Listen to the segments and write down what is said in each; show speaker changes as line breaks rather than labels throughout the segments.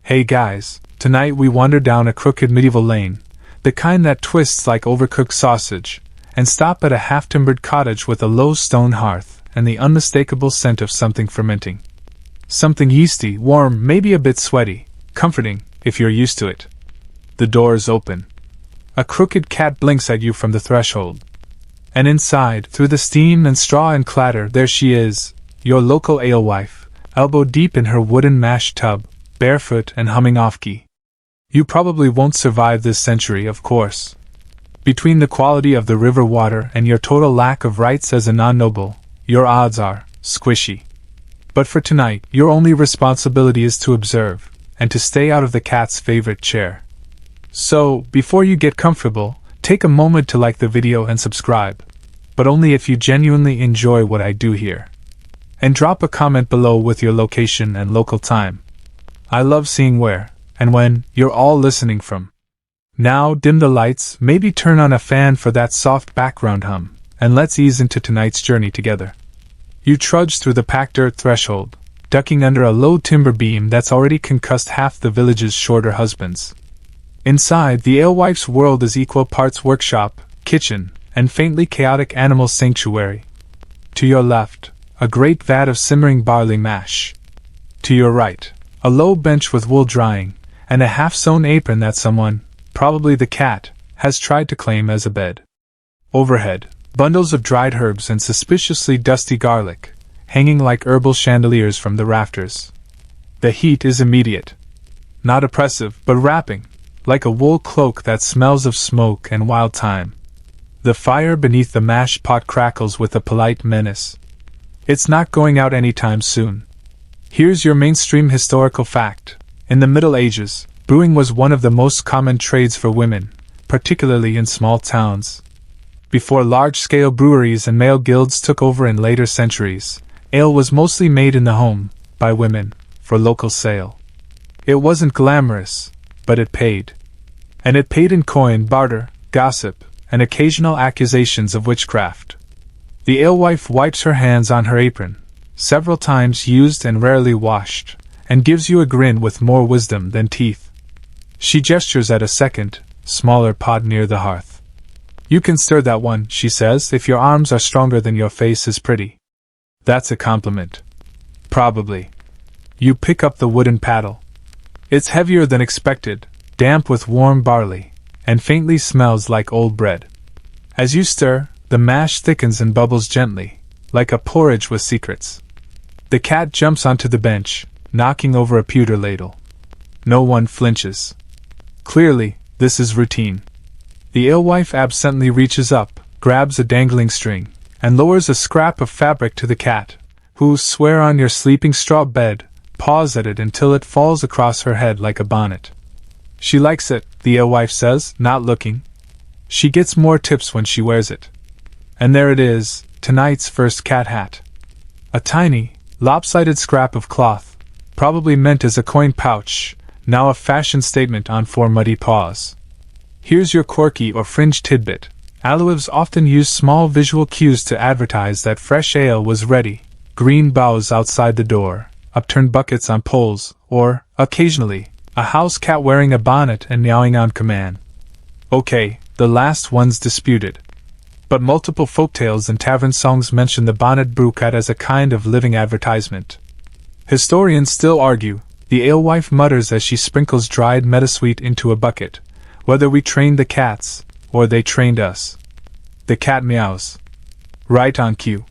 Hey guys, tonight we wander down a crooked medieval lane, the kind that twists like overcooked sausage, and stop at a half-timbered cottage with a low stone hearth and the unmistakable scent of something fermenting. Something yeasty, warm, maybe a bit sweaty, comforting, if you're used to it. The door is open. A crooked cat blinks at you from the threshold. And inside, through the steam and straw and clatter, there she is, your local alewife, elbow deep in her wooden mash tub, barefoot and humming off-key. You probably won't survive this century, of course. Between the quality of the river water and your total lack of rights as a non-noble, your odds are squishy. But for tonight, your only responsibility is to observe, and to stay out of the cat's favorite chair. So, before you get comfortable, take a moment to like the video and subscribe, but only if you genuinely enjoy what I do here. And drop a comment below with your location and local time. I love seeing where, and when, you're all listening from. Now dim the lights, maybe turn on a fan for that soft background hum, and let's ease into tonight's journey together. You trudge through the packed dirt threshold, ducking under a low timber beam that's already concussed half the village's shorter husbands. Inside, the alewife's world is equal parts workshop, kitchen, and faintly chaotic animal sanctuary. To your left, a great vat of simmering barley mash. To your right, a low bench with wool drying, and a half-sewn apron that someone, probably the cat, has tried to claim as a bed. Overhead, bundles of dried herbs and suspiciously dusty garlic, hanging like herbal chandeliers from the rafters. The heat is immediate. Not oppressive, but wrapping, like a wool cloak that smells of smoke and wild thyme. The fire beneath the mash pot crackles with a polite menace. It's not going out anytime soon. Here's your mainstream historical fact. In the Middle Ages, brewing was one of the most common trades for women, particularly in small towns. Before large-scale breweries and male guilds took over in later centuries, ale was mostly made in the home, by women, for local sale. It wasn't glamorous, but it paid. And it paid in coin, barter, gossip, and occasional accusations of witchcraft. The alewife wipes her hands on her apron, several times used and rarely washed, and gives you a grin with more wisdom than teeth. She gestures at a second, smaller pot near the hearth. You can stir that one, she says, if your arms are stronger than your face is pretty. That's a compliment. Probably. You pick up the wooden paddle. It's heavier than expected, damp with warm barley, and faintly smells like old bread. As you stir, the mash thickens and bubbles gently, like a porridge with secrets. The cat jumps onto the bench, knocking over a pewter ladle. No one flinches. Clearly, this is routine. The alewife absently reaches up, grabs a dangling string, and lowers a scrap of fabric to the cat, who, swear on your sleeping straw bed, paws at it until it falls across her head like a bonnet. She likes it, the alewife says, not looking. She gets more tips when she wears it. And there it is, tonight's first cat hat. A tiny, lopsided scrap of cloth, probably meant as a coin pouch, now a fashion statement on four muddy paws. Here's your quirky or fringe tidbit. Alewives often use small visual cues to advertise that fresh ale was ready. Green boughs outside the door, upturned buckets on poles, or, occasionally, a house cat wearing a bonnet and meowing on command. Okay, the last one's disputed. But multiple folktales and tavern songs mention the bonnet brew cat as a kind of living advertisement. Historians still argue, the alewife mutters as she sprinkles dried meadowsweet into a bucket, whether we trained the cats, or they trained us. The cat meows. Right on cue.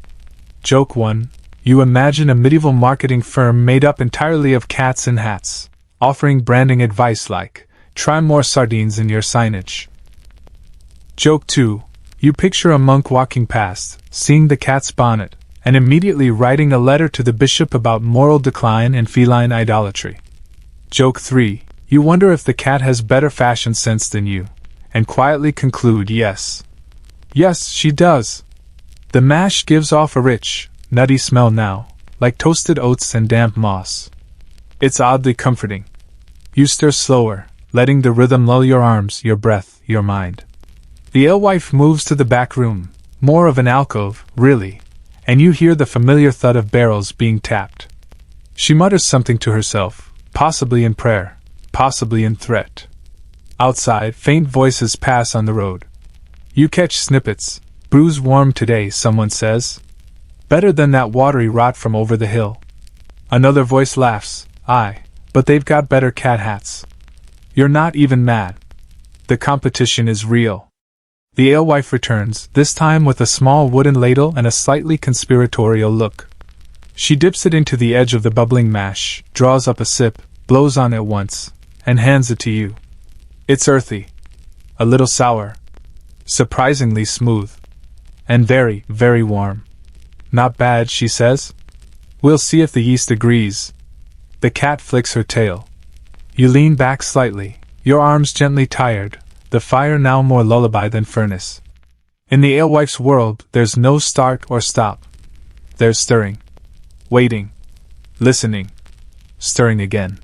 Joke 1. You imagine a medieval marketing firm made up entirely of cats in hats, offering branding advice like, try more sardines in your signage. Joke 2. You picture a monk walking past, seeing the cat's bonnet, and immediately writing a letter to the bishop about moral decline and feline idolatry. Joke 3. You wonder if the cat has better fashion sense than you, and quietly conclude yes. Yes, she does. The mash gives off a rich, nutty smell now, like toasted oats and damp moss. It's oddly comforting. You stir slower, letting the rhythm lull your arms, your breath, your mind. The alewife moves to the back room, more of an alcove, really, and you hear the familiar thud of barrels being tapped. She mutters something to herself, possibly in prayer, possibly in threat. Outside, faint voices pass on the road. You catch snippets. "Brew's warm today," someone says. "Better than that watery rot from over the hill." Another voice laughs. "Aye, but they've got better cat hats." You're not even mad. The competition is real. The alewife returns, this time with a small wooden ladle and a slightly conspiratorial look. She dips it into the edge of the bubbling mash, draws up a sip, blows on it once, and hands it to you. It's earthy. A little sour. Surprisingly smooth. And very, very warm. "Not bad," she says. "We'll see if the yeast agrees." The cat flicks her tail. You lean back slightly, your arms gently tired, the fire now more lullaby than furnace. In the alewife's world, there's no start or stop. There's stirring. Waiting. Listening. Stirring again.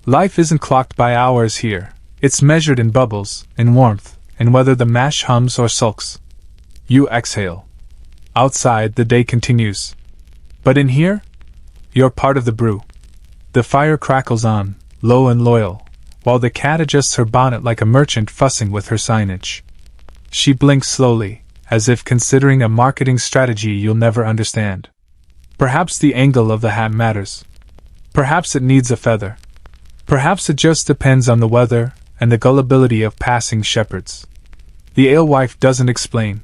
Life isn't clocked by hours here. It's measured in bubbles, in warmth, in whether the mash hums or sulks. You exhale. Outside, the day continues. But in here? You're part of the brew. The fire crackles on, low and loyal, while the cat adjusts her bonnet like a merchant fussing with her signage. She blinks slowly, as if considering a marketing strategy you'll never understand. Perhaps the angle of the hat matters. Perhaps it needs a feather. Perhaps it just depends on the weather and the gullibility of passing shepherds. The alewife doesn't explain.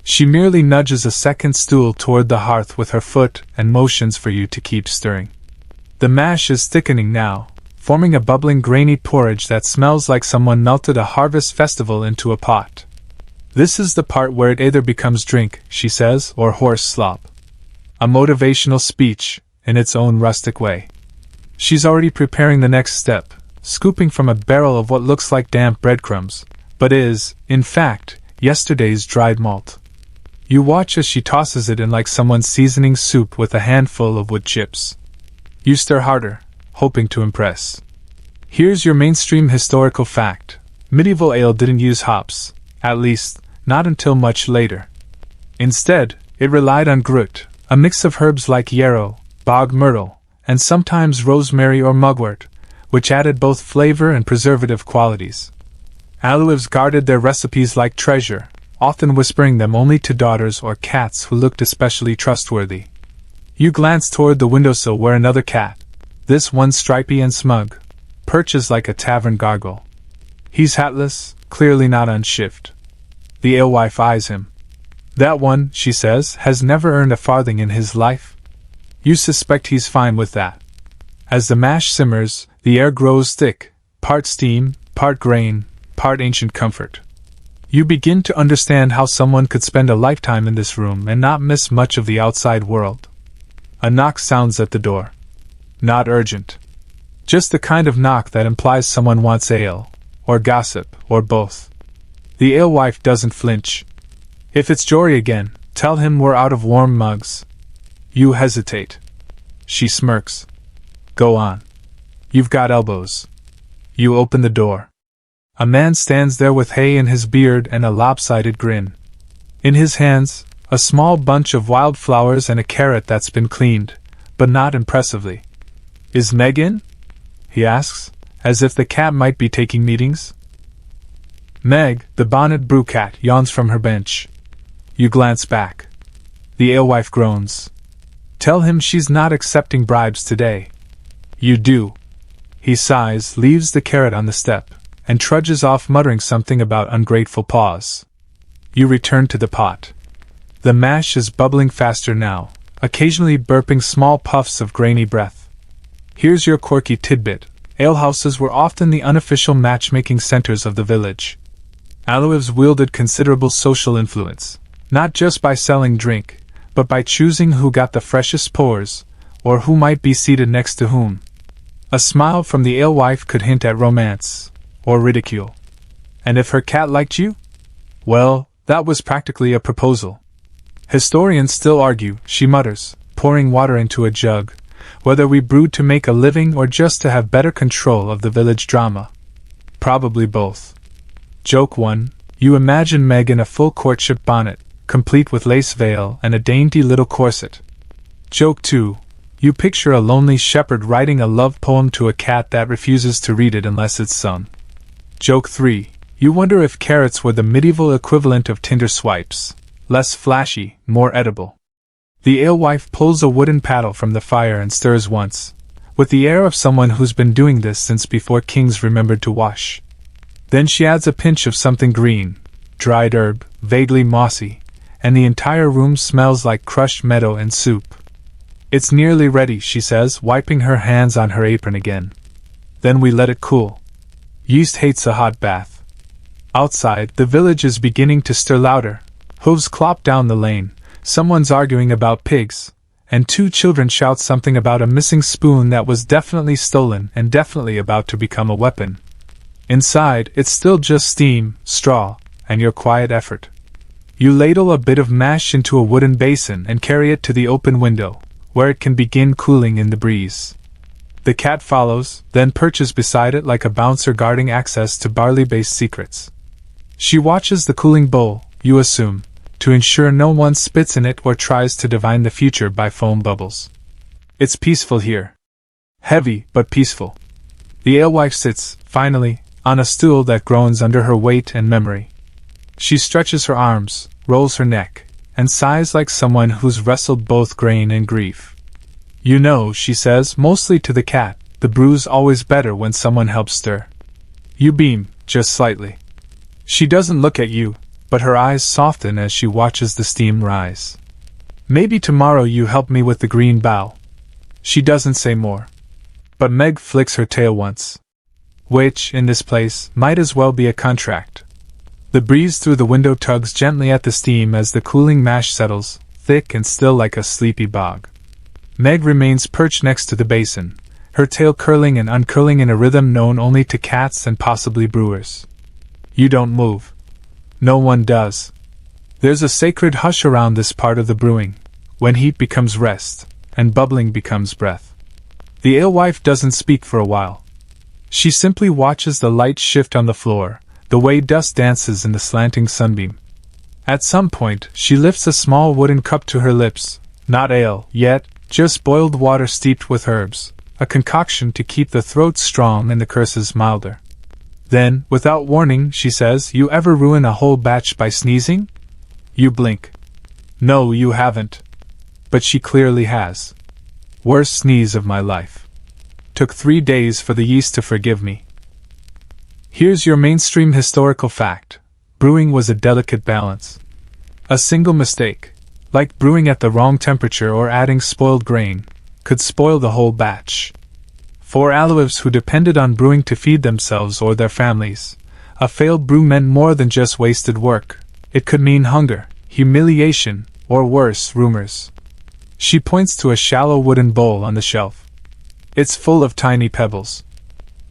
She merely nudges a second stool toward the hearth with her foot and motions for you to keep stirring. The mash is thickening now, forming a bubbling grainy porridge that smells like someone melted a harvest festival into a pot. This is the part where it either becomes drink, she says, or horse slop. A motivational speech, in its own rustic way. She's already preparing the next step, scooping from a barrel of what looks like damp breadcrumbs, but is, in fact, yesterday's dried malt. You watch as she tosses it in like someone seasoning soup with a handful of wood chips. You stir harder, hoping to impress. Here's your mainstream historical fact. Medieval ale didn't use hops, at least, not until much later. Instead, it relied on grut, a mix of herbs like yarrow, bog myrtle, and sometimes rosemary or mugwort, which added both flavor and preservative qualities. Alewives guarded their recipes like treasure, often whispering them only to daughters or cats who looked especially trustworthy. You glance toward the windowsill where another cat, this one stripy and smug, perches like a tavern gargoyle. He's hatless, clearly not on shift. The alewife eyes him. That one, she says, has never earned a farthing in his life. You suspect he's fine with that. As the mash simmers, the air grows thick, part steam, part grain, part ancient comfort. You begin to understand how someone could spend a lifetime in this room and not miss much of the outside world. A knock sounds at the door. Not urgent. Just the kind of knock that implies someone wants ale, or gossip, or both. The alewife doesn't flinch. If it's Jory again, tell him we're out of warm mugs. You hesitate. She smirks. Go on. You've got elbows. You open the door. A man stands there with hay in his beard and a lopsided grin. In his hands, a small bunch of wildflowers and a carrot that's been cleaned, but not impressively. Is Meg in? He asks, as if the cat might be taking meetings. Meg, the bonnet brew cat, yawns from her bench. You glance back. The alewife groans. Tell him she's not accepting bribes today. You do. He sighs, leaves the carrot on the step, and trudges off muttering something about ungrateful paws. You return to the pot. The mash is bubbling faster now, occasionally burping small puffs of grainy breath. Here's your quirky tidbit. Alehouses were often the unofficial matchmaking centers of the village. Alewives wielded considerable social influence, not just by selling drink, but by choosing who got the freshest pours, or who might be seated next to whom. A smile from the alewife could hint at romance, or ridicule. And if her cat liked you? Well, that was practically a proposal. Historians still argue, she mutters, pouring water into a jug, whether we brewed to make a living or just to have better control of the village drama. Probably both. Joke 1. You imagine Meg in a full courtship bonnet, complete with lace veil and a dainty little corset. Joke 2. You picture a lonely shepherd writing a love poem to a cat that refuses to read it unless it's sung. Joke 3. You wonder if carrots were the medieval equivalent of Tinder swipes, less flashy, more edible. The alewife pulls a wooden paddle from the fire and stirs once, with the air of someone who's been doing this since before kings remembered to wash. Then she adds a pinch of something green, dried herb, vaguely mossy, and the entire room smells like crushed meadow and soup. It's nearly ready, she says, wiping her hands on her apron again. Then we let it cool. Yeast hates a hot bath. Outside, the village is beginning to stir louder. Hooves clop down the lane, someone's arguing about pigs, and 2 children shout something about a missing spoon that was definitely stolen and definitely about to become a weapon. Inside, it's still just steam, straw, and your quiet effort. You ladle a bit of mash into a wooden basin and carry it to the open window, where it can begin cooling in the breeze. The cat follows, then perches beside it like a bouncer guarding access to barley-based secrets. She watches the cooling bowl, you assume, to ensure no one spits in it or tries to divine the future by foam bubbles. It's peaceful here. Heavy, but peaceful. The alewife sits, finally, on a stool that groans under her weight and memory. She stretches her arms, rolls her neck, and sighs like someone who's wrestled both grain and grief. You know, she says, mostly to the cat, the brew's always better when someone helps stir. You beam, just slightly. She doesn't look at you, but her eyes soften as she watches the steam rise. Maybe tomorrow you help me with the green bough. She doesn't say more. But Meg flicks her tail once. Which, in this place, might as well be a contract. The breeze through the window tugs gently at the steam as the cooling mash settles, thick and still like a sleepy bog. Meg remains perched next to the basin, her tail curling and uncurling in a rhythm known only to cats and possibly brewers. You don't move. No one does. There's a sacred hush around this part of the brewing, when heat becomes rest, and bubbling becomes breath. The alewife doesn't speak for a while. She simply watches the light shift on the floor, the way dust dances in the slanting sunbeam. At some point, she lifts a small wooden cup to her lips, not ale, yet, just boiled water steeped with herbs, a concoction to keep the throat strong and the curses milder. Then, without warning, she says, "You ever ruin a whole batch by sneezing?" You blink. No, you haven't. But she clearly has. Worst sneeze of my life. Took 3 days for the yeast to forgive me. Here's your mainstream historical fact. Brewing was a delicate balance. A single mistake, like brewing at the wrong temperature or adding spoiled grain, could spoil the whole batch. For Alewives who depended on brewing to feed themselves or their families, a failed brew meant more than just wasted work. It could mean hunger, humiliation, or worse, rumors. She points to a shallow wooden bowl on the shelf. It's full of tiny pebbles.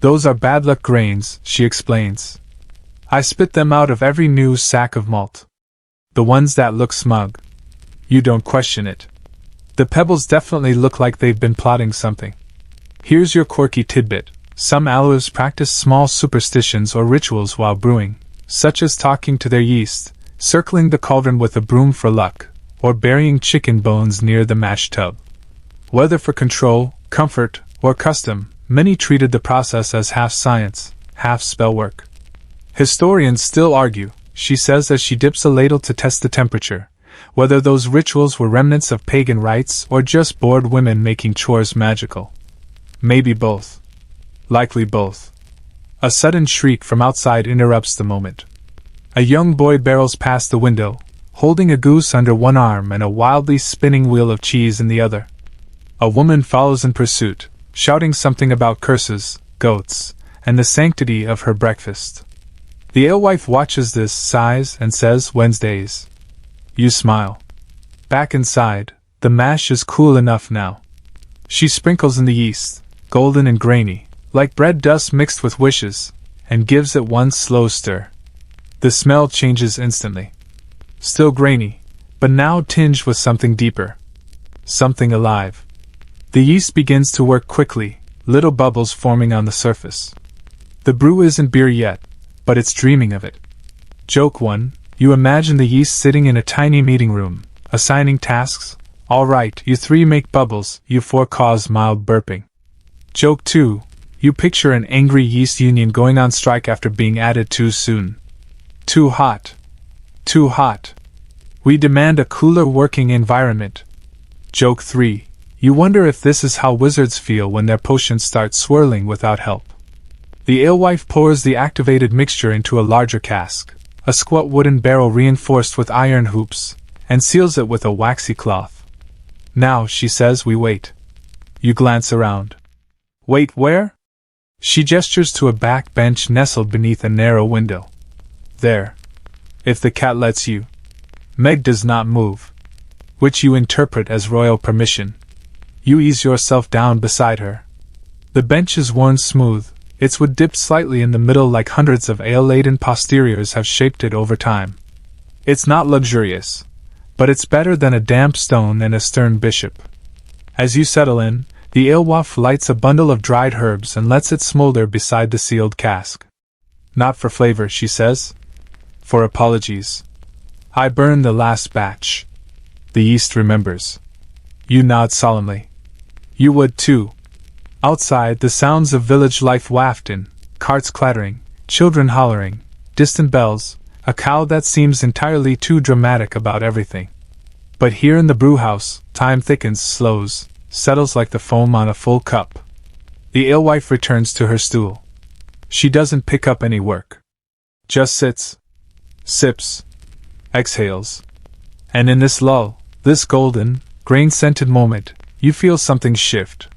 Those are bad luck grains, she explains. I spit them out of every new sack of malt. The ones that look smug. You don't question it. The pebbles definitely look like they've been plotting something. Here's your quirky tidbit. Some Alewives practice small superstitions or rituals while brewing, such as talking to their yeast, circling the cauldron with a broom for luck, or burying chicken bones near the mash tub. Whether for control, comfort, or custom, many treated the process as half science, half spell work. Historians still argue, she says as she dips a ladle to test the temperature, whether those rituals were remnants of pagan rites or just bored women making chores magical. Maybe both. Likely both. A sudden shriek from outside interrupts the moment. A young boy barrels past the window, holding a goose under one arm and a wildly spinning wheel of cheese in the other. A woman follows in pursuit, shouting something about curses, goats, and the sanctity of her breakfast. The alewife watches this, sighs, and says, "Wednesdays." You smile. Back inside, the mash is cool enough now. She sprinkles in the yeast, golden and grainy, like bread dust mixed with wishes, and gives it one slow stir. The smell changes instantly. Still grainy, but now tinged with something deeper. Something alive. The yeast begins to work quickly, little bubbles forming on the surface. The brew isn't beer yet, but it's dreaming of it. Joke 1. You imagine the yeast sitting in a tiny meeting room, assigning tasks, All right, you 3 make bubbles, you 4 cause mild burping. Joke 2. You picture an angry yeast union going on strike after being added too soon. Too hot. Too hot. We demand a cooler working environment. Joke 3. You wonder if this is how wizards feel when their potions start swirling without help. The alewife pours the activated mixture into a larger cask, a squat wooden barrel reinforced with iron hoops, and seals it with a waxy cloth. Now, she says, we wait. You glance around. Wait, where? She gestures to a back bench nestled beneath a narrow window. There. If the cat lets you. Meg does not move, which you interpret as royal permission. You ease yourself down beside her. The bench is worn smooth, its wood dipped slightly in the middle like hundreds of ale-laden posteriors have shaped it over time. It's not luxurious, but it's better than a damp stone and a stern bishop. As you settle in, the alewife lights a bundle of dried herbs and lets it smolder beside the sealed cask. Not for flavor, she says. For apologies. I burned the last batch. The yeast remembers. You nod solemnly. You would too. Outside, the sounds of village life waft in, carts clattering, children hollering, distant bells, a cow that seems entirely too dramatic about everything. But here in the brewhouse, time thickens, slows, settles like the foam on a full cup. The alewife returns to her stool. She doesn't pick up any work. Just sits, sips, exhales. And in this lull, this golden, grain-scented moment, you feel something shift.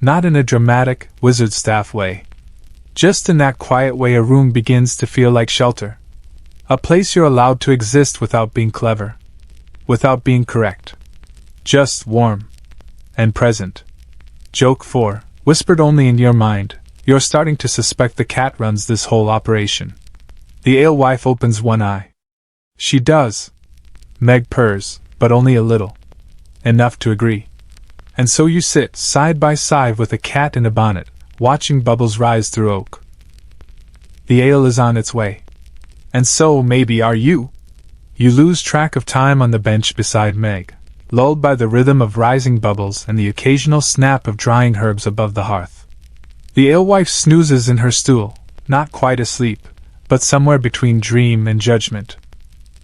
Not in a dramatic, wizard staff way. Just in that quiet way a room begins to feel like shelter. A place you're allowed to exist without being clever. Without being correct. Just warm. And present. Joke 4, whispered only in your mind, you're starting to suspect the cat runs this whole operation. The alewife opens one eye. She does. Meg purrs, but only a little. Enough to agree. And so you sit side by side with a cat in a bonnet, watching bubbles rise through oak. The ale is on its way. And so, maybe, are you. You lose track of time on the bench beside Meg, lulled by the rhythm of rising bubbles and the occasional snap of drying herbs above the hearth. The alewife snoozes in her stool, not quite asleep, but somewhere between dream and judgment.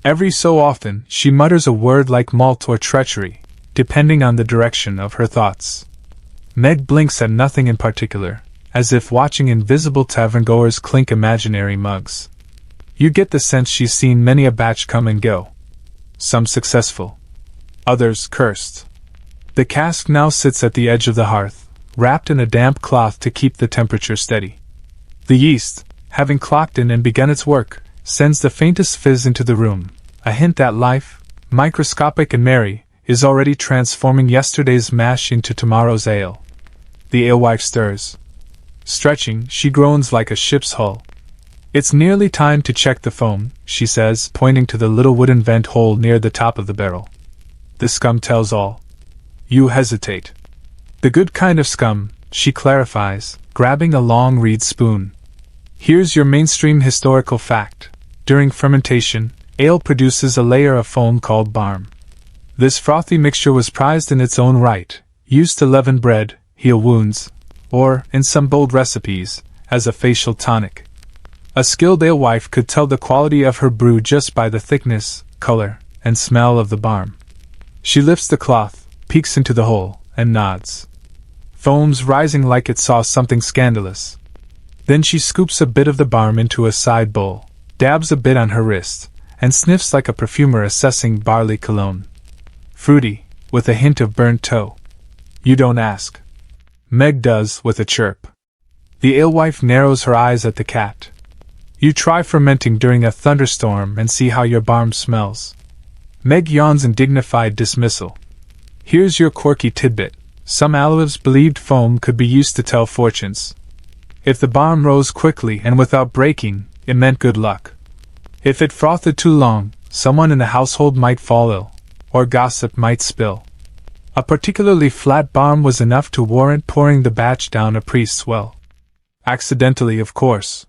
Every so often, she mutters a word like malt or treachery, depending on the direction of her thoughts. Meg blinks at nothing in particular, as if watching invisible tavern-goers clink imaginary mugs. You get the sense she's seen many a batch come and go. Some successful. Others cursed. The cask now sits at the edge of the hearth, wrapped in a damp cloth to keep the temperature steady. The yeast, having clocked in and begun its work, sends the faintest fizz into the room, a hint that life, microscopic and merry, is already transforming yesterday's mash into tomorrow's ale. The alewife stirs. Stretching, she groans like a ship's hull. It's nearly time to check the foam, she says, pointing to the little wooden vent hole near the top of the barrel. The scum tells all. You hesitate. The good kind of scum, she clarifies, grabbing a long reed spoon. Here's your mainstream historical fact. During fermentation, ale produces a layer of foam called barm. This frothy mixture was prized in its own right, used to leaven bread, heal wounds, or, in some bold recipes, as a facial tonic. A skilled alewife could tell the quality of her brew just by the thickness, color, and smell of the barm. She lifts the cloth, peeks into the hole, and nods. Foam's rising like it saw something scandalous. Then she scoops a bit of the barm into a side bowl, dabs a bit on her wrist, and sniffs like a perfumer assessing barley cologne. Fruity, with a hint of burnt toe. You don't ask. Meg does, with a chirp. The alewife narrows her eyes at the cat. You try fermenting during a thunderstorm and see how your barm smells. Meg yawns in dignified dismissal. Here's your quirky tidbit. Some alewives believed foam could be used to tell fortunes. If the barm rose quickly and without breaking, it meant good luck. If it frothed too long, someone in the household might fall ill, or gossip might spill. A particularly flat barm was enough to warrant pouring the batch down a priest's well. Accidentally, of course.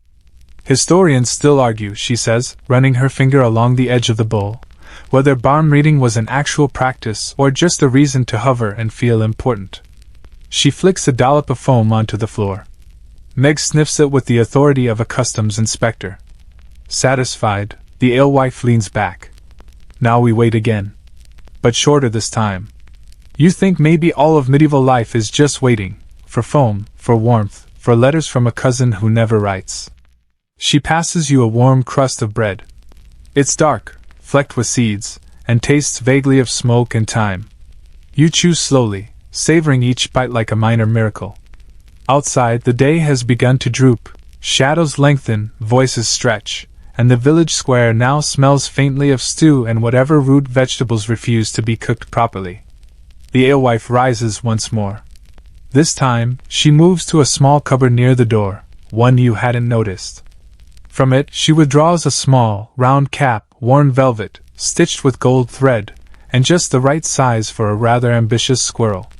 Historians still argue, she says, running her finger along the edge of the bowl, whether barm reading was an actual practice or just a reason to hover and feel important. She flicks a dollop of foam onto the floor. Meg sniffs it with the authority of a customs inspector. Satisfied, the alewife leans back. Now we wait again. But shorter this time. You think maybe all of medieval life is just waiting, for foam, for warmth, for letters from a cousin who never writes. She passes you a warm crust of bread. It's dark, flecked with seeds, and tastes vaguely of smoke and thyme. You chew slowly, savoring each bite like a minor miracle. Outside, the day has begun to droop, shadows lengthen, voices stretch, and the village square now smells faintly of stew and whatever root vegetables refuse to be cooked properly. The alewife rises once more. This time, she moves to a small cupboard near the door, one you hadn't noticed. From it, she withdraws a small, round cap, worn velvet, stitched with gold thread, and just the right size for a rather ambitious squirrel.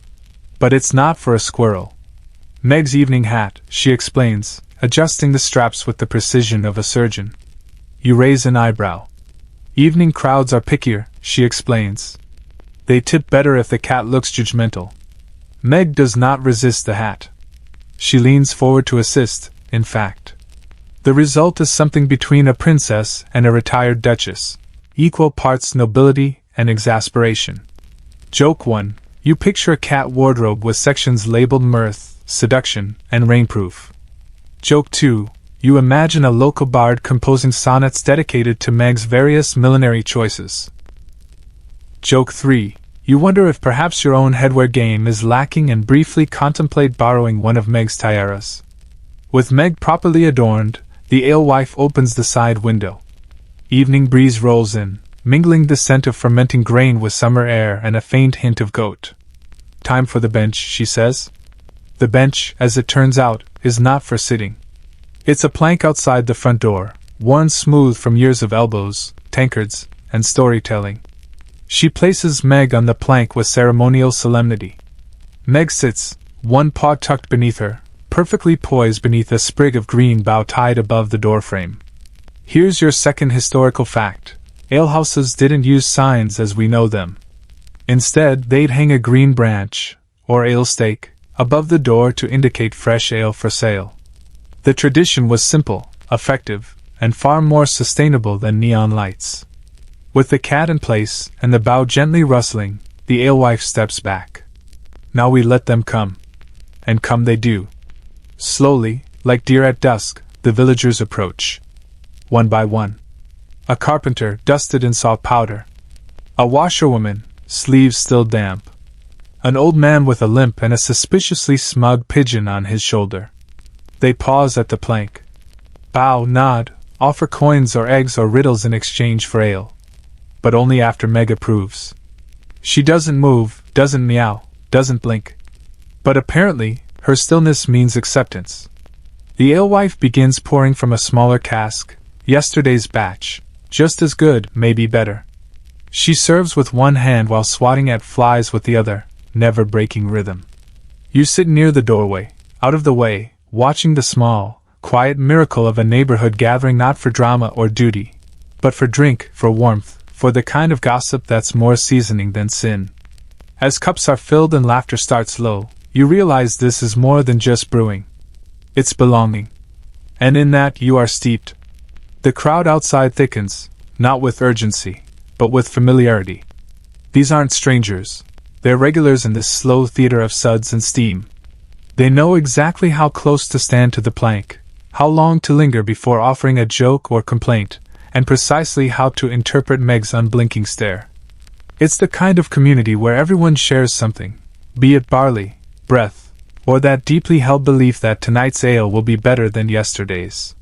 But it's not for a squirrel. Meg's evening hat, she explains, adjusting the straps with the precision of a surgeon. You raise an eyebrow. Evening crowds are pickier, she explains. They tip better if the cat looks judgmental. Meg does not resist the hat. She leans forward to assist, in fact. The result is something between a princess and a retired duchess, equal parts nobility and exasperation. Joke 1. You picture a cat wardrobe with sections labeled mirth, seduction, and rainproof. Joke 2. You imagine a local bard composing sonnets dedicated to Meg's various millinery choices. Joke 3. You wonder if perhaps your own headwear game is lacking and briefly contemplate borrowing one of Meg's tiaras. With Meg properly adorned, the alewife opens the side window. Evening breeze rolls in, mingling the scent of fermenting grain with summer air and a faint hint of goat. Time for the bench, she says. The bench, as it turns out, is not for sitting. It's a plank outside the front door, worn smooth from years of elbows, tankards, and storytelling. She places Meg on the plank with ceremonial solemnity. Meg sits, one paw tucked beneath her, perfectly poised beneath a sprig of green bough tied above the doorframe. Here's your second historical fact. Alehouses didn't use signs as we know them. Instead, they'd hang a green branch, or ale stake, above the door to indicate fresh ale for sale. The tradition was simple, effective, and far more sustainable than neon lights. With the cat in place, and the bough gently rustling, the alewife steps back. Now we let them come. And come they do. Slowly, like deer at dusk, the villagers approach. One by one. A carpenter, dusted in salt powder. A washerwoman, sleeves still damp. An old man with a limp and a suspiciously smug pigeon on his shoulder. They pause at the plank. Bow, nod, offer coins or eggs or riddles in exchange for ale. But only after Meg approves. She doesn't move, doesn't meow, doesn't blink. But apparently, her stillness means acceptance. The alewife begins pouring from a smaller cask, yesterday's batch, just as good, maybe better. She serves with one hand while swatting at flies with the other, never breaking rhythm. You sit near the doorway, out of the way, watching the small, quiet miracle of a neighborhood gathering not for drama or duty, but for drink, for warmth, for the kind of gossip that's more seasoning than sin. As cups are filled and laughter starts low, you realize this is more than just brewing. It's belonging. And in that you are steeped. The crowd outside thickens, not with urgency, but with familiarity. These aren't strangers. They're regulars in this slow theater of suds and steam. They know exactly how close to stand to the plank, how long to linger before offering a joke or complaint, and precisely how to interpret Meg's unblinking stare. It's the kind of community where everyone shares something, be it barley, breath, or that deeply held belief that tonight's ale will be better than yesterday's.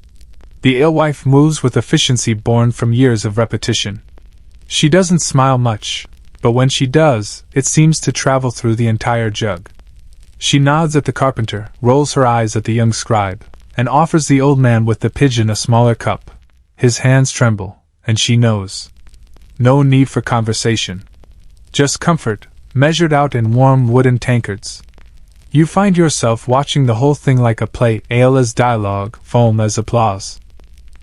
The alewife moves with efficiency born from years of repetition. She doesn't smile much, but when she does, it seems to travel through the entire jug. She nods at the carpenter, rolls her eyes at the young scribe, and offers the old man with the pigeon a smaller cup. His hands tremble, and she knows. No need for conversation. Just comfort, measured out in warm wooden tankards. You find yourself watching the whole thing like a play, ale as dialogue, foam as applause.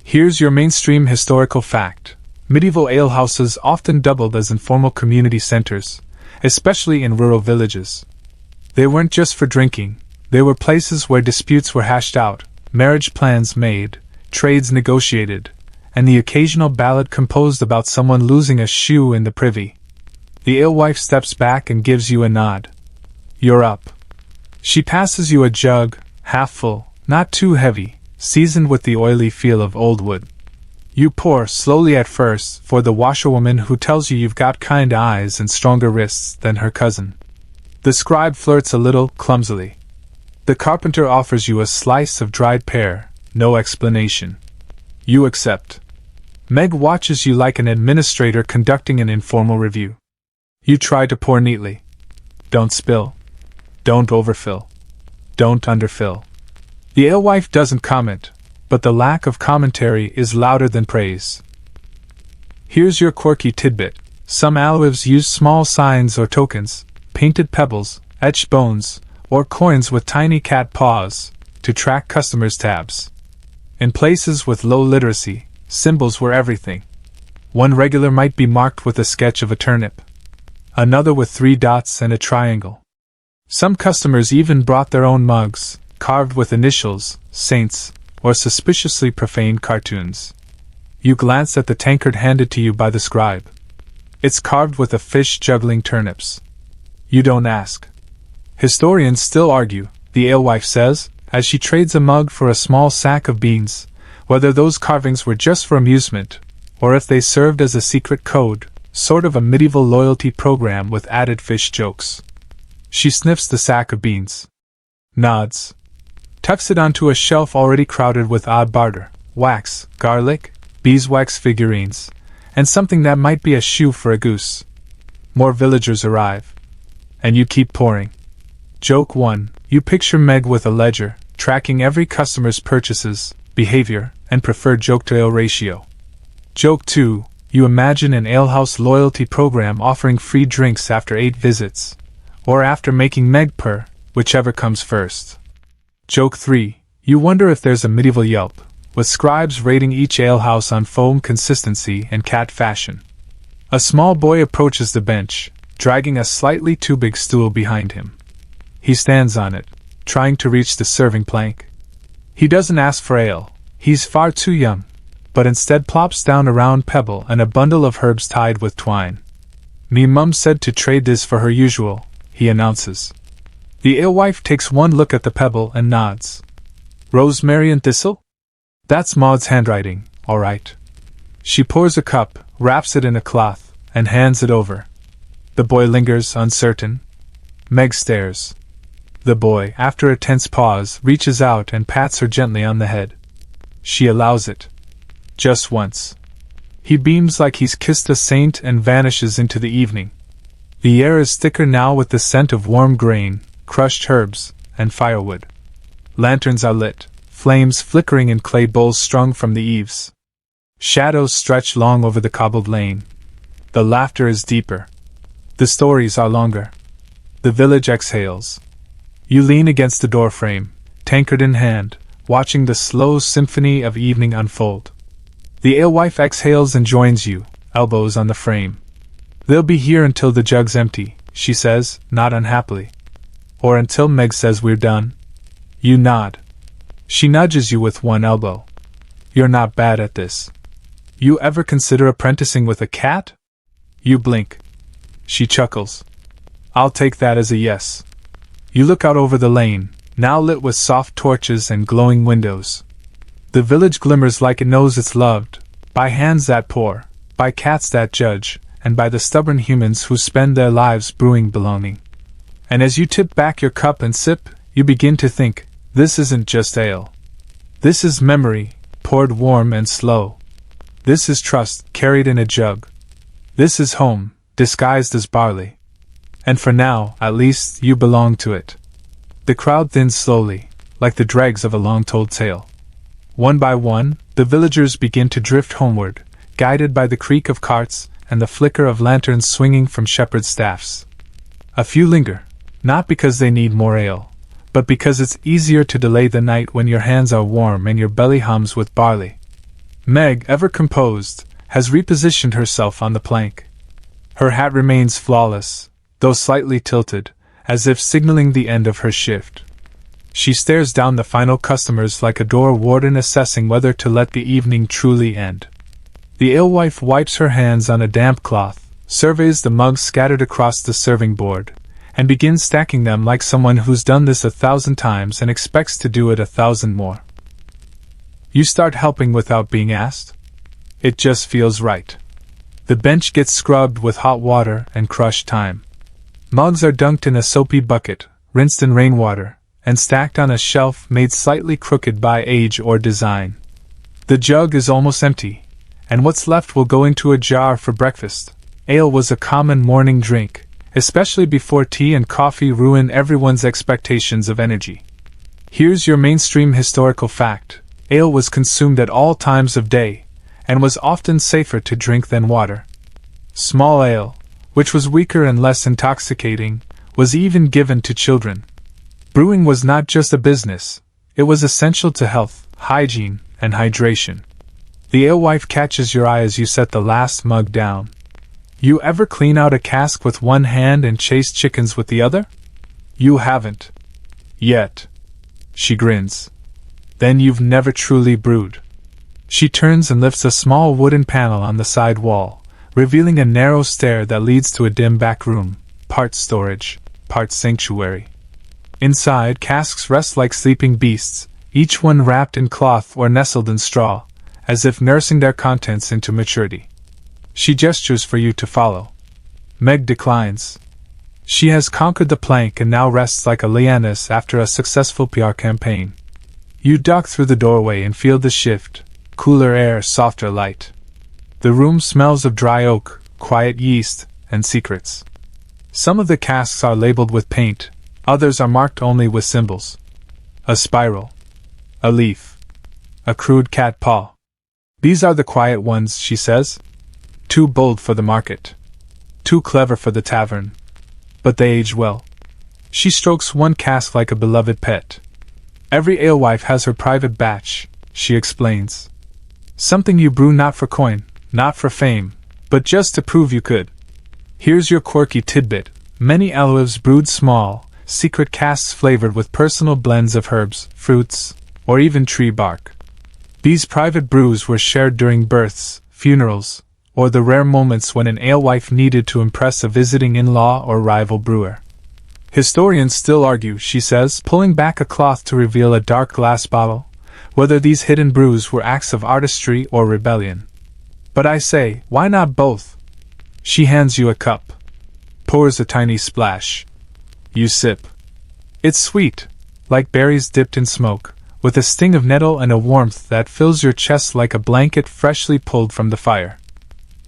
Here's your mainstream historical fact. Medieval alehouses often doubled as informal community centers, especially in rural villages. They weren't just for drinking, they were places where disputes were hashed out, marriage plans made, trades negotiated, and the occasional ballad composed about someone losing a shoe in the privy. The alewife steps back and gives you a nod. You're up. She passes you a jug, half full, not too heavy, seasoned with the oily feel of old wood. You pour slowly at first for the washerwoman who tells you you've got kind eyes and stronger wrists than her cousin. The scribe flirts a little clumsily. The carpenter offers you a slice of dried pear, no explanation. You accept. Meg watches you like an administrator conducting an informal review. You try to pour neatly. Don't spill. Don't overfill. Don't underfill. The alewife doesn't comment, but the lack of commentary is louder than praise. Here's your quirky tidbit. Some alewives use small signs or tokens, painted pebbles, etched bones, or coins with tiny cat paws, to track customers' tabs. In places with low literacy, symbols were everything. One regular might be marked with a sketch of a turnip, another with 3 dots and a triangle. Some customers even brought their own mugs, carved with initials, saints, or suspiciously profane cartoons. You glance at the tankard handed to you by the scribe. It's carved with a fish juggling turnips. You don't ask. Historians still argue, the alewife says, as she trades a mug for a small sack of beans, whether those carvings were just for amusement, or if they served as a secret code, sort of a medieval loyalty program with added fish jokes. She sniffs the sack of beans. Nods. Tucks it onto a shelf already crowded with odd barter, wax, garlic, beeswax figurines, and something that might be a shoe for a goose. More villagers arrive. And you keep pouring. Joke 1. You picture Meg with a ledger, tracking every customer's purchases, behavior, and preferred joke-to-ale ratio. Joke 2. You imagine an alehouse loyalty program offering free drinks after 8 visits, or after making Meg purr, whichever comes first. Joke 3. You wonder if there's a medieval Yelp, with scribes rating each alehouse on foam consistency and cat fashion. A small boy approaches the bench, dragging a slightly too big stool behind him. He stands on it, trying to reach the serving plank. He doesn't ask for ale, he's far too young, but instead plops down a round pebble and a bundle of herbs tied with twine. Me mum said to trade this for her usual, he announces. The alewife takes one look at the pebble and nods. Rosemary and thistle? That's Maud's handwriting, all right. She pours a cup, wraps it in a cloth, and hands it over. The boy lingers, uncertain. Meg stares. The boy, after a tense pause, reaches out and pats her gently on the head. She allows it. Just once. He beams like he's kissed a saint and vanishes into the evening. The air is thicker now with the scent of warm grain, crushed herbs, and firewood. Lanterns are lit, flames flickering in clay bowls strung from the eaves. Shadows stretch long over the cobbled lane. The laughter is deeper. The stories are longer. The village exhales. You lean against the doorframe, tankard in hand, watching the slow symphony of evening unfold. The alewife exhales and joins you, elbows on the frame. They'll be here until the jug's empty, she says, not unhappily. Or until Meg says we're done. You nod. She nudges you with one elbow. You're not bad at this. You ever consider apprenticing with a cat? You blink. She chuckles. I'll take that as a yes. You look out over the lane, now lit with soft torches and glowing windows. The village glimmers like it knows it's loved, by hands that pour, by cats that judge, and by the stubborn humans who spend their lives brewing belonging. And as you tip back your cup and sip, you begin to think, this isn't just ale. This is memory, poured warm and slow. This is trust, carried in a jug. This is home, disguised as barley. And for now, at least, you belong to it. The crowd thins slowly, like the dregs of a long-told tale. One by one, the villagers begin to drift homeward, guided by the creak of carts and the flicker of lanterns swinging from shepherds' staffs. A few linger, not because they need more ale, but because it's easier to delay the night when your hands are warm and your belly hums with barley. Meg, ever composed, has repositioned herself on the plank. Her hat remains flawless, though slightly tilted, as if signaling the end of her shift. She stares down the final customers like a door warden assessing whether to let the evening truly end. The alewife wipes her hands on a damp cloth, surveys the mugs scattered across the serving board, and begins stacking them like someone who's done this 1,000 times and expects to do it 1,000 more. You start helping without being asked? It just feels right. The bench gets scrubbed with hot water and crushed thyme. Mugs are dunked in a soapy bucket, rinsed in rainwater, and stacked on a shelf made slightly crooked by age or design. The jug is almost empty, and what's left will go into a jar for breakfast. Ale was a common morning drink, especially before tea and coffee ruin everyone's expectations of energy. Here's your mainstream historical fact: ale was consumed at all times of day, and was often safer to drink than water. Small ale, which was weaker and less intoxicating, was even given to children. Brewing was not just a business, it was essential to health, hygiene, and hydration. The alewife catches your eye as you set the last mug down. You ever clean out a cask with one hand and chase chickens with the other? You haven't. Yet. She grins. Then you've never truly brewed. She turns and lifts a small wooden panel on the side wall, revealing a narrow stair that leads to a dim back room, part storage, part sanctuary. Inside, casks rest like sleeping beasts, each one wrapped in cloth or nestled in straw, as if nursing their contents into maturity. She gestures for you to follow. Meg declines. She has conquered the plank and now rests like a lioness after a successful PR campaign. You duck through the doorway and feel the shift, cooler air, softer light. The room smells of dry oak, quiet yeast, and secrets. Some of the casks are labeled with paint, others are marked only with symbols. A spiral. A leaf. A crude cat paw. These are the quiet ones, she says. Too bold for the market. Too clever for the tavern. But they age well. She strokes one cask like a beloved pet. Every alewife has her private batch, she explains. Something you brew not for coin, not for fame, but just to prove you could. Here's your quirky tidbit. Many alewives brewed small, secret casks flavored with personal blends of herbs, fruits, or even tree bark. These private brews were shared during births, funerals, or the rare moments when an alewife needed to impress a visiting in-law or rival brewer. Historians still argue, she says, pulling back a cloth to reveal a dark glass bottle, whether these hidden brews were acts of artistry or rebellion. But I say, why not both? She hands you a cup. Pours a tiny splash. You sip. It's sweet, like berries dipped in smoke, with a sting of nettle and a warmth that fills your chest like a blanket freshly pulled from the fire.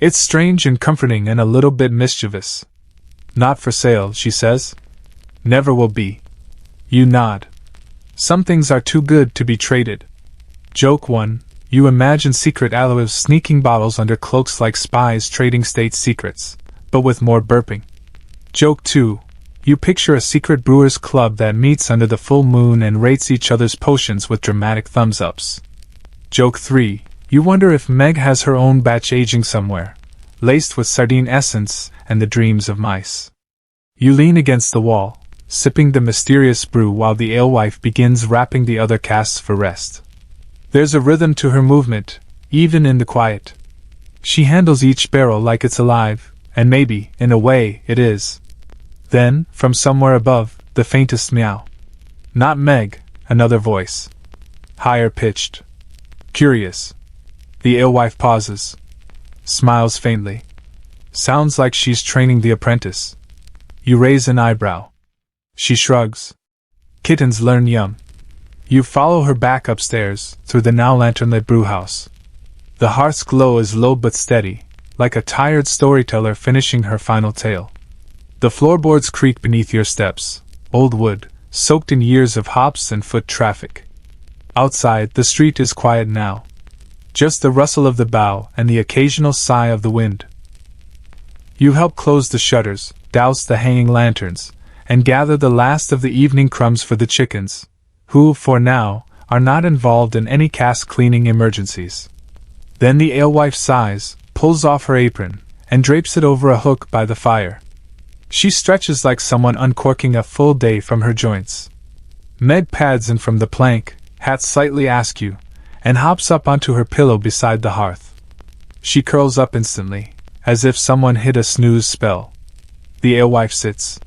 It's strange and comforting and a little bit mischievous. Not for sale, she says. Never will be. You nod. Some things are too good to be traded. Joke 1. You imagine secret alewives sneaking bottles under cloaks like spies trading state secrets, but with more burping. Joke 2. You picture a secret brewers club that meets under the full moon and rates each other's potions with dramatic thumbs-ups. Joke 3. You wonder if Meg has her own batch aging somewhere, laced with sardine essence and the dreams of mice. You lean against the wall, sipping the mysterious brew while the alewife begins wrapping the other casks for rest. There's a rhythm to her movement, even in the quiet. She handles each barrel like it's alive, and maybe, in a way, it is. Then, from somewhere above, the faintest meow. Not Meg, another voice. Higher pitched. Curious. The alewife pauses. Smiles faintly. Sounds like she's training the apprentice. You raise an eyebrow. She shrugs. Kittens learn yum. You follow her back upstairs, through the now lantern-lit brewhouse. The hearth's glow is low but steady, like a tired storyteller finishing her final tale. The floorboards creak beneath your steps, old wood, soaked in years of hops and foot traffic. Outside, the street is quiet now. Just the rustle of the bough and the occasional sigh of the wind. You help close the shutters, douse the hanging lanterns, and gather the last of the evening crumbs for the chickens, who, for now, are not involved in any cask cleaning emergencies. Then the alewife sighs, pulls off her apron, and drapes it over a hook by the fire. She stretches like someone uncorking a full day from her joints. Meg pads in from the plank, hat slightly askew, and hops up onto her pillow beside the hearth. She curls up instantly, as if someone hit a snooze spell. The alewife sits,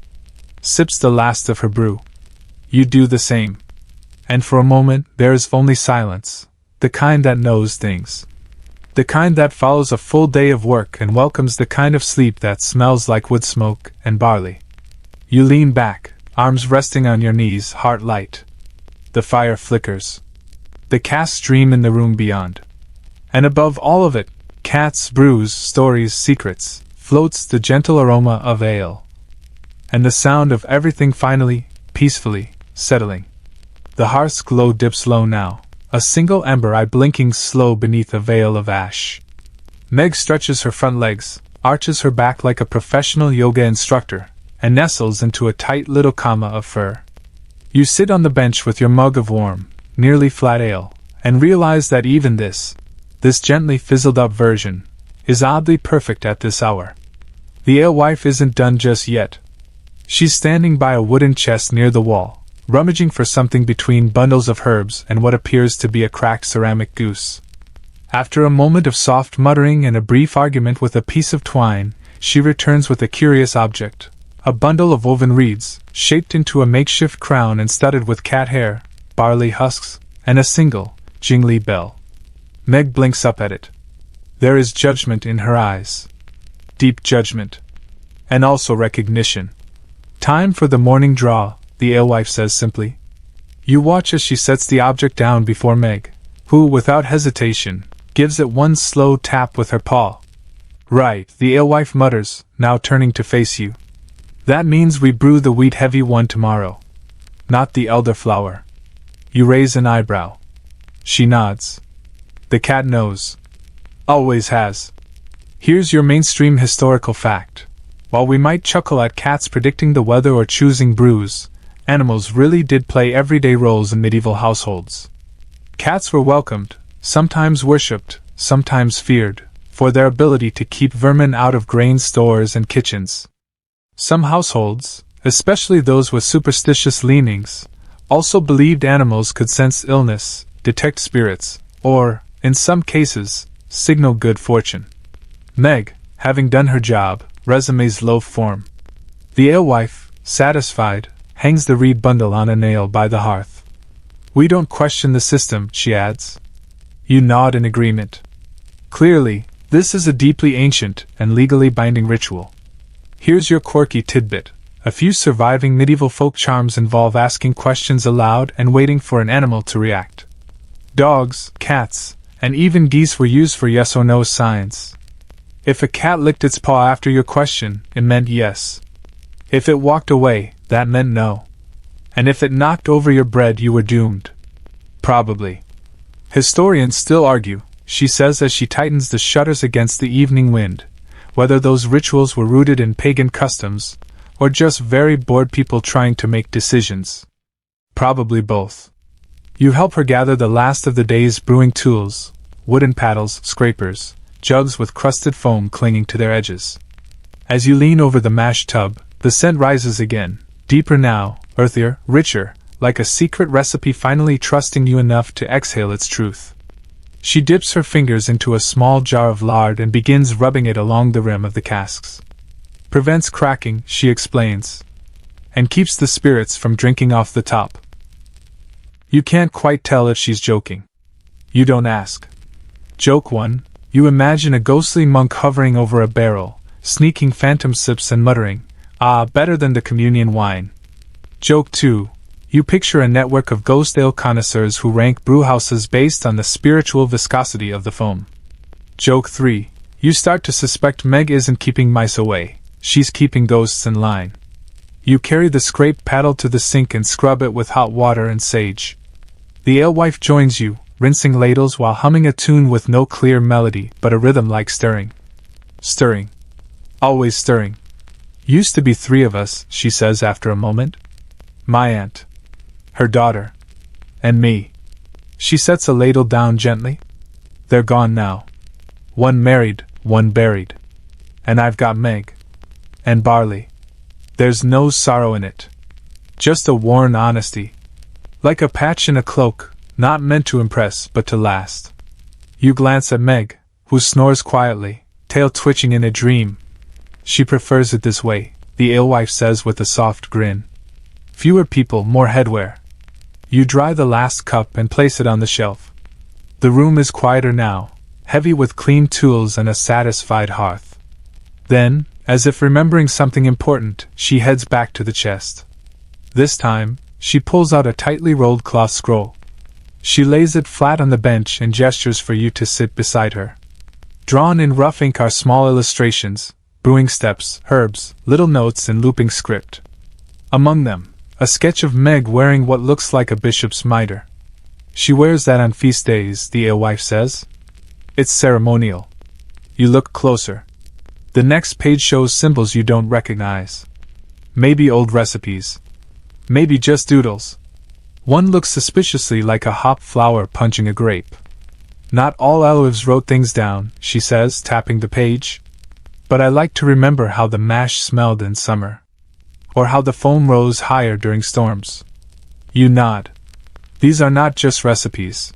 sips the last of her brew. You do the same. And for a moment there is only silence, the kind that knows things. The kind that follows a full day of work and welcomes the kind of sleep that smells like wood smoke and barley. You lean back, arms resting on your knees, heart light. The fire flickers. The casts stream in the room beyond. And above all of it, cats, brews, stories, secrets, floats the gentle aroma of ale. And the sound of everything finally, peacefully, settling. The hearth's glow dips low now, a single ember eye blinking slow beneath a veil of ash. Meg stretches her front legs, arches her back like a professional yoga instructor, and nestles into a tight little comma of fur. You sit on the bench with your mug of warm, nearly flat ale, and realize that even this gently fizzled-up version, is oddly perfect at this hour. The alewife isn't done just yet. She's standing by a wooden chest near the wall, rummaging for something between bundles of herbs and what appears to be a cracked ceramic goose. After a moment of soft muttering and a brief argument with a piece of twine, she returns with a curious object, a bundle of woven reeds, shaped into a makeshift crown and studded with cat hair, barley husks, and a single, jingly bell. Meg blinks up at it. There is judgment in her eyes. Deep judgment. And also recognition. Time for the morning draw, the alewife says simply. You watch as she sets the object down before Meg, who, without hesitation, gives it one slow tap with her paw. Right, the alewife mutters, now turning to face you. That means we brew the wheat-heavy one tomorrow. Not the elderflower. You raise an eyebrow. She nods. The cat knows. Always has. Here's your mainstream historical fact. While we might chuckle at cats predicting the weather or choosing brews, animals really did play everyday roles in medieval households. Cats were welcomed, sometimes worshipped, sometimes feared, for their ability to keep vermin out of grain stores and kitchens. Some households, especially those with superstitious leanings, also believed animals could sense illness, detect spirits, or, in some cases, signal good fortune. Meg, having done her job, resumes loaf form. The alewife, satisfied, hangs the reed bundle on a nail by the hearth. We don't question the system, she adds. You nod in agreement. Clearly, this is a deeply ancient and legally binding ritual. Here's your quirky tidbit. A few surviving medieval folk charms involve asking questions aloud and waiting for an animal to react. Dogs, cats, and even geese were used for yes or no signs. If a cat licked its paw after your question, it meant yes. If it walked away, that meant no. And if it knocked over your bread, you were doomed. Probably. Historians still argue, she says as she tightens the shutters against the evening wind, whether those rituals were rooted in pagan customs, or just very bored people trying to make decisions. Probably both. You help her gather the last of the day's brewing tools, wooden paddles, scrapers, jugs with crusted foam clinging to their edges. As you lean over the mash tub, the scent rises again, deeper now, earthier, richer, like a secret recipe finally trusting you enough to exhale its truth. She dips her fingers into a small jar of lard and begins rubbing it along the rim of the casks. Prevents cracking, she explains, and keeps the spirits from drinking off the top. You can't quite tell if she's joking. You don't ask. Joke 1. You imagine a ghostly monk hovering over a barrel, sneaking phantom sips and muttering, "Ah, better than the communion wine." Joke 2. You picture a network of ghost ale connoisseurs who rank brewhouses based on the spiritual viscosity of the foam. Joke 3. You start to suspect Meg isn't keeping mice away, she's keeping ghosts in line. You carry the scraped paddle to the sink and scrub it with hot water and sage. The alewife joins you, rinsing ladles while humming a tune with no clear melody but a rhythm like stirring. Stirring. Always stirring. Used to be 3 of us, she says after a moment. My aunt. Her daughter. And me. She sets a ladle down gently. They're gone now. One married, one buried. And I've got Meg. And Barley. There's no sorrow in it. Just a worn honesty. Like a patch in a cloak, not meant to impress but to last. You glance at Meg, who snores quietly, tail twitching in a dream. She prefers it this way, the alewife says with a soft grin. Fewer people, more headwear. You dry the last cup and place it on the shelf. The room is quieter now, heavy with clean tools and a satisfied hearth. Then, as if remembering something important, she heads back to the chest. This time, she pulls out a tightly rolled cloth scroll. She lays it flat on the bench and gestures for you to sit beside her. Drawn in rough ink are small illustrations, brewing steps, herbs, little notes in looping script. Among them, a sketch of Meg wearing what looks like a bishop's mitre. She wears that on feast days, the alewife says. It's ceremonial. You look closer. The next page shows symbols you don't recognize. Maybe old recipes. Maybe just doodles. One looks suspiciously like a hop flower punching a grape. Not all Alewives wrote things down, she says, tapping the page. But I like to remember how the mash smelled in summer. Or how the foam rose higher during storms. You nod. These are not just recipes.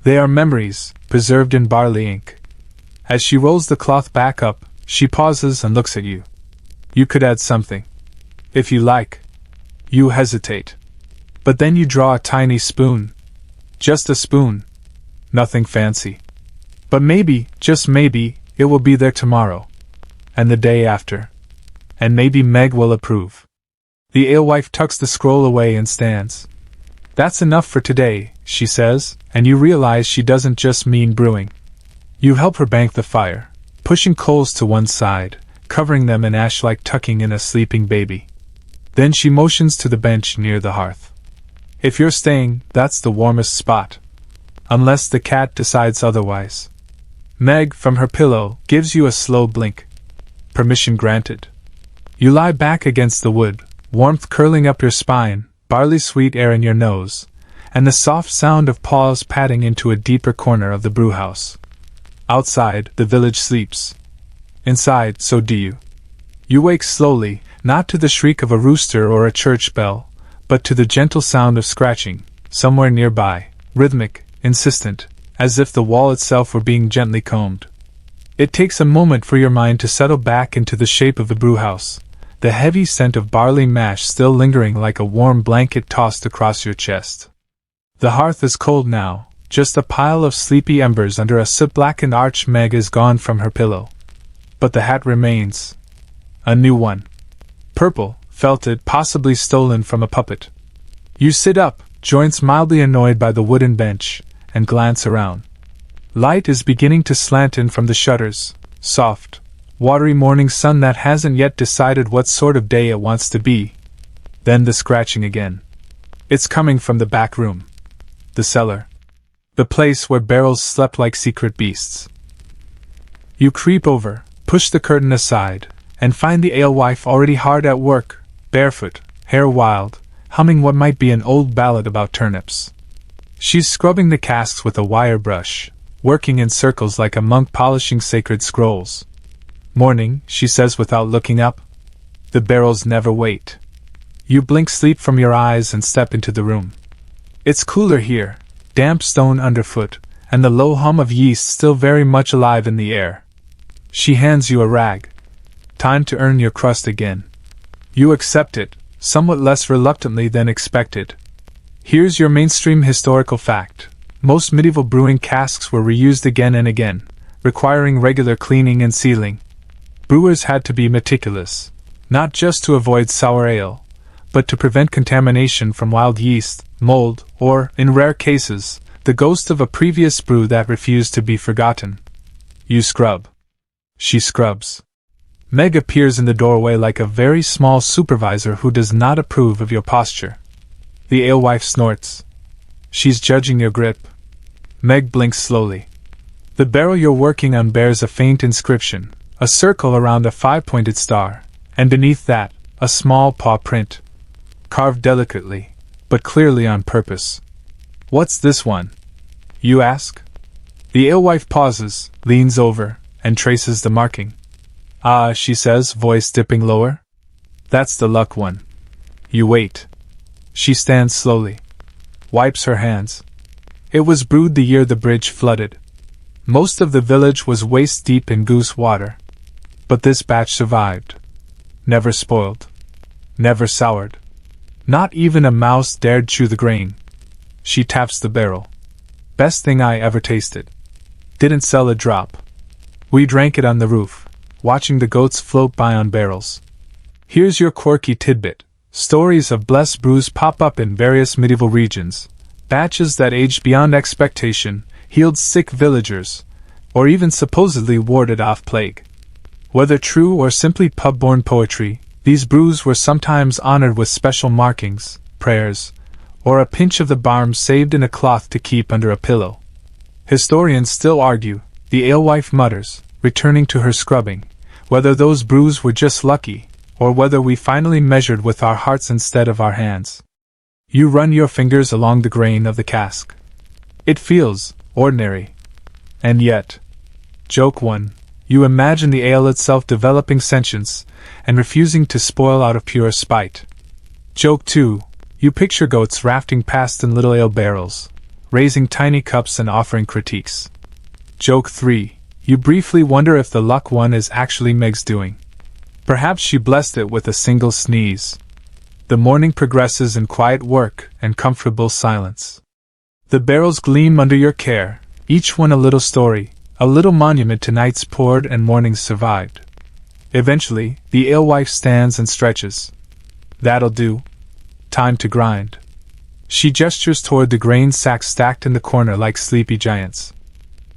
They are memories, preserved in barley ink. As she rolls the cloth back up, she pauses and looks at you. You could add something. If you like. You hesitate. But then you draw a tiny spoon. Just a spoon. Nothing fancy. But maybe, just maybe, it will be there tomorrow. And the day after. And maybe Meg will approve. The alewife tucks the scroll away and stands. That's enough for today, she says, and you realize she doesn't just mean brewing. You help her bank the fire, pushing coals to one side, covering them in ash like tucking in a sleeping baby. Then she motions to the bench near the hearth. If you're staying, that's the warmest spot. Unless the cat decides otherwise. Meg, from her pillow, gives you a slow blink. Permission granted. You lie back against the wood, warmth curling up your spine, barley sweet air in your nose, and the soft sound of paws padding into a deeper corner of the brewhouse. Outside, the village sleeps. Inside, so do you. You wake slowly, not to the shriek of a rooster or a church bell, but to the gentle sound of scratching, somewhere nearby, rhythmic, insistent, as if the wall itself were being gently combed. It takes a moment for your mind to settle back into the shape of the brewhouse, the heavy scent of barley mash still lingering like a warm blanket tossed across your chest. The hearth is cold now, just a pile of sleepy embers under a soot-blackened arch. Meg is gone from her pillow. But the hat remains. A new one. Purple, felted, possibly stolen from a puppet. You sit up, joints mildly annoyed by the wooden bench, and glance around. Light is beginning to slant in from the shutters, soft, watery morning sun that hasn't yet decided what sort of day it wants to be. Then the scratching again. It's coming from the back room. The cellar. The place where barrels slept like secret beasts. You creep over, push the curtain aside, and find the alewife already hard at work, barefoot, hair wild, humming what might be an old ballad about turnips. She's scrubbing the casks with a wire brush, working in circles like a monk polishing sacred scrolls. Morning, she says without looking up. The barrels never wait. You blink sleep from your eyes and step into the room. It's cooler here, damp stone underfoot, and the low hum of yeast still very much alive in the air. She hands you a rag. Time to earn your crust again. You accept it, somewhat less reluctantly than expected. Here's your mainstream historical fact. Most medieval brewing casks were reused again and again, requiring regular cleaning and sealing. Brewers had to be meticulous, not just to avoid sour ale, but to prevent contamination from wild yeast, mold, or, in rare cases, the ghost of a previous brew that refused to be forgotten. You scrub. She scrubs. Meg appears in the doorway like a very small supervisor who does not approve of your posture. The alewife snorts. She's judging your grip. Meg blinks slowly. The barrel you're working on bears a faint inscription, a circle around a 5-pointed star, and beneath that, a small paw print. Carved delicately, but clearly on purpose. What's this one? You ask. The alewife pauses, leans over, and traces the marking. Ah, she says, voice dipping lower. That's the luck one. You wait. She stands slowly. Wipes her hands. It was brewed the year the bridge flooded. Most of the village was waist deep in goose water. But this batch survived. Never spoiled. Never soured. Not even a mouse dared chew the grain. She taps the barrel. Best thing I ever tasted. Didn't sell a drop. We drank it on the roof, watching the goats float by on barrels. Here's your quirky tidbit. Stories of blessed brews pop up in various medieval regions. Batches that aged beyond expectation, healed sick villagers, or even supposedly warded off plague. Whether true or simply pub-born poetry, these brews were sometimes honored with special markings, prayers, or a pinch of the barm saved in a cloth to keep under a pillow. Historians still argue, the alewife mutters, returning to her scrubbing, whether those brews were just lucky, or whether we finally measured with our hearts instead of our hands. You run your fingers along the grain of the cask. It feels ordinary. And yet, joke 1, you imagine the ale itself developing sentience and refusing to spoil out of pure spite. Joke 2, you picture goats rafting past in little ale barrels, raising tiny cups and offering critiques. Joke 3, you briefly wonder if the luck one is actually Meg's doing. Perhaps she blessed it with a single sneeze. The morning progresses in quiet work and comfortable silence. The barrels gleam under your care, each one a little story, a little monument to nights poured and mornings survived. Eventually, the alewife stands and stretches. That'll do. Time to grind. She gestures toward the grain sacks stacked in the corner like sleepy giants.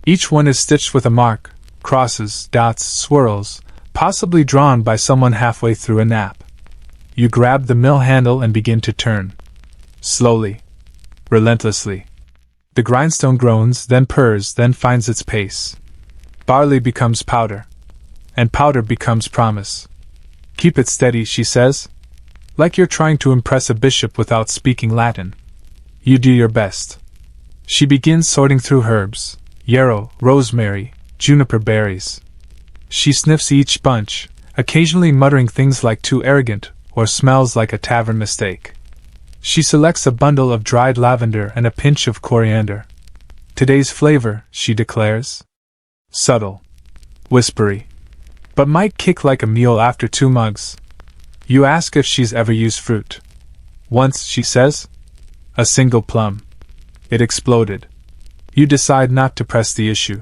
Each one is stitched with a mark, crosses, dots, swirls, possibly drawn by someone halfway through a nap. You grab the mill handle and begin to turn. Slowly. Relentlessly. The grindstone groans, then purrs, then finds its pace. Barley becomes powder. And powder becomes promise. Keep it steady, she says. Like you're trying to impress a bishop without speaking Latin. You do your best. She begins sorting through herbs. Yarrow, rosemary, juniper berries. She sniffs each bunch, occasionally muttering things like too arrogant, or smells like a tavern mistake. She selects a bundle of dried lavender and a pinch of coriander. Today's flavor, she declares. Subtle. Whispery. But might kick like a mule after 2 mugs. You ask if she's ever used fruit. Once, she says. A single plum. It exploded. You decide not to press the issue.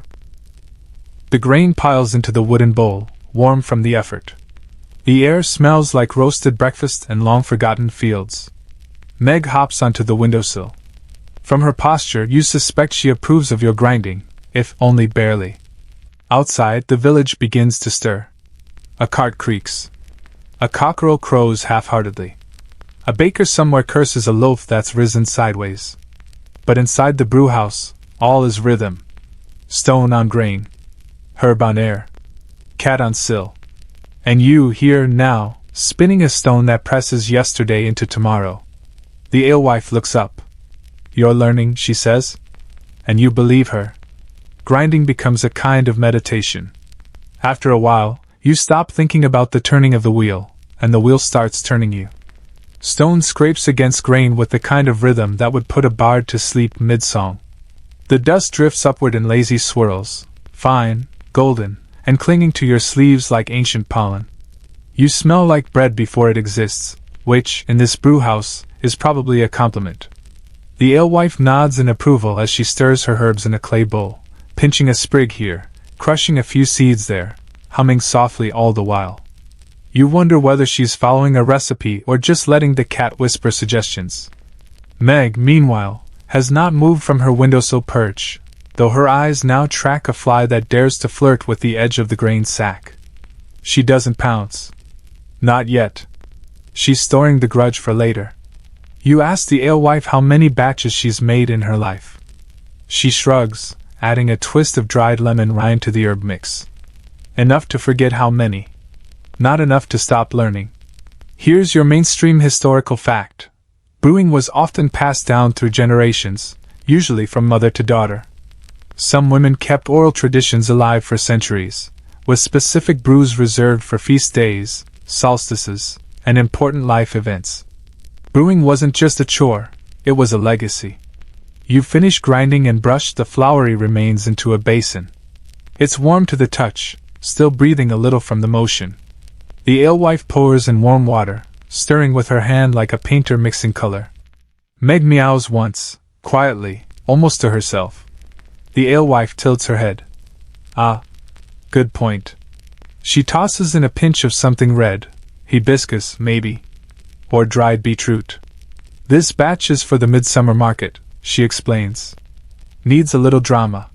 The grain piles into the wooden bowl, warm from the effort. The air smells like roasted breakfast and long-forgotten fields. Meg hops onto the windowsill. From her posture, you suspect she approves of your grinding, if only barely. Outside, the village begins to stir. A cart creaks. A cockerel crows half-heartedly. A baker somewhere curses a loaf that's risen sideways. But inside the brewhouse, all is rhythm. Stone on grain. Herb on air. Cat on sill. And you here now, spinning a stone that presses yesterday into tomorrow. The alewife looks up. You're learning, she says. And you believe her. Grinding becomes a kind of meditation. After a while, you stop thinking about the turning of the wheel, and the wheel starts turning you. Stone scrapes against grain with the kind of rhythm that would put a bard to sleep mid-song. The dust drifts upward in lazy swirls, fine, golden, and clinging to your sleeves like ancient pollen. You smell like bread before it exists, which, in this brewhouse, is probably a compliment. The alewife nods in approval as she stirs her herbs in a clay bowl, pinching a sprig here, crushing a few seeds there, humming softly all the while. You wonder whether she's following a recipe or just letting the cat whisper suggestions. Meg, meanwhile, has not moved from her windowsill perch, though her eyes now track a fly that dares to flirt with the edge of the grain sack. She doesn't pounce. Not yet. She's storing the grudge for later. You ask the alewife how many batches she's made in her life. She shrugs, adding a twist of dried lemon rind to the herb mix. Enough to forget how many. Not enough to stop learning. Here's your mainstream historical fact. Brewing was often passed down through generations, usually from mother to daughter. Some women kept oral traditions alive for centuries, with specific brews reserved for feast days, solstices, and important life events. Brewing wasn't just a chore, it was a legacy. You finish grinding and brush the floury remains into a basin. It's warm to the touch, still breathing a little from the motion. The alewife pours in warm water, stirring with her hand like a painter mixing color. Meg meows once, quietly, almost to herself. The alewife tilts her head. Ah, good point. She tosses in a pinch of something red, hibiscus, maybe. Or dried beetroot. This batch is for the midsummer market, she explains. Needs a little drama.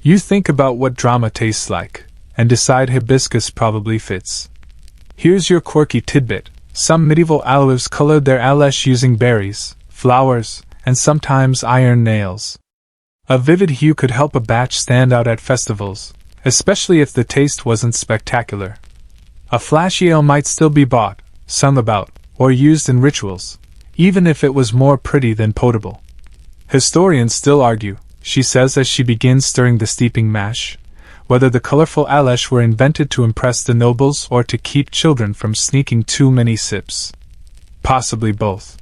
You think about what drama tastes like, and decide hibiscus probably fits. Here's your quirky tidbit. Some medieval alewives colored their alesh using berries, flowers, and sometimes iron nails. A vivid hue could help a batch stand out at festivals, especially if the taste wasn't spectacular. A flashy ale might still be bought, sung about, or used in rituals, even if it was more pretty than potable. Historians still argue, she says as she begins stirring the steeping mash, whether the colorful alesh were invented to impress the nobles or to keep children from sneaking too many sips. Possibly both.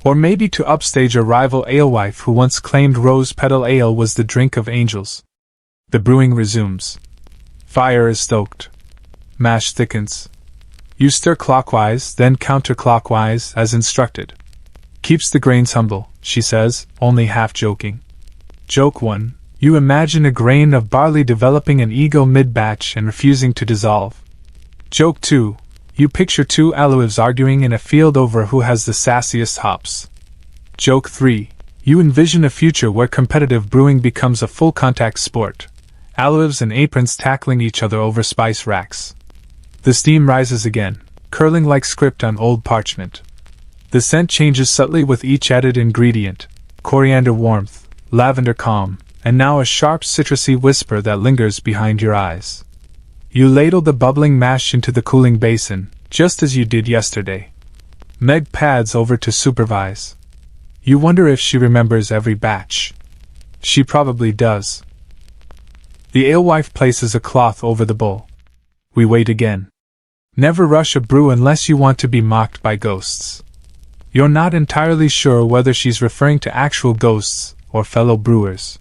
Or maybe to upstage a rival alewife who once claimed rose petal ale was the drink of angels. The brewing resumes. Fire is stoked. Mash thickens. You stir clockwise, then counterclockwise as instructed. Keeps the grains humble, she says, only half joking. Joke 1. You imagine a grain of barley developing an ego mid-batch and refusing to dissolve. Joke 2. You picture two alewives arguing in a field over who has the sassiest hops. Joke 3. You envision a future where competitive brewing becomes a full-contact sport. Alewives and aprons tackling each other over spice racks. The steam rises again, curling like script on old parchment. The scent changes subtly with each added ingredient. Coriander warmth, lavender calm, and now a sharp citrusy whisper that lingers behind your eyes. You ladle the bubbling mash into the cooling basin, just as you did yesterday. Meg pads over to supervise. You wonder if she remembers every batch. She probably does. The alewife places a cloth over the bowl. We wait again. Never rush a brew unless you want to be mocked by ghosts. You're not entirely sure whether she's referring to actual ghosts or fellow brewers.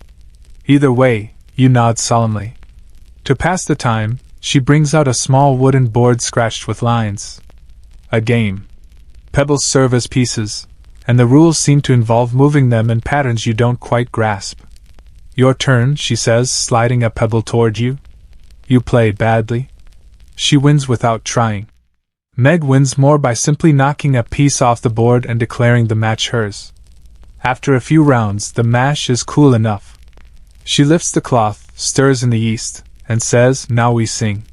Either way, you nod solemnly. To pass the time, she brings out a small wooden board scratched with lines. A game. Pebbles serve as pieces, and the rules seem to involve moving them in patterns you don't quite grasp. Your turn, she says, sliding a pebble toward you. You play badly. She wins without trying. Meg wins more by simply knocking a piece off the board and declaring the match hers. After a few rounds, the mash is cool enough. She lifts the cloth, stirs in the yeast, and says, "Now we sing."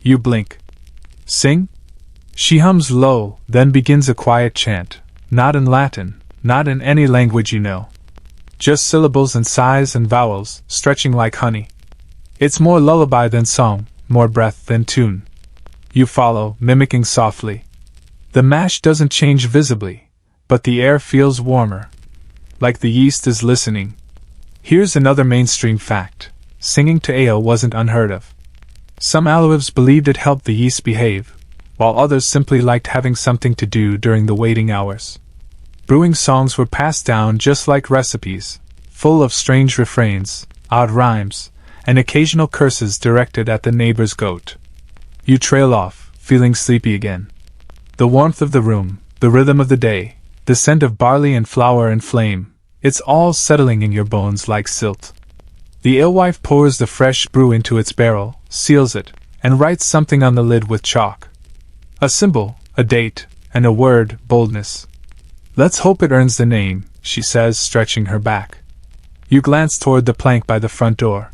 You blink. Sing? She hums low, then begins a quiet chant, not in Latin, not in any language you know. Just syllables and sighs and vowels, stretching like honey. It's more lullaby than song, more breath than tune. You follow, mimicking softly. The mash doesn't change visibly, but the air feels warmer. Like the yeast is listening. Here's another mainstream fact. Singing to ale wasn't unheard of. Some alewives believed it helped the yeast behave, while others simply liked having something to do during the waiting hours. Brewing songs were passed down just like recipes, full of strange refrains, odd rhymes, and occasional curses directed at the neighbor's goat. You trail off, feeling sleepy again. The warmth of the room, the rhythm of the day, the scent of barley and flour and flame, it's all settling in your bones like silt. The alewife pours the fresh brew into its barrel, seals it, and writes something on the lid with chalk. A symbol, a date, and a word, boldness. Let's hope it earns the name, she says, stretching her back. You glance toward the plank by the front door.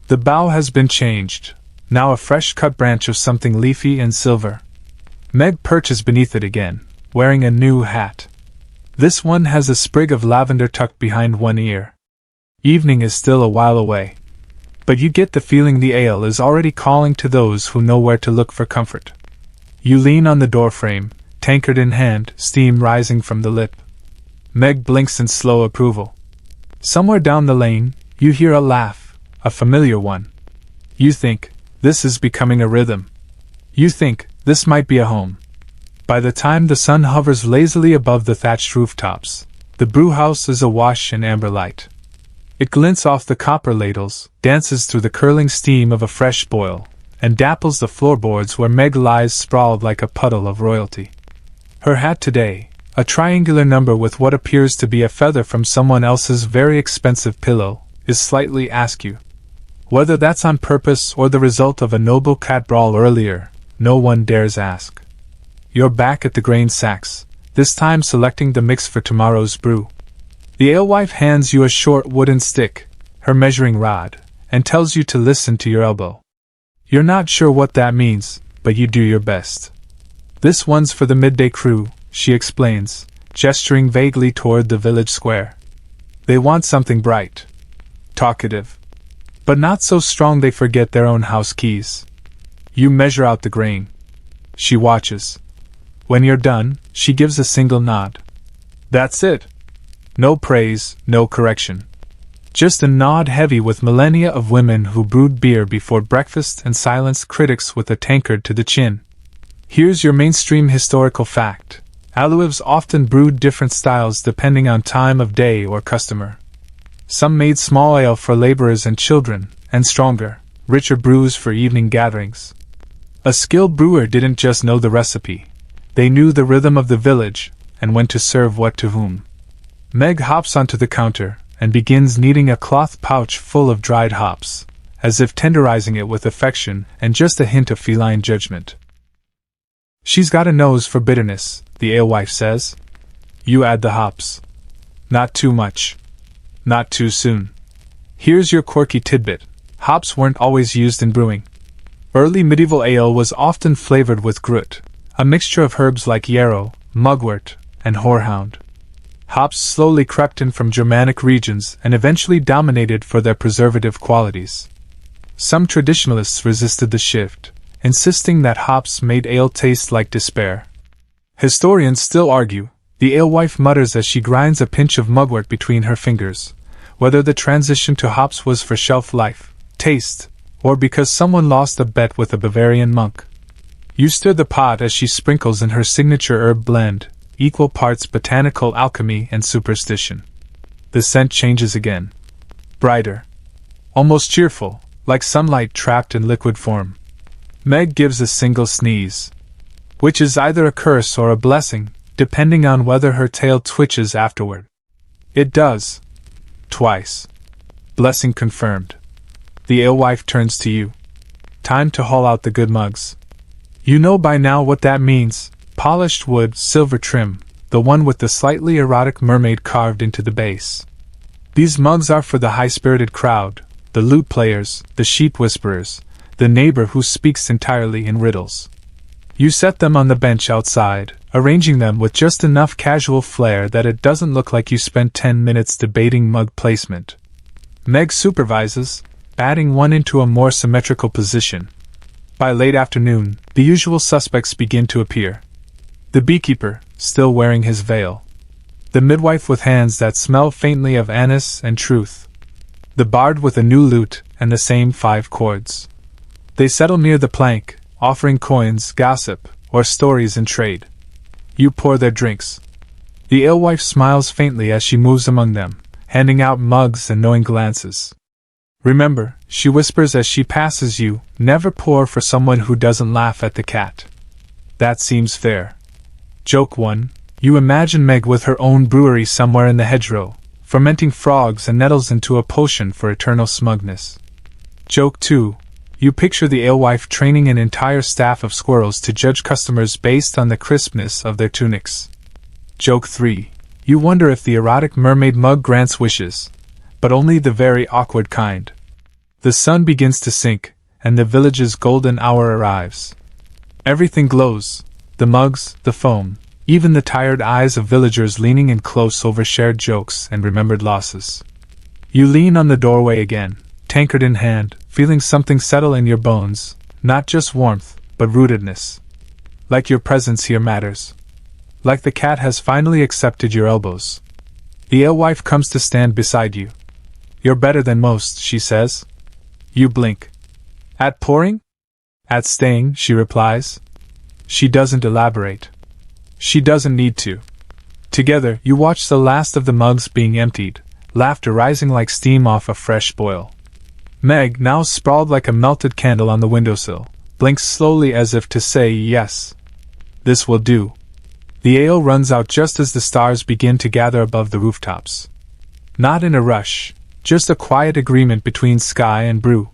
The bough has been changed, now a fresh-cut branch of something leafy and silver. Meg perches beneath it again, wearing a new hat. This one has a sprig of lavender tucked behind one ear. Evening is still a while away. But you get the feeling the ale is already calling to those who know where to look for comfort. You lean on the doorframe, tankard in hand, steam rising from the lip. Meg blinks in slow approval. Somewhere down the lane, You hear a laugh, a familiar one. You think, this is becoming a rhythm. You think, this might be a home. By the time the sun hovers lazily above the thatched rooftops, the brewhouse is awash in amber light. It glints off the copper ladles, dances through the curling steam of a fresh boil, and dapples the floorboards where Meg lies sprawled like a puddle of royalty. Her hat today, a triangular number with what appears to be a feather from someone else's very expensive pillow, is slightly askew. Whether that's on purpose or the result of a noble cat brawl earlier, no one dares ask. You're back at the grain sacks, this time selecting the mix for tomorrow's brew. The alewife hands you a short wooden stick, her measuring rod, and tells you to listen to your elbow. You're not sure what that means, but you do your best. This one's for the midday crew, she explains, gesturing vaguely toward the village square. They want something bright, talkative, but not so strong they forget their own house keys. You measure out the grain. She watches. When you're done, she gives a single nod. That's it. No praise, no correction. Just a nod heavy with millennia of women who brewed beer before breakfast and silenced critics with a tankard to the chin. Here's your mainstream historical fact. Alewives often brewed different styles depending on time of day or customer. Some made small ale for laborers and children, and stronger, richer brews for evening gatherings. A skilled brewer didn't just know the recipe. They knew the rhythm of the village, and when to serve what to whom. Meg hops onto the counter, and begins kneading a cloth pouch full of dried hops, as if tenderizing it with affection and just a hint of feline judgment. She's got a nose for bitterness, the alewife says. You add the hops. Not too much. Not too soon. Here's your quirky tidbit. Hops weren't always used in brewing. Early medieval ale was often flavored with grut, a mixture of herbs like yarrow, mugwort, and horehound. Hops slowly crept in from Germanic regions and eventually dominated for their preservative qualities. Some traditionalists resisted the shift, insisting that hops made ale taste like despair. Historians still argue, the alewife mutters as she grinds a pinch of mugwort between her fingers, whether the transition to hops was for shelf life, taste, or because someone lost a bet with a Bavarian monk. You stir the pot as she sprinkles in her signature herb blend, equal parts botanical alchemy and superstition. The scent changes again. Brighter. Almost cheerful, like sunlight trapped in liquid form. Meg gives a single sneeze, which is either a curse or a blessing, depending on whether her tail twitches afterward. It does. Twice. Blessing confirmed. The alewife turns to you. Time to haul out the good mugs. You know by now what that means. Polished wood, silver trim, the one with the slightly erotic mermaid carved into the base. These mugs are for the high-spirited crowd, the lute players, the sheep whisperers, the neighbor who speaks entirely in riddles. You set them on the bench outside, arranging them with just enough casual flair that it doesn't look like you spent 10 minutes debating mug placement. Meg supervises, adding one into a more symmetrical position. By late afternoon, the usual suspects begin to appear. The beekeeper, still wearing his veil. The midwife with hands that smell faintly of anise and truth. The bard with a new lute and the same 5 chords. They settle near the plank, offering coins, gossip, or stories in trade. You pour their drinks. The alewife smiles faintly as she moves among them, handing out mugs and knowing glances. Remember, she whispers as she passes you, never pour for someone who doesn't laugh at the cat. That seems fair. Joke 1. You imagine Meg with her own brewery somewhere in the hedgerow, fermenting frogs and nettles into a potion for eternal smugness. Joke 2. You picture the alewife training an entire staff of squirrels to judge customers based on the crispness of their tunics. Joke 3. You wonder if the erotic mermaid mug grants wishes, but only the very awkward kind. The sun begins to sink, and the village's golden hour arrives. Everything glows, the mugs, the foam, even the tired eyes of villagers leaning in close over shared jokes and remembered losses. You lean on the doorway again, tankard in hand, feeling something settle in your bones, not just warmth, but rootedness. Like your presence here matters. Like the cat has finally accepted your elbows. The alewife comes to stand beside you. You're better than most, she says. You blink. At pouring? At staying, she replies. She doesn't elaborate. She doesn't need to. Together, you watch the last of the mugs being emptied, laughter rising like steam off a fresh boil. Meg, now sprawled like a melted candle on the windowsill, blinks slowly as if to say yes. This will do. The ale runs out just as the stars begin to gather above the rooftops. Not in a rush, just a quiet agreement between sky and brew.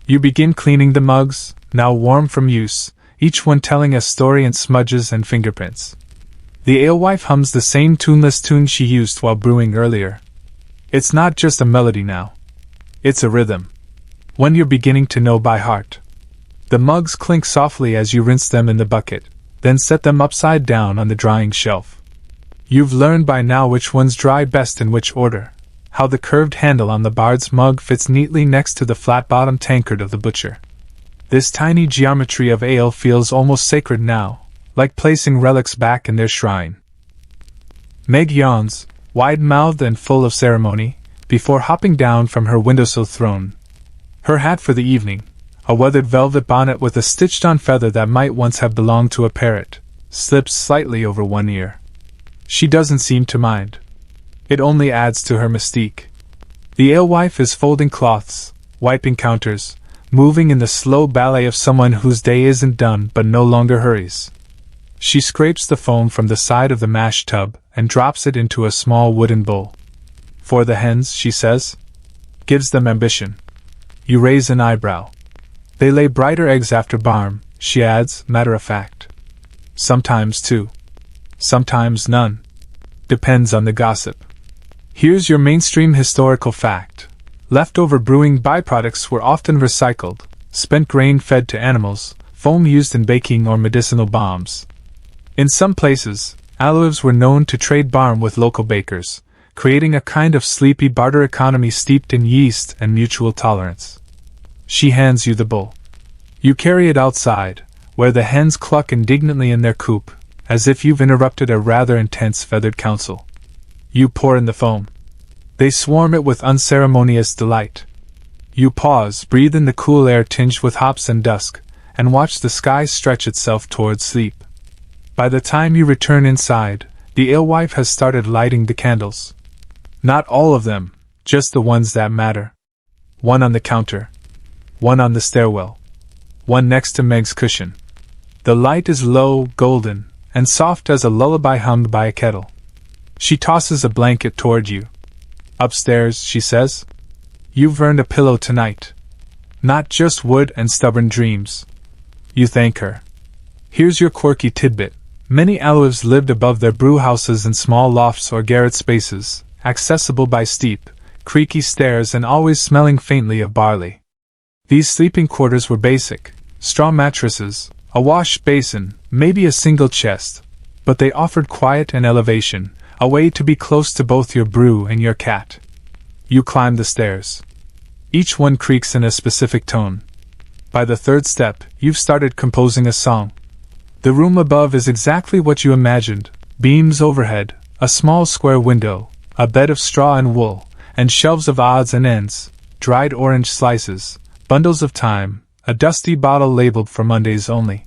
You begin cleaning the mugs, now warm from use, each one telling a story in smudges and fingerprints. The alewife hums the same tuneless tune she used while brewing earlier. It's not just a melody now. It's a rhythm. One you're beginning to know by heart. The mugs clink softly as you rinse them in the bucket, then set them upside down on the drying shelf. You've learned by now which ones dry best in which order, how the curved handle on the bard's mug fits neatly next to the flat-bottomed tankard of the butcher. This tiny geometry of ale feels almost sacred now, like placing relics back in their shrine. Meg yawns, wide-mouthed and full of ceremony, before hopping down from her windowsill throne. Her hat for the evening, a weathered velvet bonnet with a stitched-on feather that might once have belonged to a parrot, slips slightly over one ear. She doesn't seem to mind. It only adds to her mystique. The alewife is folding cloths, wiping counters, moving in the slow ballet of someone whose day isn't done but no longer hurries. She scrapes the foam from the side of the mash tub and drops it into a small wooden bowl. For the hens, she says. Gives them ambition. You raise an eyebrow. They lay brighter eggs after barm, she adds, matter-of-fact. Sometimes two. Sometimes none. Depends on the gossip. Here's your mainstream historical fact. Leftover brewing byproducts were often recycled, spent grain fed to animals, foam used in baking or medicinal bombs. In some places, alewives were known to trade barm with local bakers, creating a kind of sleepy barter economy steeped in yeast and mutual tolerance. She hands you the bowl. You carry it outside, where the hens cluck indignantly in their coop, as if you've interrupted a rather intense feathered council. You pour in the foam. They swarm it with unceremonious delight. You pause, breathe in the cool air tinged with hops and dusk, and watch the sky stretch itself towards sleep. By the time you return inside, the alewife has started lighting the candles. Not all of them, just the ones that matter. One on the counter. One on the stairwell. One next to Meg's cushion. The light is low, golden, and soft as a lullaby hummed by a kettle. She tosses a blanket toward you. Upstairs, she says. You've earned a pillow tonight. Not just wood and stubborn dreams. You thank her. Here's your quirky tidbit. Many alewives lived above their brew houses in small lofts or garret spaces, accessible by steep, creaky stairs and always smelling faintly of barley. These sleeping quarters were basic: straw mattresses, a wash basin, maybe a single chest, but they offered quiet and elevation, a way to be close to both your brew and your cat. You climb the stairs. Each one creaks in a specific tone. By the third step, you've started composing a song. The room above is exactly what you imagined: beams overhead, a small square window, a bed of straw and wool, and shelves of odds and ends, dried orange slices, bundles of thyme, a dusty bottle labeled for Mondays only.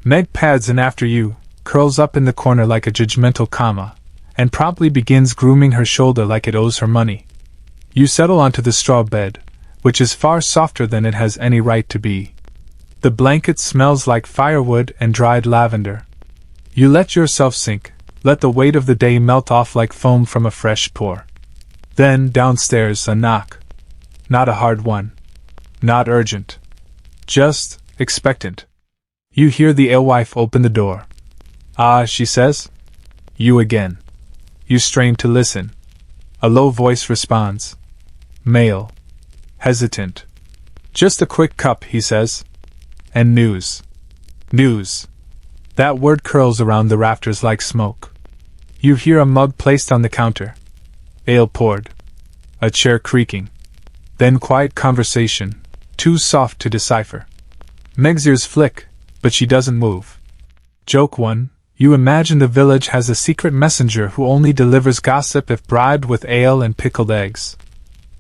Meg pads in after you, curls up in the corner like a judgmental comma, and promptly begins grooming her shoulder like it owes her money. You settle onto the straw bed, which is far softer than it has any right to be. The blanket smells like firewood and dried lavender. You let yourself sink, let the weight of the day melt off like foam from a fresh pour. Then, downstairs, a knock. Not a hard one. Not urgent. Just expectant. You hear the alewife open the door. Ah, she says. You again. You strain to listen. A low voice responds. Male. Hesitant. Just a quick cup, he says. And news. News. That word curls around the rafters like smoke. You hear a mug placed on the counter. Ale poured. A chair creaking. Then quiet conversation, too soft to decipher. Meg's ears flick, but she doesn't move. Joke 1. You imagine the village has a secret messenger who only delivers gossip if bribed with ale and pickled eggs.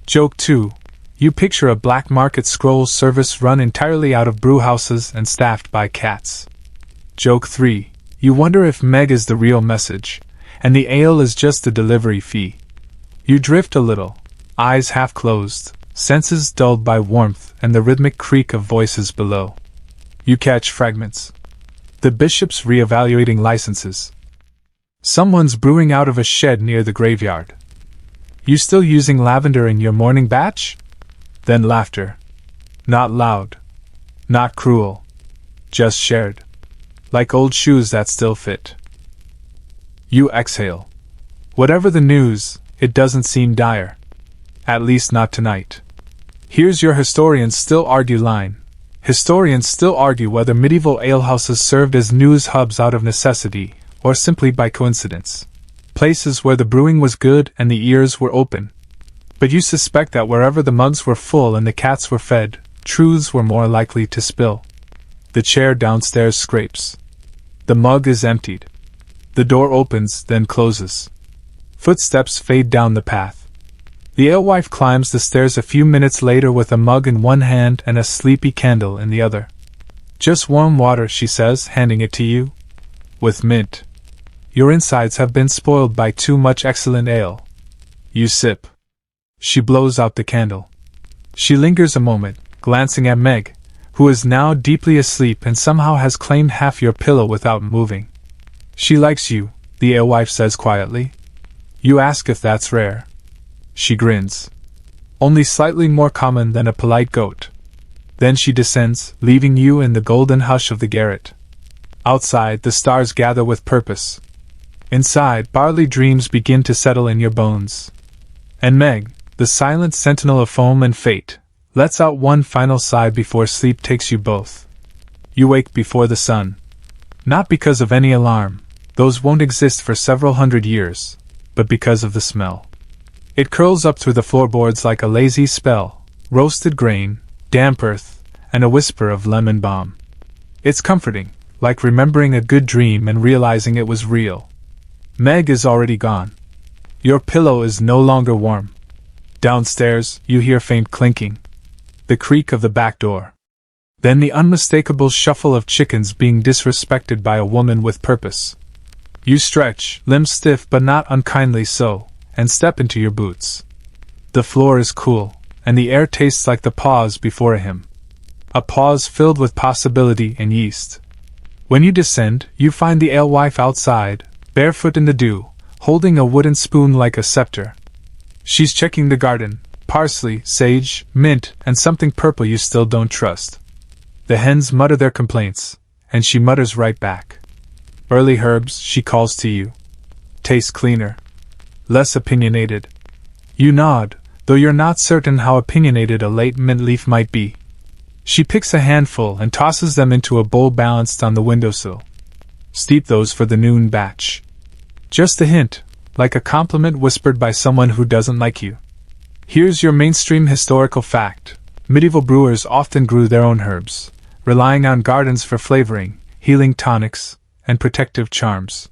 Joke 2. You picture a black market scroll service run entirely out of brewhouses and staffed by cats. Joke 3. You wonder if Meg is the real message, and the ale is just the delivery fee. You drift a little, eyes half closed, senses dulled by warmth and the rhythmic creak of voices below. You catch fragments. The bishop's reevaluating licenses. Someone's brewing out of a shed near the graveyard. You still using lavender in your morning batch? Then laughter. Not loud. Not cruel. Just shared. Like old shoes that still fit. You exhale. Whatever the news, it doesn't seem dire. At least not tonight. Here's your historians still argue line. Historians still argue whether medieval alehouses served as news hubs out of necessity, or simply by coincidence. Places where the brewing was good and the ears were open. But you suspect that wherever the mugs were full and the cats were fed, truths were more likely to spill. The chair downstairs scrapes. The mug is emptied. The door opens, then closes. Footsteps fade down the path. The alewife climbs the stairs a few minutes later with a mug in one hand and a sleepy candle in the other. Just warm water, she says, handing it to you. With mint. Your insides have been spoiled by too much excellent ale. You sip. She blows out the candle. She lingers a moment, glancing at Meg, who is now deeply asleep and somehow has claimed half your pillow without moving. She likes you, the alewife says quietly. You ask if that's rare. She grins. Only slightly more common than a polite goat. Then she descends, leaving you in the golden hush of the garret. Outside, the stars gather with purpose. Inside, barley dreams begin to settle in your bones. And Meg, the silent sentinel of foam and fate, lets out one final sigh before sleep takes you both. You wake before the sun. Not because of any alarm, those won't exist for several hundred years, but because of the smell. It curls up through the floorboards like a lazy spell, roasted grain, damp earth, and a whisper of lemon balm. It's comforting, like remembering a good dream and realizing it was real. Meg is already gone. Your pillow is no longer warm. Downstairs, you hear faint clinking. The creak of the back door. Then the unmistakable shuffle of chickens being disrespected by a woman with purpose. You stretch, limbs stiff but not unkindly so, and step into your boots. The floor is cool, and the air tastes like the pause before a hymn. A pause filled with possibility and yeast. When you descend, you find the alewife outside, barefoot in the dew, holding a wooden spoon like a scepter. She's checking the garden, parsley, sage, mint, and something purple you still don't trust. The hens mutter their complaints, and she mutters right back. Early herbs, she calls to you. Taste cleaner. Less opinionated. You nod, though you're not certain how opinionated a late mint leaf might be. She picks a handful and tosses them into a bowl balanced on the windowsill. Steep those for the noon batch. Just a hint, like a compliment whispered by someone who doesn't like you. Here's your mainstream historical fact. Medieval brewers often grew their own herbs, relying on gardens for flavoring, healing tonics, and protective charms.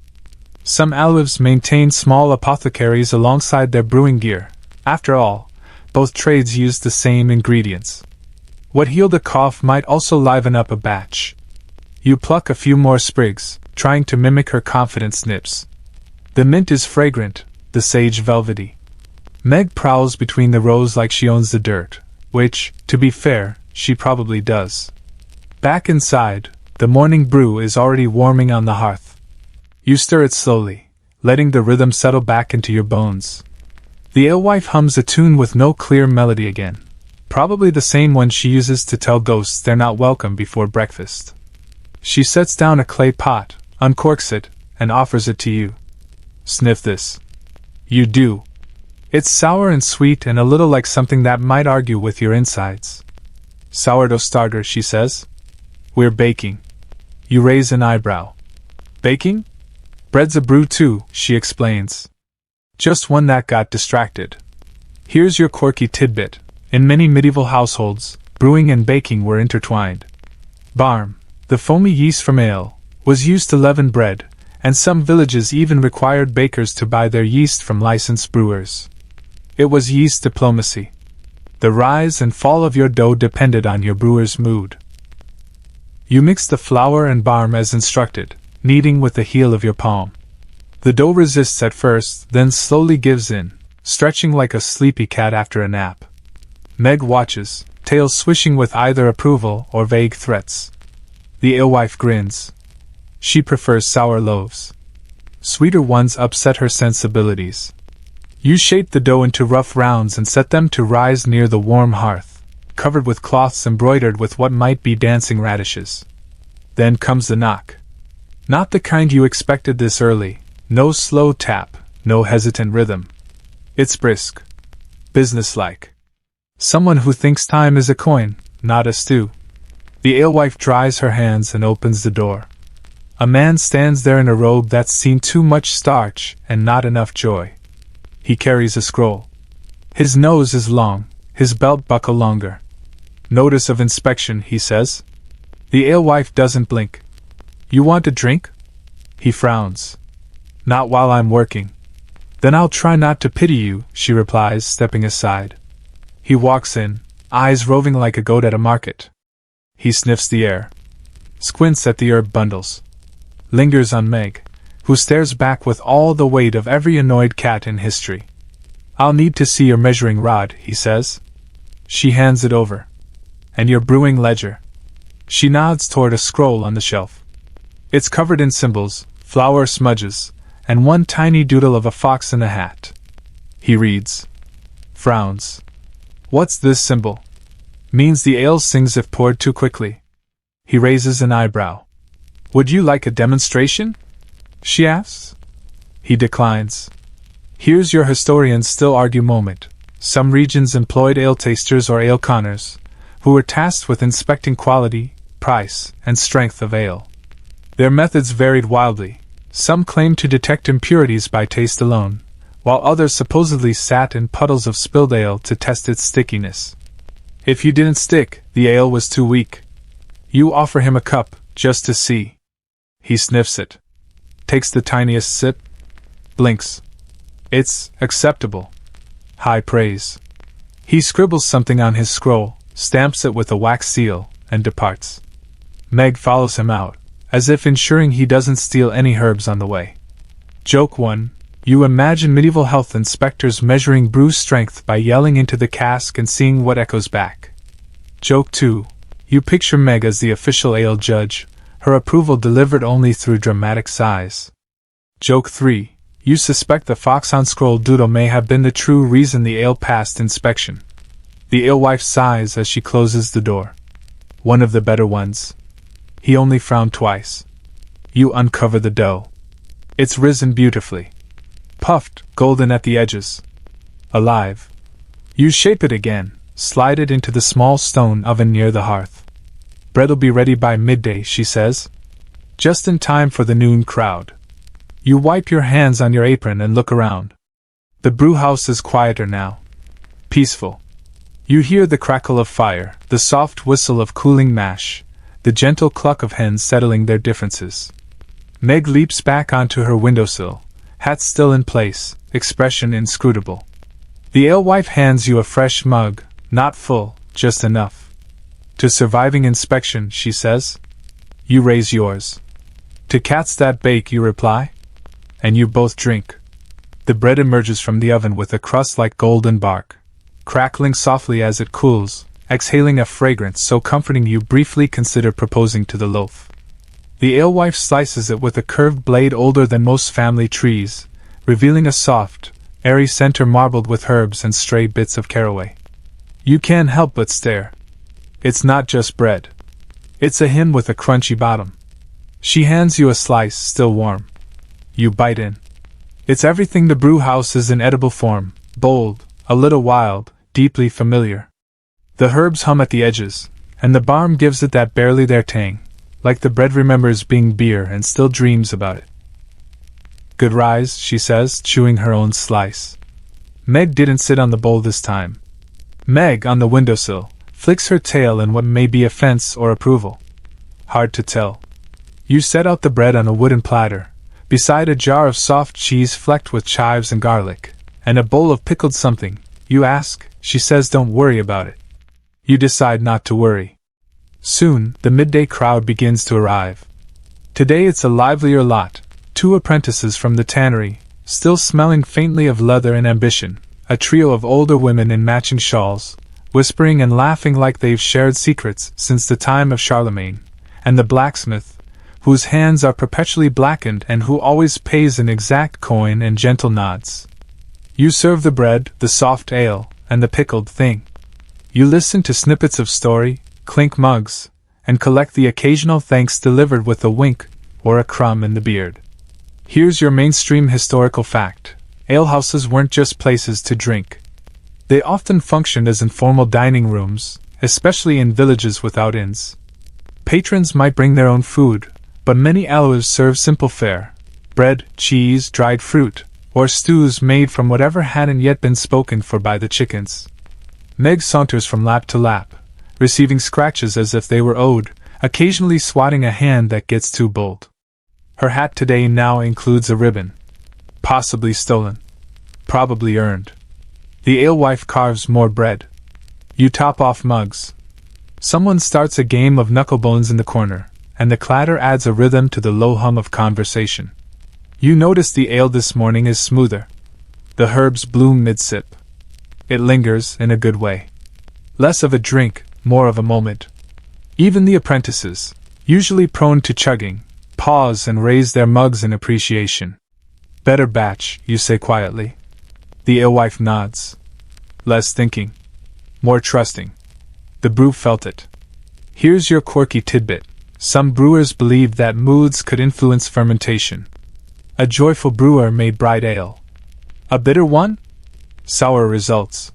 Some alewives maintained small apothecaries alongside their brewing gear. After all, both trades used the same ingredients. What healed a cough might also liven up a batch. You pluck a few more sprigs, trying to mimic her confident snips. The mint is fragrant, the sage velvety. Meg prowls between the rows like she owns the dirt, which, to be fair, she probably does. Back inside, the morning brew is already warming on the hearth. You stir it slowly, letting the rhythm settle back into your bones. The alewife hums a tune with no clear melody again, probably the same one she uses to tell ghosts they're not welcome before breakfast. She sets down a clay pot, uncorks it, and offers it to you. Sniff this. You do. It's sour and sweet and a little like something that might argue with your insides. Sourdough starter, she says. We're baking. You raise an eyebrow. Baking? Bread's a brew too, she explains. Just one that got distracted. Here's your quirky tidbit. In many medieval households, brewing and baking were intertwined. Barm, the foamy yeast from ale, was used to leaven bread, and some villages even required bakers to buy their yeast from licensed brewers. It was yeast diplomacy. The rise and fall of your dough depended on your brewer's mood. You mix the flour and barm as instructed, kneading with the heel of your palm. The dough resists at first, then slowly gives in, stretching like a sleepy cat after a nap. Meg watches, tail swishing with either approval or vague threats. The alewife grins. She prefers sour loaves. Sweeter ones upset her sensibilities. You shape the dough into rough rounds and set them to rise near the warm hearth, covered with cloths embroidered with what might be dancing radishes. Then comes the knock. Not the kind you expected this early, no slow tap, no hesitant rhythm. It's brisk. Businesslike. Someone who thinks time is a coin, not a stew. The alewife dries her hands and opens the door. A man stands there in a robe that's seen too much starch and not enough joy. He carries a scroll. His nose is long, his belt buckle longer. Notice of inspection, he says. The alewife doesn't blink. You want a drink? He frowns. Not while I'm working. Then I'll try not to pity you, she replies, stepping aside. He walks in, eyes roving like a goat at a market. He sniffs the air, squints at the herb bundles, lingers on Meg, who stares back with all the weight of every annoyed cat in history. I'll need to see your measuring rod, he says. She hands it over. And your brewing ledger. She nods toward a scroll on the shelf. It's covered in symbols, flour smudges, and one tiny doodle of a fox in a hat. He reads. Frowns. What's this symbol? Means the ale sings if poured too quickly. He raises an eyebrow. Would you like a demonstration? She asks. He declines. Here's your historians still argue moment. Some regions employed ale tasters or ale conners, who were tasked with inspecting quality, price, and strength of ale. Their methods varied wildly. Some claimed to detect impurities by taste alone, while others supposedly sat in puddles of spilled ale to test its stickiness. If you didn't stick, the ale was too weak. You offer him a cup, just to see. He sniffs it. Takes the tiniest sip. Blinks. It's acceptable. High praise. He scribbles something on his scroll, stamps it with a wax seal, and departs. Meg follows him out, as if ensuring he doesn't steal any herbs on the way. Joke 1. You imagine medieval health inspectors measuring brew strength by yelling into the cask and seeing what echoes back. Joke 2. You picture Meg as the official ale judge, her approval delivered only through dramatic sighs. Joke 3. You suspect the fox on scroll doodle may have been the true reason the ale passed inspection. The alewife sighs as she closes the door. One of the better ones. He only frowned twice. You uncover the dough. It's risen beautifully. Puffed, golden at the edges. Alive. You shape it again, slide it into the small stone oven near the hearth. Bread'll be ready by midday, she says. Just in time for the noon crowd. You wipe your hands on your apron and look around. The brewhouse is quieter now. Peaceful. You hear the crackle of fire, the soft whistle of cooling mash, the gentle cluck of hens settling their differences. Meg leaps back onto her windowsill, hat still in place, expression inscrutable. The alewife hands you a fresh mug, not full, just enough. To surviving inspection, she says. You raise yours. To cats that bake, you reply. And you both drink. The bread emerges from the oven with a crust like golden bark, crackling softly as it cools, exhaling a fragrance so comforting you briefly consider proposing to the loaf. The alewife slices it with a curved blade older than most family trees, revealing a soft, airy center marbled with herbs and stray bits of caraway. You can't help but stare. It's not just bread. It's a hymn with a crunchy bottom. She hands you a slice, still warm. You bite in. It's everything the brew house is in edible form, bold, a little wild, deeply familiar. The herbs hum at the edges, and the barm gives it that barely there tang, like the bread remembers being beer and still dreams about it. Good rise, she says, chewing her own slice. Meg didn't sit on the bowl this time. Meg, on the windowsill, flicks her tail in what may be offense or approval. Hard to tell. You set out the bread on a wooden platter, beside a jar of soft cheese flecked with chives and garlic, and a bowl of pickled something. You ask, She says don't worry about it. You decide not to worry. Soon, the midday crowd begins to arrive. Today it's a livelier lot, 2 apprentices from the tannery, still smelling faintly of leather and ambition, a trio of older women in matching shawls, whispering and laughing like they've shared secrets since the time of Charlemagne, and the blacksmith, whose hands are perpetually blackened and who always pays an exact coin and gentle nods. You serve the bread, the soft ale, and the pickled thing. You listen to snippets of story, clink mugs, and collect the occasional thanks delivered with a wink or a crumb in the beard. Here's your mainstream historical fact. Alehouses weren't just places to drink. They often functioned as informal dining rooms, especially in villages without inns. Patrons might bring their own food, but many alewives served simple fare: bread, cheese, dried fruit, or stews made from whatever hadn't yet been spoken for by the chickens. Meg saunters from lap to lap, receiving scratches as if they were owed, occasionally swatting a hand that gets too bold. Her hat today now includes a ribbon. Possibly stolen. Probably earned. The alewife carves more bread. You top off mugs. Someone starts a game of knucklebones in the corner, and the clatter adds a rhythm to the low hum of conversation. You notice the ale this morning is smoother. The herbs bloom mid-sip. It lingers in a good way. Less of a drink, more of a moment. Even the apprentices, usually prone to chugging, pause and raise their mugs in appreciation. Better batch, you say quietly. The alewife nods. Less thinking. More trusting. The brew felt it. Here's your quirky tidbit. Some brewers believed that moods could influence fermentation. A joyful brewer made bright ale. A bitter one? Sour results.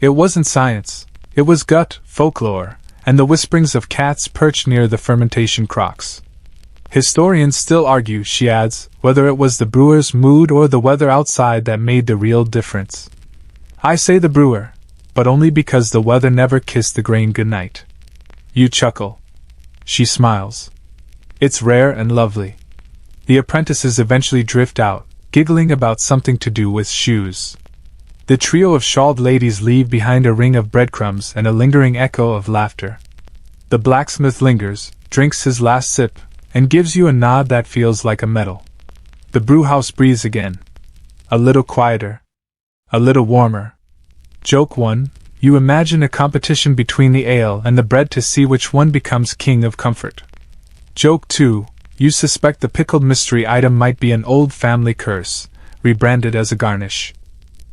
It wasn't science. It was gut, folklore, and the whisperings of cats perched near the fermentation crocks. Historians still argue, she adds, whether it was the brewer's mood or the weather outside that made the real difference. I say the brewer, but only because the weather never kissed the grain goodnight. You chuckle. She smiles. It's rare and lovely. The apprentices eventually drift out, giggling about something to do with shoes. The trio of shawled ladies leave behind a ring of breadcrumbs and a lingering echo of laughter. The blacksmith lingers, drinks his last sip, and gives you a nod that feels like a medal. The brewhouse breathes again. A little quieter. A little warmer. Joke 1. You imagine a competition between the ale and the bread to see which one becomes king of comfort. Joke 2. You suspect the pickled mystery item might be an old family curse, rebranded as a garnish.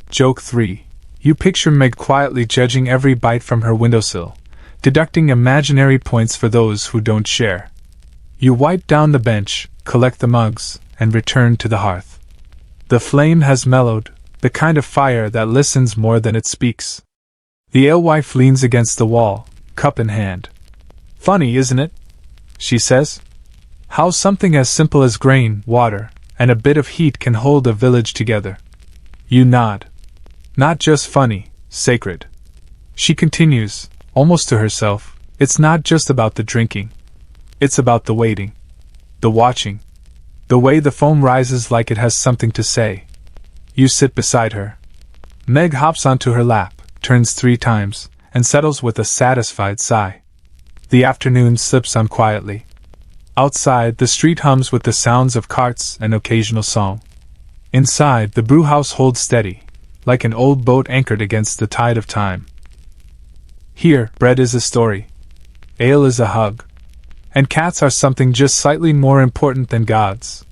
Joke 3. You picture Meg quietly judging every bite from her windowsill, deducting imaginary points for those who don't share. You wipe down the bench, collect the mugs, and return to the hearth. The flame has mellowed, the kind of fire that listens more than it speaks. The alewife leans against the wall, cup in hand. Funny, isn't it? She says. How something as simple as grain, water, and a bit of heat can hold a village together. You nod. Not just funny, sacred. She continues, almost to herself, it's not just about the drinking. It's about the waiting. The watching. The way the foam rises like it has something to say. You sit beside her. Meg hops onto her lap, turns 3 times, and settles with a satisfied sigh. The afternoon slips on quietly. Outside, the street hums with the sounds of carts and occasional song. Inside, the brewhouse holds steady, like an old boat anchored against the tide of time. Here, bread is a story. Ale is a hug. And cats are something just slightly more important than gods.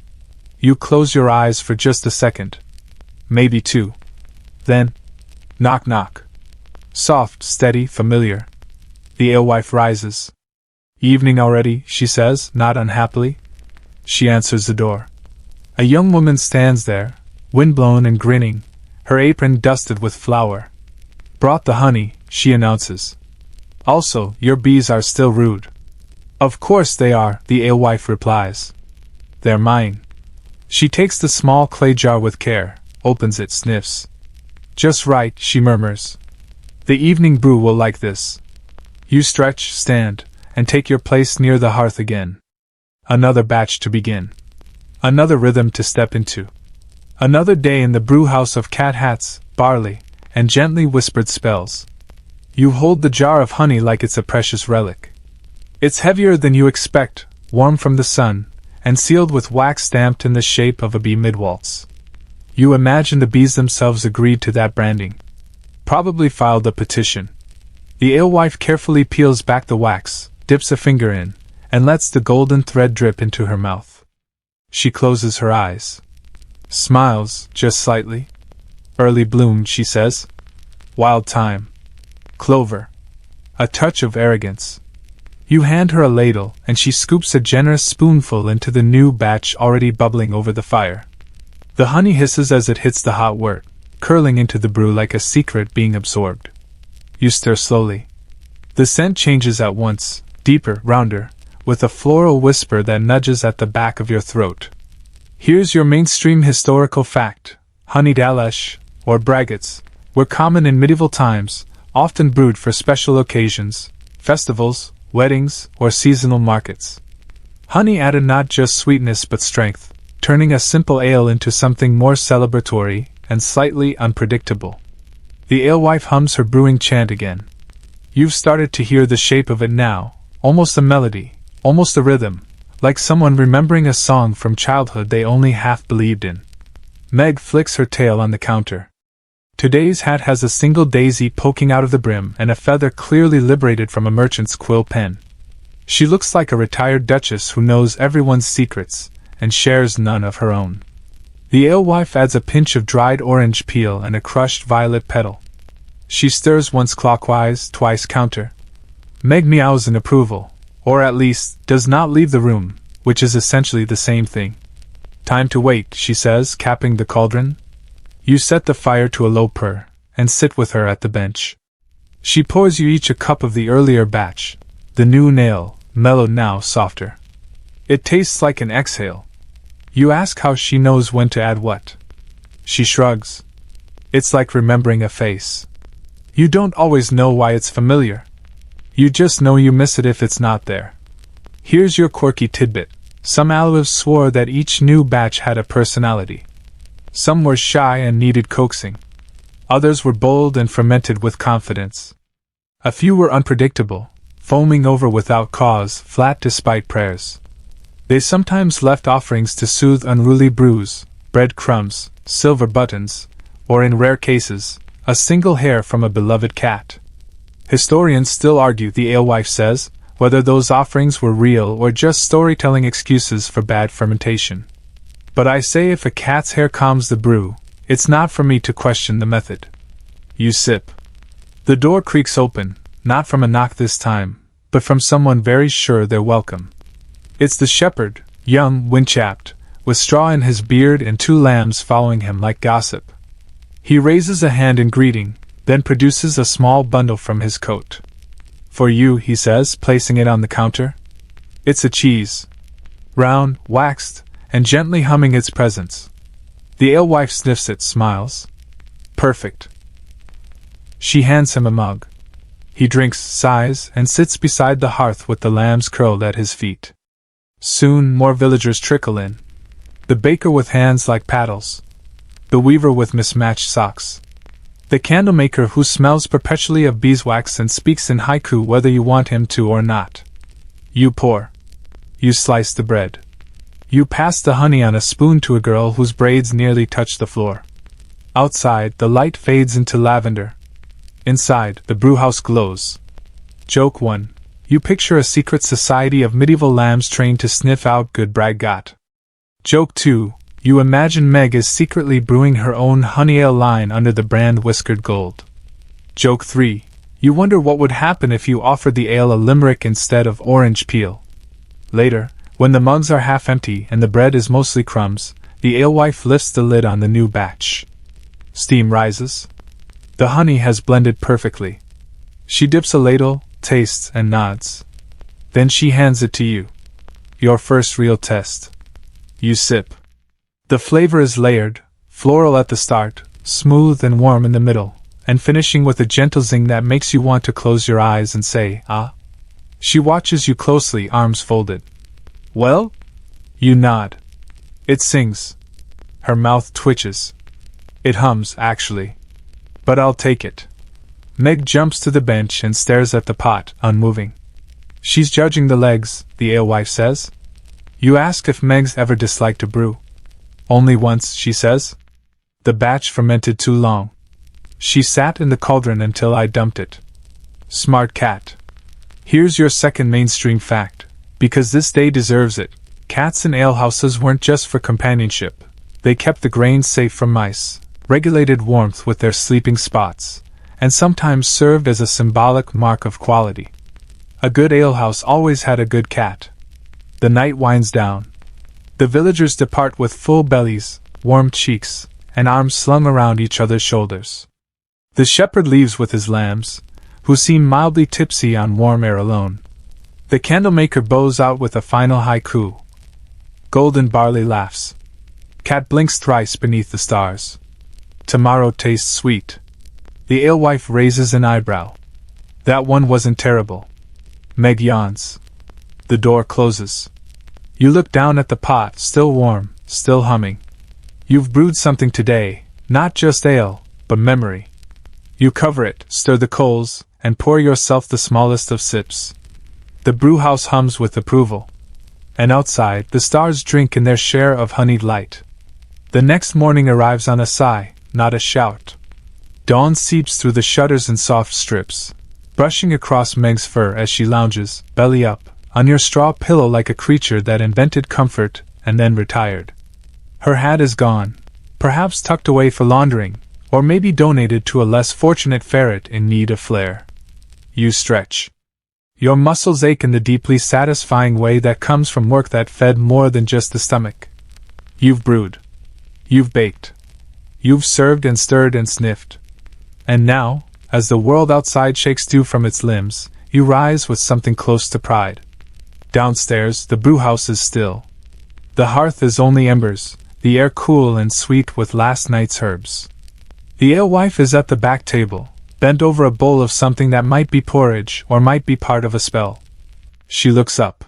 You close your eyes for just a second. Maybe 2. Then, knock knock. Soft, steady, familiar. The alewife rises. Evening already, she says, not unhappily. She answers the door. A young woman stands there, windblown and grinning, her apron dusted with flour. Brought the honey, she announces. Also, your bees are still rude. Of course they are, the alewife replies. They're mine. She takes the small clay jar with care, opens it, sniffs. Just right, she murmurs. The evening brew will like this. You stretch, stand, and take your place near the hearth again. Another batch to begin. Another rhythm to step into. Another day in the brewhouse of cat hats, barley, and gently whispered spells. You hold the jar of honey like it's a precious relic. It's heavier than you expect, warm from the sun, and sealed with wax stamped in the shape of a bee midwaltz. You imagine the bees themselves agreed to that branding. Probably filed a petition. The alewife carefully peels back the wax, dips a finger in, and lets the golden thread drip into her mouth. She closes her eyes. Smiles, just slightly. Early bloom, she says. Wild thyme. Clover. A touch of arrogance. You hand her a ladle, and she scoops a generous spoonful into the new batch already bubbling over the fire. The honey hisses as it hits the hot wort, curling into the brew like a secret being absorbed. You stir slowly. The scent changes at once, deeper, rounder, with a floral whisper that nudges at the back of your throat. Here's your mainstream historical fact. Honeyed Alesh, or braggots, were common in medieval times, often brewed for special occasions, festivals, weddings, or seasonal markets. Honey added not just sweetness but strength, turning a simple ale into something more celebratory and slightly unpredictable. The alewife hums her brewing chant again. You've started to hear the shape of it now, almost a melody, almost a rhythm, like someone remembering a song from childhood they only half believed in. Meg flicks her tail on the counter. Today's hat has a single daisy poking out of the brim and a feather clearly liberated from a merchant's quill pen. She looks like a retired duchess who knows everyone's secrets and shares none of her own. The alewife adds a pinch of dried orange peel and a crushed violet petal. She stirs once clockwise, twice counter. Meg meows in approval, or at least does not leave the room, which is essentially the same thing. Time to wait, she says, capping the cauldron. You set the fire to a low purr, and sit with her at the bench. She pours you each a cup of the earlier batch, the new ale, mellowed now softer. It tastes like an exhale. You ask how she knows when to add what. She shrugs. It's like remembering a face. You don't always know why it's familiar. You just know you miss it if it's not there. Here's your quirky tidbit. Some Alewives swore that each new batch had a personality. Some were shy and needed coaxing. Others were bold and fermented with confidence. A few were unpredictable, foaming over without cause, flat despite prayers. They sometimes left offerings to soothe unruly brews, bread crumbs, silver buttons, or in rare cases, a single hair from a beloved cat. Historians still argue, the alewife says, whether those offerings were real or just storytelling excuses for bad fermentation. But I say if a cat's hair calms the brew, it's not for me to question the method. You sip. The door creaks open, not from a knock this time, but from someone very sure they're welcome. It's the shepherd, young, wind-chapped, with straw in his beard and 2 lambs following him like gossip. He raises a hand in greeting, then produces a small bundle from his coat. For you, he says, placing it on the counter. It's a cheese. Round, waxed, and gently humming its presence. The alewife sniffs it, smiles. Perfect. She hands him a mug. He drinks, sighs, and sits beside the hearth with the lambs curled at his feet. Soon more villagers trickle in. The baker with hands like paddles. The weaver with mismatched socks. The candlemaker who smells perpetually of beeswax and speaks in haiku whether you want him to or not. You pour. You slice the bread. You pass the honey on a spoon to a girl whose braids nearly touch the floor. Outside, the light fades into lavender. Inside, the brewhouse glows. Joke 1. You picture a secret society of medieval lambs trained to sniff out good braggot. Joke 2. You imagine Meg is secretly brewing her own honey ale line under the brand Whiskered Gold. Joke 3. You wonder what would happen if you offered the ale a limerick instead of orange peel. Later, when the mugs are half empty and the bread is mostly crumbs, the alewife lifts the lid on the new batch. Steam rises. The honey has blended perfectly. She dips a ladle, tastes, and nods. Then she hands it to you. Your first real test. You sip. The flavor is layered, floral at the start, smooth and warm in the middle, and finishing with a gentle zing that makes you want to close your eyes and say, ah. She watches you closely, arms folded. Well? You nod. It sings. Her mouth twitches. It hums, actually. But I'll take it. Meg jumps to the bench and stares at the pot, unmoving. She's judging the legs, the alewife says. You ask if Meg's ever disliked a brew. Only once, she says. The batch fermented too long. She sat in the cauldron until I dumped it. Smart cat. Here's your second mainstream fact, because this day deserves it. Cats in alehouses weren't just for companionship. They kept the grain safe from mice, regulated warmth with their sleeping spots, and sometimes served as a symbolic mark of quality. A good alehouse always had a good cat. The night winds down. The villagers depart with full bellies, warm cheeks, and arms slung around each other's shoulders. The shepherd leaves with his lambs, who seem mildly tipsy on warm air alone. The candlemaker bows out with a final haiku. Golden barley laughs. Cat blinks thrice beneath the stars. Tomorrow tastes sweet. The alewife raises an eyebrow. That one wasn't terrible. Meg yawns. The door closes. You look down at the pot, still warm, still humming. You've brewed something today, not just ale, but memory. You cover it, stir the coals, and pour yourself the smallest of sips. The brewhouse hums with approval. And outside, the stars drink in their share of honeyed light. The next morning arrives on a sigh, not a shout. Dawn seeps through the shutters in soft strips, brushing across Meg's fur as she lounges, belly up, on your straw pillow like a creature that invented comfort and then retired. Her hat is gone, perhaps tucked away for laundering, or maybe donated to a less fortunate ferret in need of flair. You stretch. Your muscles ache in the deeply satisfying way that comes from work that fed more than just the stomach. You've brewed. You've baked. You've served and stirred and sniffed. And now, as the world outside shakes dew from its limbs, you rise with something close to pride. Downstairs, the brewhouse is still. The hearth is only embers, the air cool and sweet with last night's herbs. The alewife is at the back table, bent over a bowl of something that might be porridge or might be part of a spell. She looks up.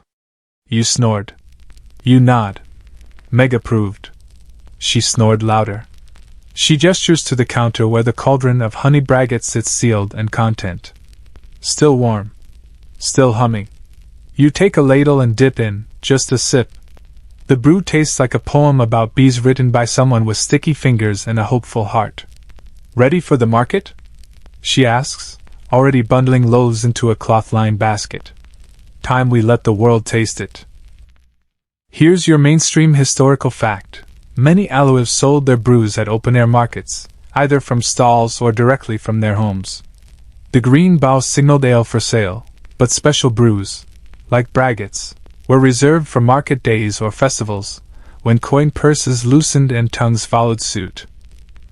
You snored. You nod. Meg approved. She snored louder. She gestures to the counter where the cauldron of honey braggot sits sealed and content. Still warm. Still humming. You take a ladle and dip in, just a sip. The brew tastes like a poem about bees written by someone with sticky fingers and a hopeful heart. Ready for the market? She asks, already bundling loaves into a cloth-lined basket. Time we let the world taste it. Here's your mainstream historical fact. Many Alewives sold their brews at open-air markets, either from stalls or directly from their homes. The green bough signaled ale for sale, but special brews, like braggots, were reserved for market days or festivals, when coin purses loosened and tongues followed suit.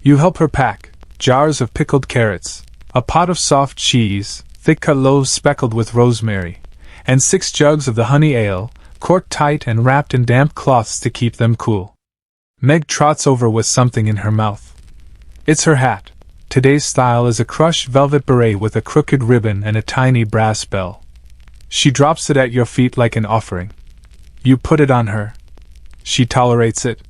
You help her pack jars of pickled carrots, a pot of soft cheese, thick-cut loaves speckled with rosemary, and 6 jugs of the honey ale, corked tight and wrapped in damp cloths to keep them cool. Meg trots over with something in her mouth. It's her hat. Today's style is a crushed velvet beret with a crooked ribbon and a tiny brass bell. She drops it at your feet like an offering. You put it on her. She tolerates it.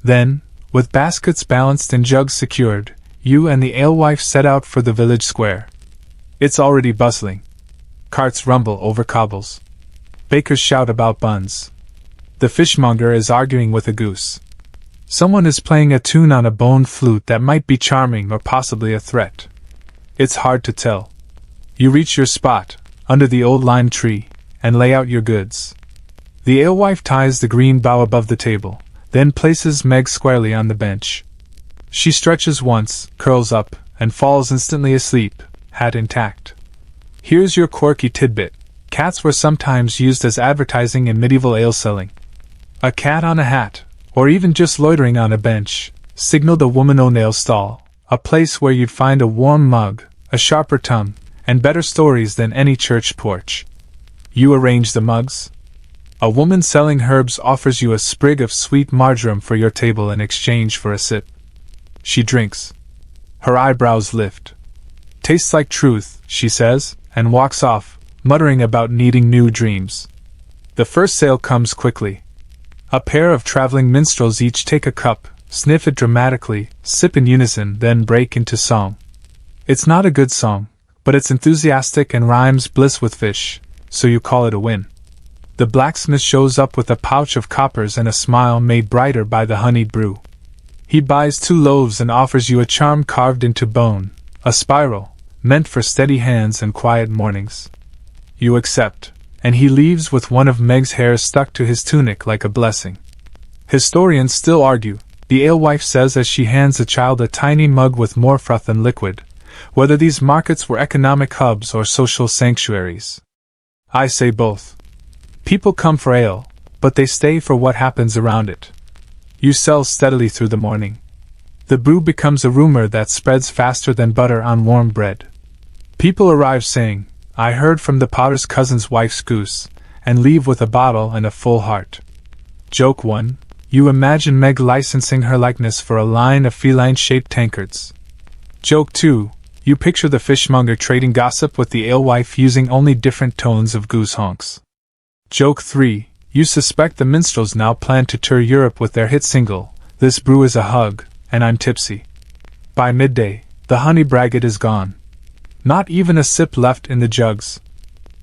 Then, with baskets balanced and jugs secured, you and the alewife set out for the village square. It's already bustling. Carts rumble over cobbles. Bakers shout about buns. The fishmonger is arguing with a goose. Someone is playing a tune on a bone flute that might be charming or possibly a threat. It's hard to tell. You reach your spot, under the old lime tree, and lay out your goods. The alewife ties the green bough above the table, then places Meg squarely on the bench. She stretches once, curls up, and falls instantly asleep, hat intact. Here's your quirky tidbit. Cats were sometimes used as advertising in medieval ale selling. A cat on a hat, or even just loitering on a bench, signaled a woman-owned ale stall, a place where you'd find a warm mug, a sharper tongue, and better stories than any church porch. You arrange the mugs. A woman selling herbs offers you a sprig of sweet marjoram for your table in exchange for a sip. She drinks. Her eyebrows lift. Tastes like truth, she says, and walks off, muttering about needing new dreams. The first sale comes quickly. A pair of traveling minstrels each take a cup, sniff it dramatically, sip in unison, then break into song. It's not a good song, but it's enthusiastic and rhymes bliss with fish, so you call it a win. The blacksmith shows up with a pouch of coppers and a smile made brighter by the honeyed brew. He buys 2 loaves and offers you a charm carved into bone, a spiral, meant for steady hands and quiet mornings. You accept, and he leaves with one of Meg's hairs stuck to his tunic like a blessing. Historians still argue, the alewife says as she hands the child a tiny mug with more froth than liquid, whether these markets were economic hubs or social sanctuaries. I say both. People come for ale, but they stay for what happens around it. You sell steadily through the morning. The brew becomes a rumor that spreads faster than butter on warm bread. People arrive saying, "I heard from the potter's cousin's wife's goose," and leave with a bottle and a full heart. Joke 1. You imagine Meg licensing her likeness for a line of feline-shaped tankards. Joke 2. You picture the fishmonger trading gossip with the alewife using only different tones of goose honks. Joke 3. You suspect the minstrels now plan to tour Europe with their hit single, "This Brew is a Hug, and I'm Tipsy." By midday, the honey braggot is gone. Not even a sip left in the jugs.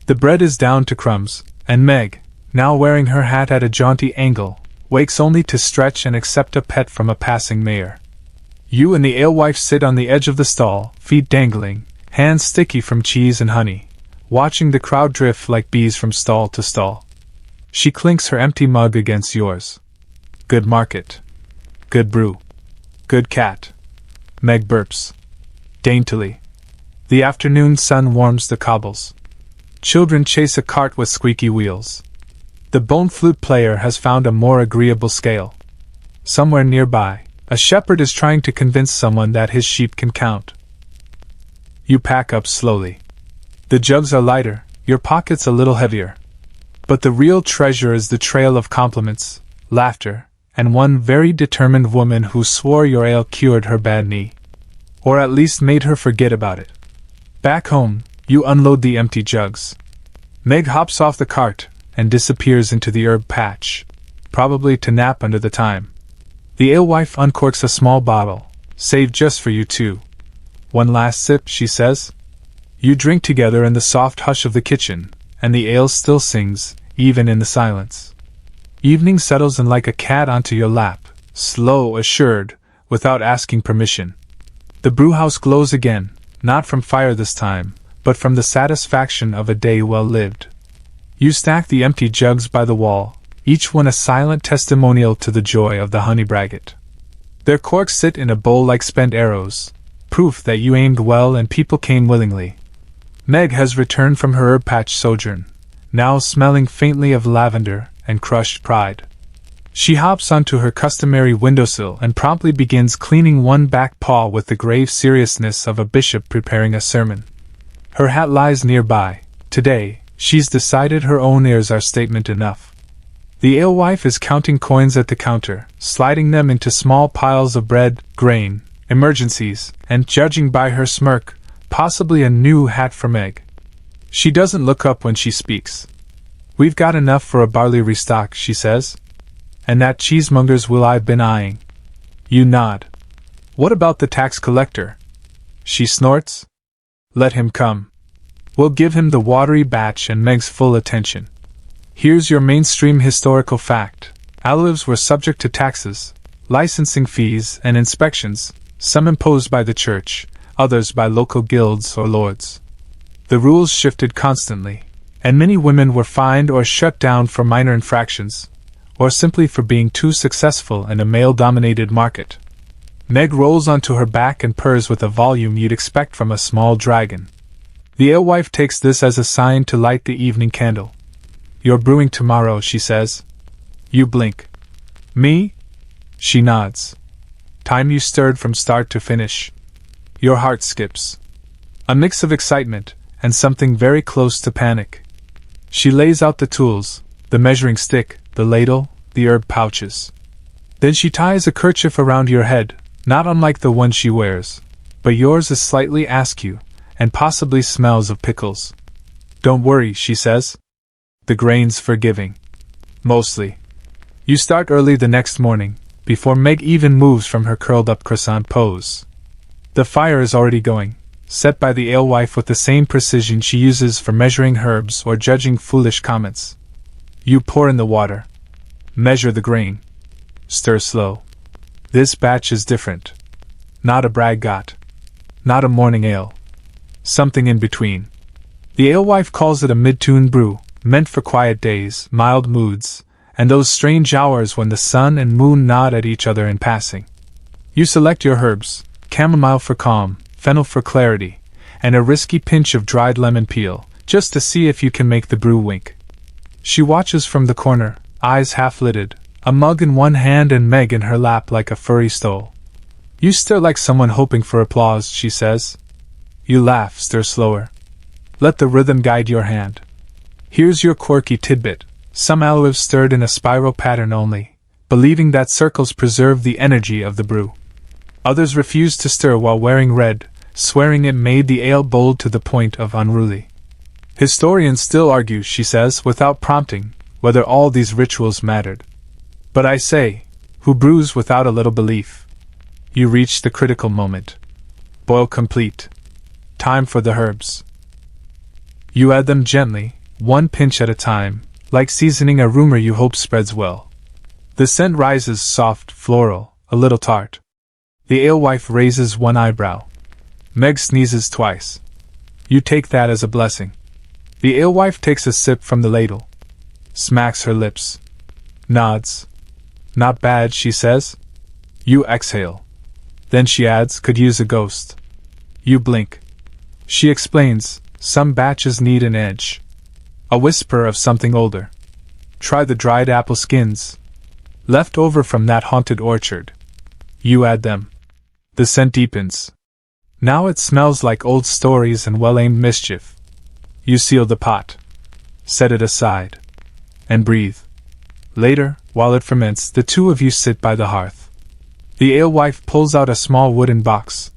The bread is down to crumbs, and Meg, now wearing her hat at a jaunty angle, wakes only to stretch and accept a pet from a passing mayor. You and the alewife sit on the edge of the stall, feet dangling, hands sticky from cheese and honey, watching the crowd drift like bees from stall to stall. She clinks her empty mug against yours. Good market. Good brew. Good cat. Meg burps. Daintily. The afternoon sun warms the cobbles. Children chase a cart with squeaky wheels. The bone flute player has found a more agreeable scale. Somewhere nearby, a shepherd is trying to convince someone that his sheep can count. You pack up slowly. The jugs are lighter, your pockets a little heavier. But the real treasure is the trail of compliments, laughter, and one very determined woman who swore your ale cured her bad knee. Or at least made her forget about it. Back home, you unload the empty jugs. Meg hops off the cart and disappears into the herb patch, probably to nap under the thyme. The alewife uncorks a small bottle, saved just for you two. "One last sip," she says. You drink together in the soft hush of the kitchen, and the ale still sings, even in the silence. Evening settles in like a cat onto your lap, slow, assured, without asking permission. The brewhouse glows again, not from fire this time, but from the satisfaction of a day well lived. You stack the empty jugs by the wall, each one a silent testimonial to the joy of the honey braggot. Their corks sit in a bowl like spent arrows, proof that you aimed well and people came willingly. Meg has returned from her herb patch sojourn, now smelling faintly of lavender and crushed pride. She hops onto her customary windowsill and promptly begins cleaning one back paw with the grave seriousness of a bishop preparing a sermon. Her hat lies nearby. Today, she's decided her own ears are statement enough. The alewife is counting coins at the counter, sliding them into small piles of bread, grain, emergencies, and judging by her smirk, possibly a new hat for Meg. She doesn't look up when she speaks. "We've got enough for a barley restock," she says. "And that cheesemonger's will I've been eyeing." You nod. "What about the tax collector?" She snorts. "Let him come. We'll give him the watery batch and Meg's full attention. Here's your mainstream historical fact. Alewives were subject to taxes, licensing fees, and inspections, some imposed by the church, others by local guilds or lords. The rules shifted constantly, and many women were fined or shut down for minor infractions, or simply for being too successful in a male-dominated market. Meg rolls onto her back and purrs with a volume you'd expect from a small dragon. The alewife takes this as a sign to light the evening candle. "You're brewing tomorrow," she says. You blink. "Me?" She nods. "Time you stirred from start to finish." Your heart skips. A mix of excitement, and something very close to panic. She lays out the tools, the measuring stick, the ladle, the herb pouches. Then she ties a kerchief around your head, not unlike the one she wears, but yours is slightly askew, and possibly smells of pickles. "Don't worry," she says. "The grain's forgiving. Mostly." You start early the next morning, before Meg even moves from her curled-up croissant pose. The fire is already going. set by the alewife with the same precision she uses for measuring herbs or judging foolish comments. You pour in the water. Measure the grain. Stir slow. This batch is different. Not a braggot. Not a morning ale. Something in between. The alewife calls it a mid-tune brew, meant for quiet days, mild moods, and those strange hours when the sun and moon nod at each other in passing. You select your herbs, chamomile for calm, fennel for clarity, and a risky pinch of dried lemon peel, just to see if you can make the brew wink. She watches from the corner, eyes half-lidded, a mug in one hand and Meg in her lap like a furry stole. You stir like someone hoping for applause, she says. You laugh, stir slower. Let the rhythm guide your hand. Here's your quirky tidbit. Some alewives stirred in a spiral pattern only, believing that circles preserve the energy of the brew. Others refused to stir while wearing red, swearing it made the ale bold to the point of unruly. Historians still argue, she says, without prompting, whether all these rituals mattered. But I say, who brews without a little belief? You reach the critical moment. Boil complete. Time for the herbs. You add them gently, one pinch at a time, like seasoning a rumor you hope spreads well. The scent rises soft, floral, a little tart. The alewife raises one eyebrow. Meg sneezes twice. You take that as a blessing. The alewife takes a sip from the ladle. Smacks her lips. Nods. Not bad, she says. You exhale. Then she adds, could use a ghost. You blink. She explains, some batches need an edge. A whisper of something older. Try the dried apple skins. Left over from that haunted orchard. You add them. The scent deepens. Now it smells like old stories and well-aimed mischief. You seal the pot. Set it aside. And breathe. Later, while it ferments, the two of you sit by the hearth. The alewife pulls out a small wooden box.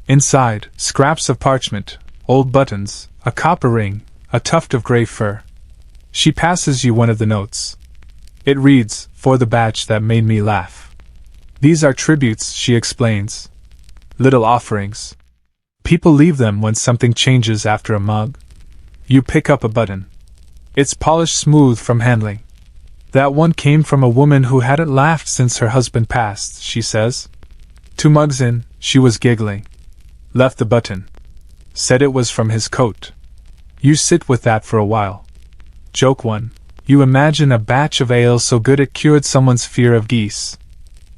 Inside, scraps of parchment, old buttons, a copper ring, a tuft of gray fur. She passes you one of the notes. It reads, for the batch that made me laugh. These are tributes, she explains. Little offerings. People leave them when something changes after a mug. You pick up a button. It's polished smooth from handling. That one came from a woman who hadn't laughed since her husband passed, she says. 2 mugs in, she was giggling. Left the button. Said it was from his coat. You sit with that for a while. Joke 1. You imagine a batch of ale so good it cured someone's fear of geese.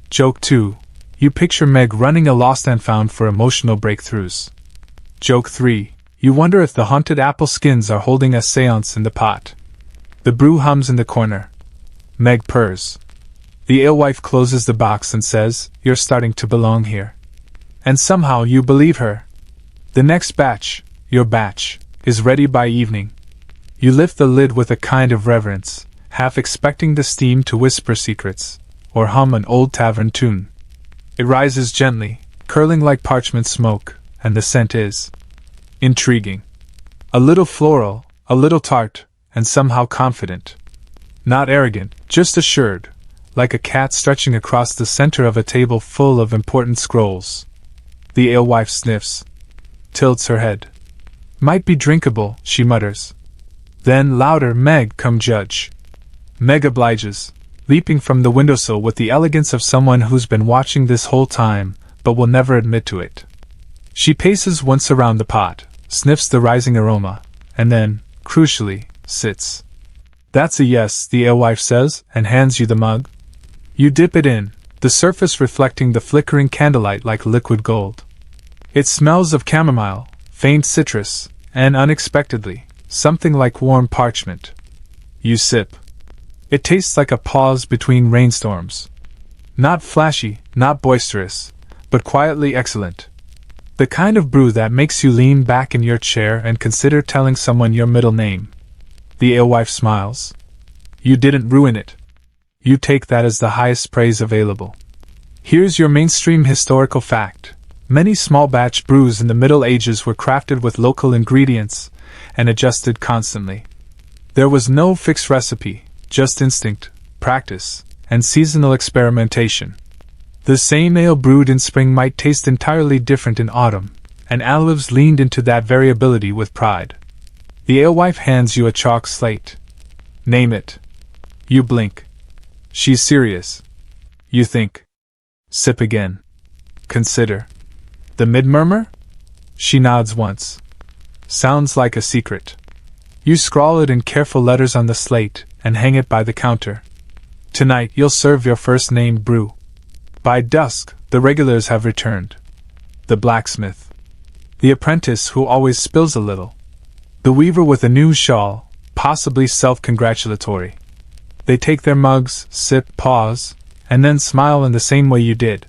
Joke 2. You picture Meg running a lost and found for emotional breakthroughs. Joke 3. You wonder if the haunted apple skins are holding a seance in the pot. The brew hums in the corner. Meg purrs. The alewife closes the box and says, you're starting to belong here. And somehow you believe her. The next batch, your batch, is ready by evening. You lift the lid with a kind of reverence, half expecting the steam to whisper secrets, or hum an old tavern tune. It rises gently, curling like parchment smoke, and the scent is intriguing. A little floral, a little tart, and somehow confident. Not arrogant, just assured, like a cat stretching across the center of a table full of important scrolls. The alewife sniffs. Tilts her head. Might be drinkable, she mutters. Then louder, Meg, come judge. Meg obliges, leaping from the windowsill with the elegance of someone who's been watching this whole time, but will never admit to it. She paces once around the pot, sniffs the rising aroma, and then, crucially, sits. That's a yes, the alewife says, and hands you the mug. You dip it in, the surface reflecting the flickering candlelight like liquid gold. It smells of chamomile, faint citrus, and unexpectedly, something like warm parchment. You sip. It tastes like a pause between rainstorms. Not flashy, not boisterous, but quietly excellent. The kind of brew that makes you lean back in your chair and consider telling someone your middle name. The alewife smiles. You didn't ruin it. You take that as the highest praise available. Here's your mainstream historical fact. Many small batch brews in the Middle Ages were crafted with local ingredients and adjusted constantly. There was no fixed recipe, just instinct, practice, and seasonal experimentation. The same ale brewed in spring might taste entirely different in autumn, and Alewife leaned into that variability with pride. The alewife hands you a chalk slate. Name it. You blink. She's serious. You think. Sip again. Consider. The mid-murmur? She nods once. Sounds like a secret. You scrawl it in careful letters on the slate and hang it by the counter. Tonight you'll serve your first named brew. By dusk, the regulars have returned. The blacksmith. The apprentice who always spills a little. The weaver with a new shawl, possibly self-congratulatory. They take their mugs, sip, pause, and then smile in the same way you did.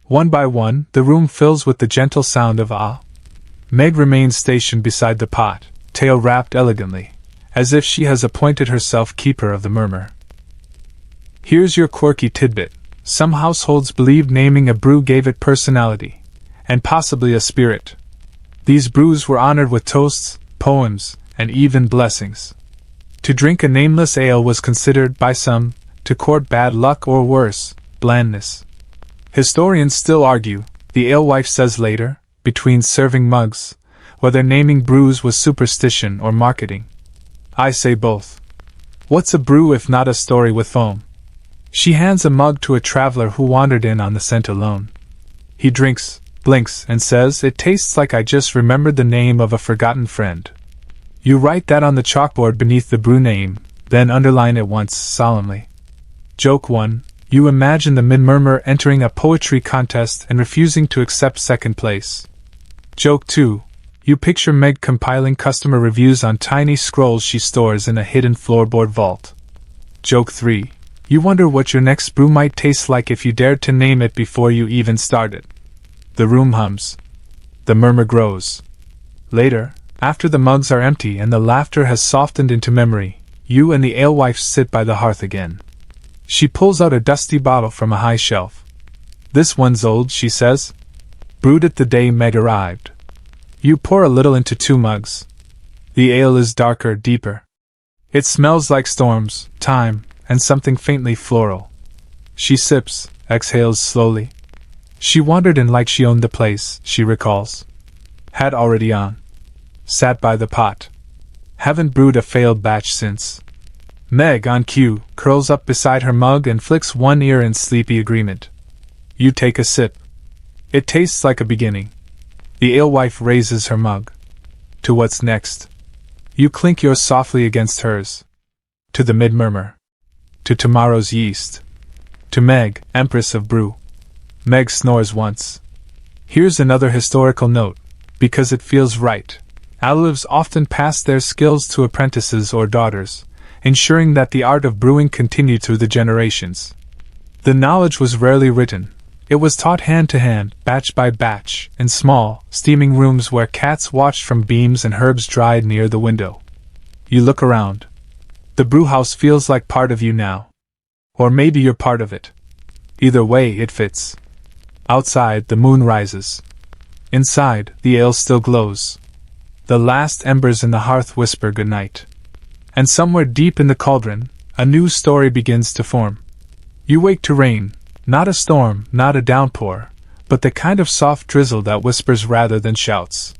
One by one, the room fills with the gentle sound of ah. Meg remains stationed beside the pot, tail wrapped elegantly, as if she has appointed herself keeper of the murmur. Here's your quirky tidbit. Some households believed naming a brew gave it personality, and possibly a spirit. These brews were honored with toasts, poems, and even blessings. To drink a nameless ale was considered, by some, to court bad luck or worse, blandness. Historians still argue, the alewife says later, between serving mugs, whether naming brews was superstition or marketing. I say both. What's a brew if not a story with foam? She hands a mug to a traveler who wandered in on the scent alone. He drinks, blinks, and says, "It tastes like I just remembered the name of a forgotten friend." You write that on the chalkboard beneath the brew name, then underline it once solemnly. Joke 1. You imagine the mid-murmur entering a poetry contest and refusing to accept second place. Joke 2. You picture Meg compiling customer reviews on tiny scrolls she stores in a hidden floorboard vault. Joke 3. You wonder what your next brew might taste like if you dared to name it before you even started. The room hums. The murmur grows. Later, after the mugs are empty and the laughter has softened into memory, you and the alewife sit by the hearth again. She pulls out a dusty bottle from a high shelf. "This one's old," she says. "Brewed it the day Meg arrived." You pour a little into 2 mugs. The ale is darker, deeper. It smells like storms, time, and something faintly floral. She sips, exhales slowly. She wandered in like she owned the place, she recalls. Hat already on. Sat by the pot. Haven't brewed a failed batch since. Meg, on cue, curls up beside her mug and flicks one ear in sleepy agreement. You take a sip. It tastes like a beginning. The alewife raises her mug. To what's next? You clink yours softly against hers. To the mid-murmur. To tomorrow's yeast. To Meg, Empress of Brew. Meg snores once. Here's another historical note, because it feels right. Alewives often passed their skills to apprentices or daughters, ensuring that the art of brewing continued through the generations. The knowledge was rarely written. It was taught hand to hand, batch by batch, in small, steaming rooms where cats watched from beams and herbs dried near the window. You look around. The brewhouse feels like part of you now. Or maybe you're part of it. Either way, it fits. Outside, the moon rises. Inside, the ale still glows. The last embers in the hearth whisper goodnight. And somewhere deep in the cauldron, a new story begins to form. You wake to rain, not a storm, not a downpour, but the kind of soft drizzle that whispers rather than shouts.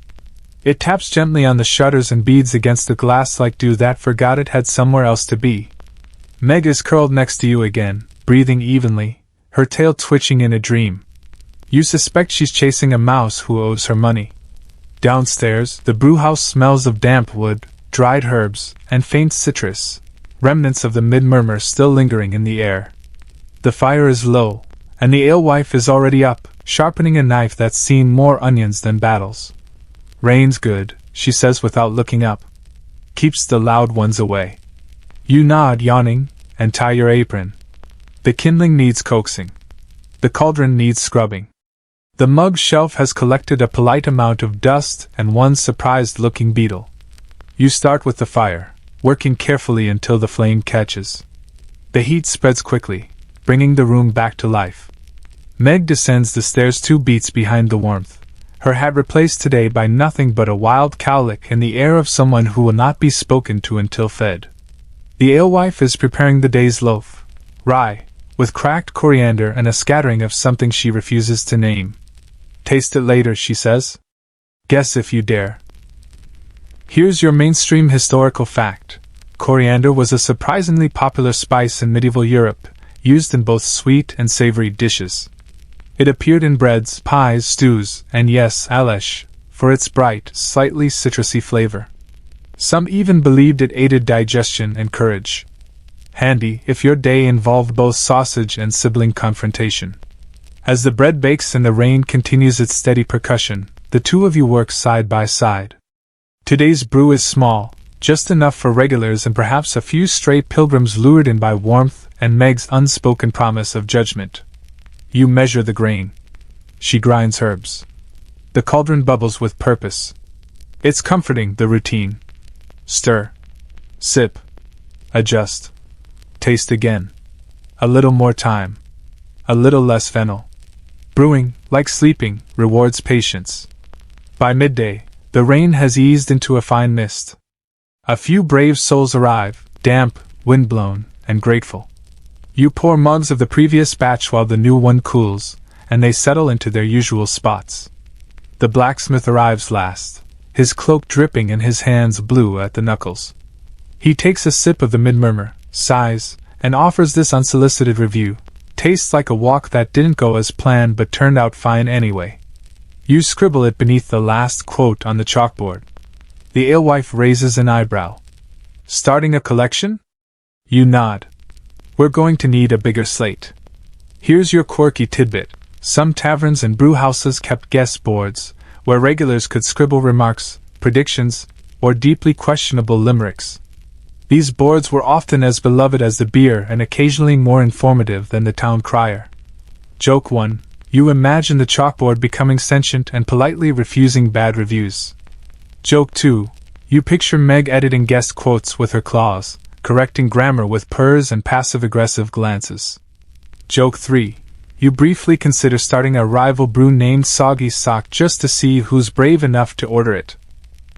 It taps gently on the shutters and beads against the glass like dew that forgot it had somewhere else to be. Meg is curled next to you again, breathing evenly, her tail twitching in a dream. You suspect she's chasing a mouse who owes her money. Downstairs, the brewhouse smells of damp wood, dried herbs, and faint citrus, remnants of the mid-murmur still lingering in the air. The fire is low, and the alewife is already up, sharpening a knife that's seen more onions than battles. Rain's good, she says without looking up. Keeps the loud ones away. You nod, yawning, and tie your apron. The kindling needs coaxing. The cauldron needs scrubbing. The mug shelf has collected a polite amount of dust and one surprised-looking beetle. You start with the fire, working carefully until the flame catches. The heat spreads quickly, bringing the room back to life. Meg descends the stairs 2 beats behind the warmth, her hat replaced today by nothing but a wild cowlick and the air of someone who will not be spoken to until fed. The alewife is preparing the day's loaf, rye, with cracked coriander and a scattering of something she refuses to name. Taste it later, she says. Guess if you dare. Here's your mainstream historical fact. Coriander was a surprisingly popular spice in medieval Europe, used in both sweet and savory dishes. It appeared in breads, pies, stews, and yes, Alewife, for its bright, slightly citrusy flavor. Some even believed it aided digestion and courage. Handy if your day involved both sausage and sibling confrontation. As the bread bakes and the rain continues its steady percussion, the two of you work side by side. Today's brew is small, just enough for regulars and perhaps a few stray pilgrims lured in by warmth and Meg's unspoken promise of judgment. You measure the grain. She grinds herbs. The cauldron bubbles with purpose. It's comforting, the routine. Stir. Sip. Adjust. Taste again. A little more time. A little less fennel. Brewing, like sleeping, rewards patience. By midday, the rain has eased into a fine mist. A few brave souls arrive, damp, windblown, and grateful. You pour mugs of the previous batch while the new one cools, and they settle into their usual spots. The blacksmith arrives last, his cloak dripping and his hands blue at the knuckles. He takes a sip of the mid-murmur, sighs, and offers this unsolicited review. Tastes like a walk that didn't go as planned but turned out fine anyway. You scribble it beneath the last quote on the chalkboard. The alewife raises an eyebrow. Starting a collection? You nod. We're going to need a bigger slate. Here's your quirky tidbit. Some taverns and brewhouses kept guest boards, where regulars could scribble remarks, predictions, or deeply questionable limericks. These boards were often as beloved as the beer and occasionally more informative than the town crier. Joke 1. You imagine the chalkboard becoming sentient and politely refusing bad reviews. Joke 2. You picture Meg editing guest quotes with her claws, correcting grammar with purrs and passive-aggressive glances. Joke 3. You briefly consider starting a rival brew named Soggy Sock just to see who's brave enough to order it.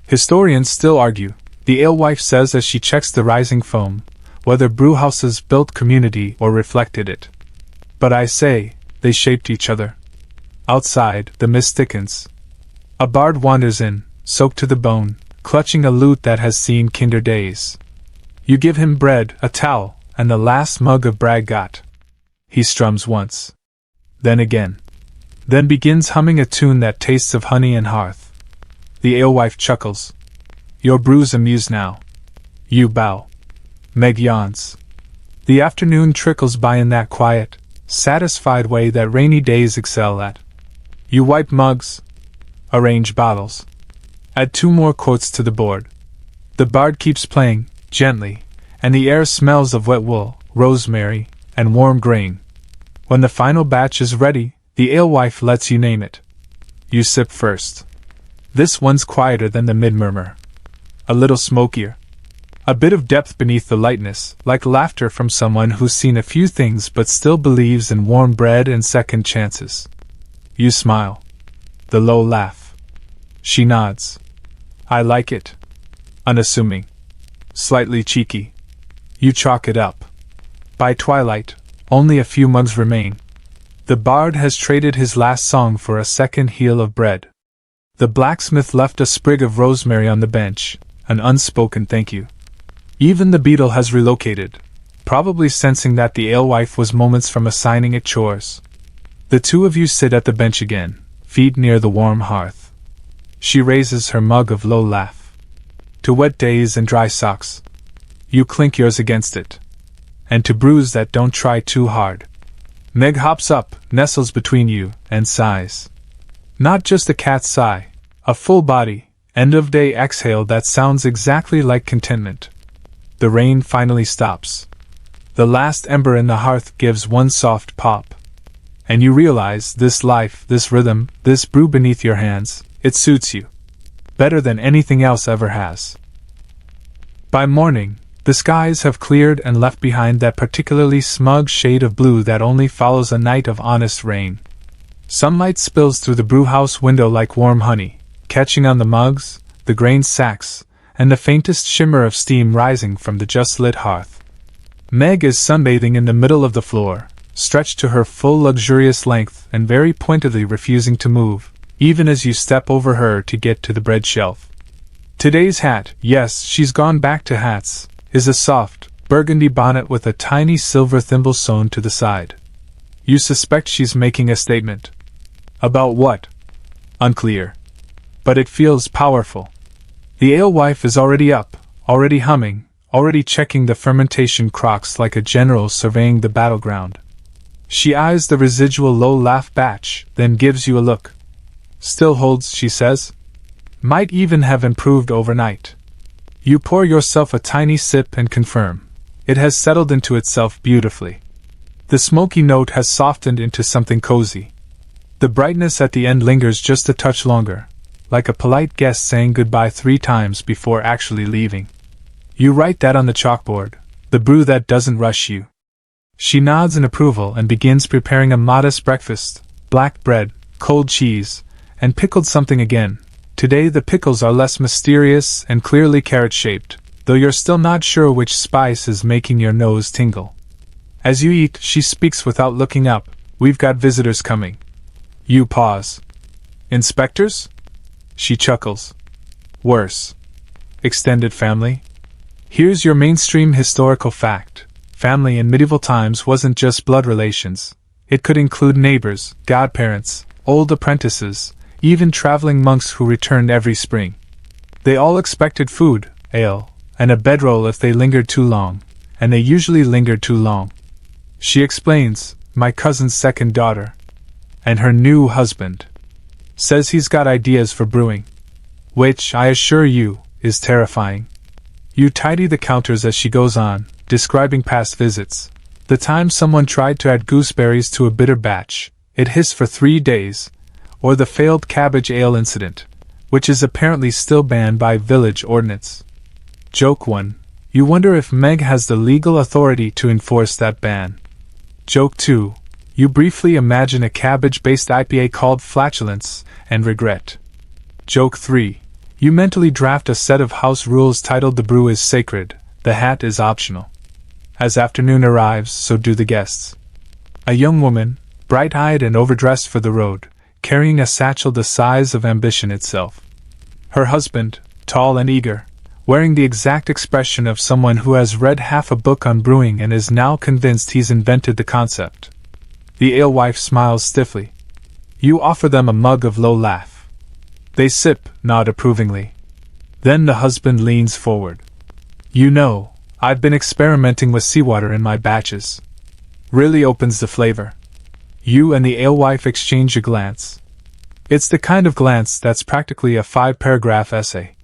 Historians still argue, the alewife says as she checks the rising foam, whether brewhouses built community or reflected it. But I say, they shaped each other. Outside, the mist thickens. A bard wanders in, soaked to the bone, clutching a lute that has seen kinder days. You give him bread, a towel, and the last mug of braggot. He strums once. Then again. Then begins humming a tune that tastes of honey and hearth. The alewife chuckles. Your brew's amused now. You bow. Meg yawns. The afternoon trickles by in that quiet, satisfied way that rainy days excel at. You wipe mugs. Arrange bottles. Add 2 more quotes to the board. The bard keeps playing, gently, and the air smells of wet wool, rosemary, and warm grain. When the final batch is ready, the alewife lets you name it. You sip first. This one's quieter than the mid-murmur. A little smokier. A bit of depth beneath the lightness, like laughter from someone who's seen a few things but still believes in warm bread and second chances. You smile. The low laugh. She nods. I like it. Unassuming. Slightly cheeky. You chalk it up. By twilight, only a few mugs remain. The bard has traded his last song for a second heel of bread. The blacksmith left a sprig of rosemary on the bench, an unspoken thank you. Even the beetle has relocated, probably sensing that the alewife was moments from assigning it chores. The two of you sit at the bench again, feet near the warm hearth. She raises her mug of low laugh. To wet days and dry socks. You clink yours against it. And to brews that don't try too hard. Meg hops up, nestles between you, and sighs. Not just a cat's sigh, a full body, end-of-day exhale that sounds exactly like contentment. The rain finally stops. The last ember in the hearth gives one soft pop. And you realize this life, this rhythm, this brew beneath your hands, it suits you. Better than anything else ever has. By morning, the skies have cleared and left behind that particularly smug shade of blue that only follows a night of honest rain. Sunlight spills through the brewhouse window like warm honey, catching on the mugs, the grain sacks, and the faintest shimmer of steam rising from the just-lit hearth. Meg is sunbathing in the middle of the floor, stretched to her full luxurious length and very pointedly refusing to move, even as you step over her to get to the bread shelf. Today's hat, yes, she's gone back to hats, is a soft, burgundy bonnet with a tiny silver thimble sewn to the side. You suspect she's making a statement. About what? Unclear. But it feels powerful. The alewife is already up, already humming, already checking the fermentation crocks like a general surveying the battleground. She eyes the residual low-laugh batch, then gives you a look. Still holds, she says. Might even have improved overnight. You pour yourself a tiny sip and confirm. It has settled into itself beautifully. The smoky note has softened into something cozy. The brightness at the end lingers just a touch longer, like a polite guest saying goodbye 3 times before actually leaving. You write that on the chalkboard, the brew that doesn't rush you. She nods in approval and begins preparing a modest breakfast: black bread, cold cheese, and pickled something again. Today the pickles are less mysterious and clearly carrot-shaped, though you're still not sure which spice is making your nose tingle. As you eat, she speaks without looking up. We've got visitors coming. You pause. Inspectors? She chuckles. Worse. Extended family? Here's your mainstream historical fact. Family in medieval times wasn't just blood relations. It could include neighbors, godparents, old apprentices, even traveling monks who returned every spring. They all expected food, ale, and a bedroll if they lingered too long, and they usually lingered too long. She explains, my cousin's second daughter. And her new husband. Says he's got ideas for brewing. Which, I assure you, is terrifying. You tidy the counters as she goes on, describing past visits. The time someone tried to add gooseberries to a bitter batch, it hissed for 3 days, or the failed cabbage ale incident, which is apparently still banned by village ordinance. Joke 1. You wonder if Meg has the legal authority to enforce that ban. Joke 2. You briefly imagine a cabbage-based IPA called Flatulence and Regret. Joke 3. You mentally draft a set of house rules titled The Brew is Sacred, the hat is optional. As afternoon arrives, so do the guests. A young woman, bright-eyed and overdressed for the road, carrying a satchel the size of ambition itself. Her husband, tall and eager, wearing the exact expression of someone who has read half a book on brewing and is now convinced he's invented the concept. The alewife smiles stiffly. You offer them a mug of low laugh. They sip, nod approvingly. Then the husband leans forward. You know, I've been experimenting with seawater in my batches. Really opens the flavor. You and the alewife exchange a glance. It's the kind of glance that's practically a 5-paragraph essay.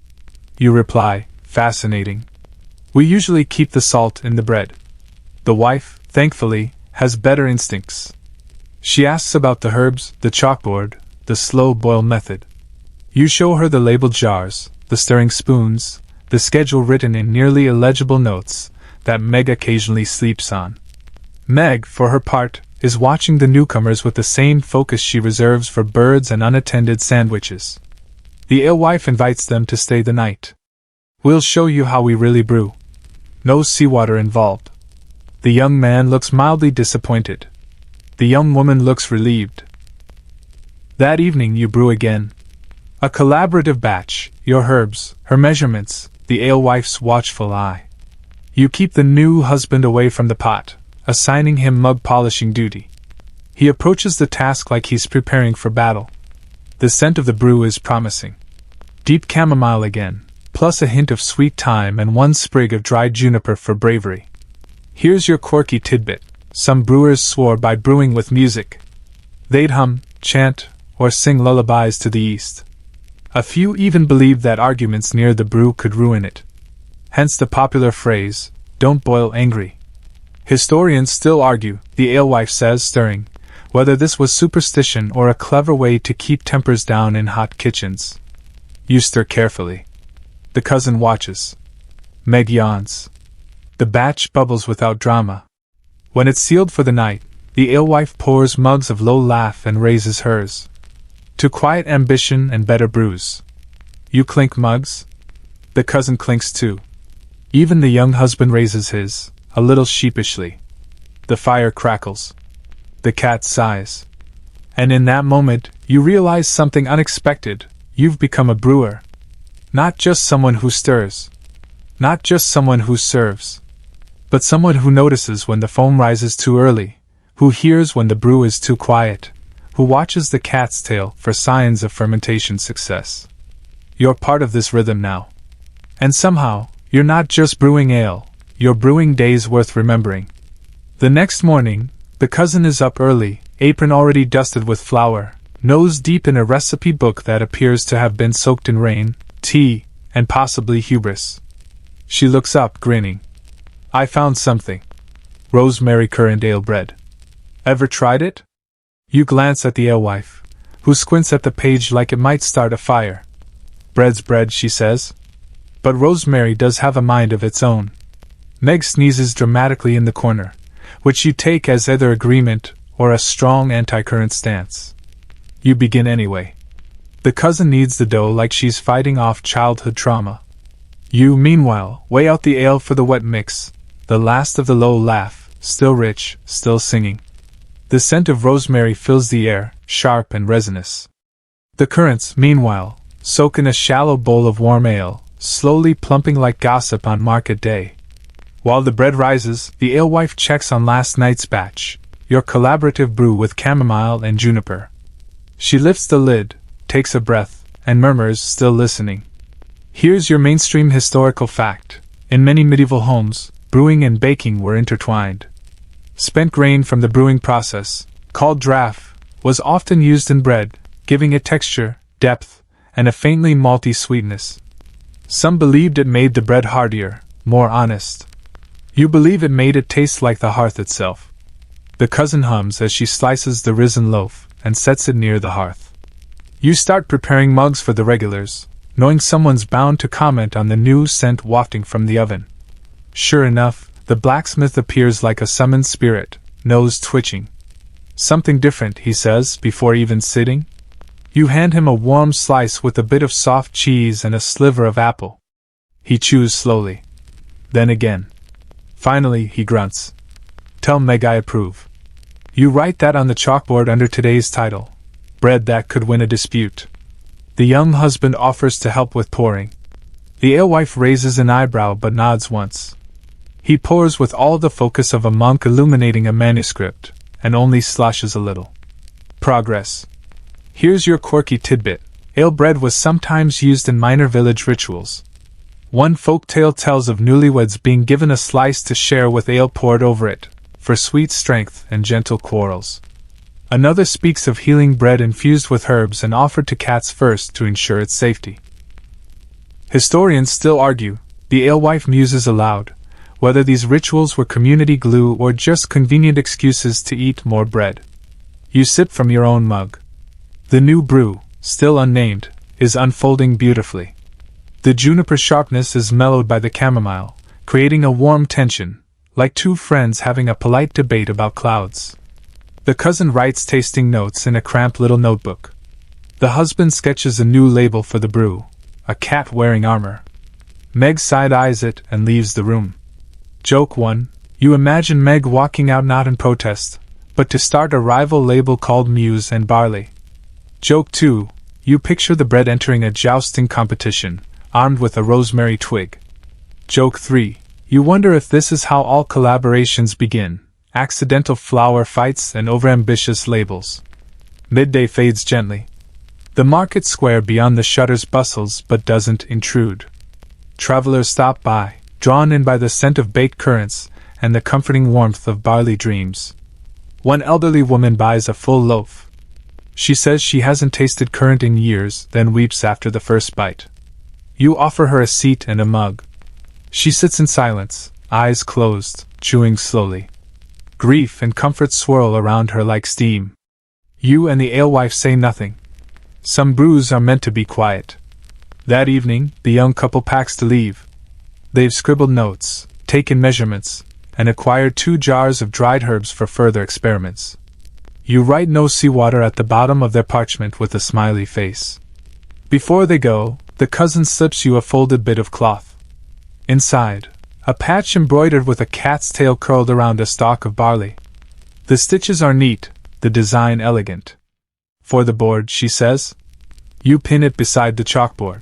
You reply, fascinating. We usually keep the salt in the bread. The wife, thankfully, has better instincts. She asks about the herbs, the chalkboard, the slow boil method. You show her the labeled jars, the stirring spoons, the schedule written in nearly illegible notes that Meg occasionally sleeps on. Meg, for her part, is watching the newcomers with the same focus she reserves for birds and unattended sandwiches. The alewife invites them to stay the night. We'll show you how we really brew. No seawater involved. The young man looks mildly disappointed. The young woman looks relieved. That evening you brew again. A collaborative batch, your herbs, her measurements, the alewife's watchful eye. You keep the new husband away from the pot, assigning him mug polishing duty. He approaches the task like he's preparing for battle. The scent of the brew is promising. Deep chamomile again, plus a hint of sweet thyme and 1 sprig of dried juniper for bravery. Here's your quirky tidbit. Some brewers swore by brewing with music. They'd hum, chant, or sing lullabies to the east. A few even believed that arguments near the brew could ruin it. Hence the popular phrase, don't boil angry. Historians still argue, the alewife says, stirring, whether this was superstition or a clever way to keep tempers down in hot kitchens. You stir carefully. The cousin watches. Meg yawns. The batch bubbles without drama. When it's sealed for the night, the alewife pours mugs of low laugh and raises hers. To quiet ambition and better brews. You clink mugs? The cousin clinks too. Even the young husband raises his, a little sheepishly. The fire crackles. The cat sighs. And in that moment, you realize something unexpected. You've become a brewer. Not just someone who stirs. Not just someone who serves. But someone who notices when the foam rises too early, who hears when the brew is too quiet, who watches the cat's tail for signs of fermentation success. You're part of this rhythm now. And somehow, you're not just brewing ale, you're brewing days worth remembering. The next morning, the cousin is up early, apron already dusted with flour, nose deep in a recipe book that appears to have been soaked in rain, tea, and possibly hubris. She looks up, grinning. I found something. Rosemary currant ale bread. Ever tried it? You glance at the alewife, who squints at the page like it might start a fire. Bread's bread, she says. But rosemary does have a mind of its own. Meg sneezes dramatically in the corner, which you take as either agreement or a strong anti-current stance. You begin anyway. The cousin kneads the dough like she's fighting off childhood trauma. You, meanwhile, weigh out the ale for the wet mix, the last of the low laugh, still rich, still singing. The scent of rosemary fills the air, sharp and resinous. The currants, meanwhile, soak in a shallow bowl of warm ale, slowly plumping like gossip on market day. While the bread rises, the alewife checks on last night's batch, your collaborative brew with chamomile and juniper. She lifts the lid, takes a breath, and murmurs, still listening. Here's your mainstream historical fact. In many medieval homes, brewing and baking were intertwined. Spent grain from the brewing process, called draff, was often used in bread, giving it texture, depth, and a faintly malty sweetness. Some believed it made the bread heartier, more honest. You believe it made it taste like the hearth itself. The cousin hums as she slices the risen loaf and sets it near the hearth. You start preparing mugs for the regulars, knowing someone's bound to comment on the new scent wafting from the oven. Sure enough, the blacksmith appears like a summoned spirit, nose twitching. Something different, he says, before even sitting. You hand him a warm slice with a bit of soft cheese and a sliver of apple. He chews slowly. Then again. Finally, he grunts. Tell Meg I approve. You write that on the chalkboard under today's title. Bread that could win a dispute. The young husband offers to help with pouring. The alewife raises an eyebrow but nods once. He pours with all the focus of a monk illuminating a manuscript, and only sloshes a little. Progress. Here's your quirky tidbit. Ale bread was sometimes used in minor village rituals. One folk tale tells of newlyweds being given a slice to share with ale poured over it, for sweet strength and gentle quarrels. Another speaks of healing bread infused with herbs and offered to cats first to ensure its safety. Historians still argue, the alewife muses aloud, whether these rituals were community glue or just convenient excuses to eat more bread. You sip from your own mug. The new brew, still unnamed, is unfolding beautifully. The juniper sharpness is mellowed by the chamomile, creating a warm tension, like two friends having a polite debate about clouds. The cousin writes tasting notes in a cramped little notebook. The husband sketches a new label for the brew, a cat wearing armor. Meg side-eyes it and leaves the room. Joke 1. You imagine Meg walking out not in protest, but to start a rival label called Muse and Barley. Joke 2. You picture the bread entering a jousting competition, armed with a rosemary twig. Joke 3. You wonder if this is how all collaborations begin. Accidental flower fights and overambitious labels. Midday fades gently. The market square beyond the shutters bustles but doesn't intrude. Travelers stop by, drawn in by the scent of baked currants and the comforting warmth of barley dreams. One elderly woman buys a full loaf. She says she hasn't tasted currant in years, then weeps after the first bite. You offer her a seat and a mug. She sits in silence, eyes closed, chewing slowly. Grief and comfort swirl around her like steam. You and the alewife say nothing. Some brews are meant to be quiet. That evening, the young couple packs to leave. They've scribbled notes, taken measurements, and acquired 2 jars of dried herbs for further experiments. You write no seawater at the bottom of their parchment with a smiley face. Before they go, the cousin slips you a folded bit of cloth. Inside, a patch embroidered with a cat's tail curled around a stalk of barley. The stitches are neat, the design elegant. For the board, she says. You pin it beside the chalkboard.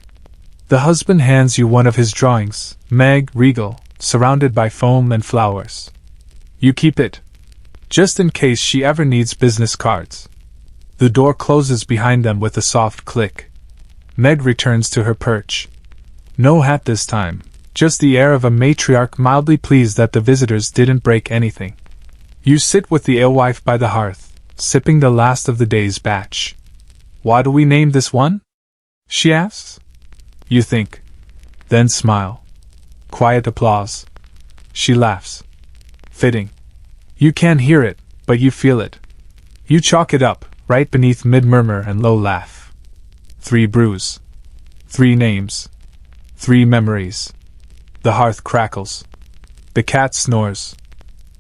The husband hands you one of his drawings, Meg, regal, surrounded by foam and flowers. You keep it, just in case she ever needs business cards. The door closes behind them with a soft click. Meg returns to her perch. No hat this time, just the air of a matriarch mildly pleased that the visitors didn't break anything. You sit with the alewife by the hearth, sipping the last of the day's batch. What do we name this one? She asks. You think. Then smile. Quiet applause. She laughs. Fitting. You can't hear it, but you feel it. You chalk it up, right beneath mid-murmur and low laugh. 3 brews. 3 names. 3 memories. The hearth crackles. The cat snores.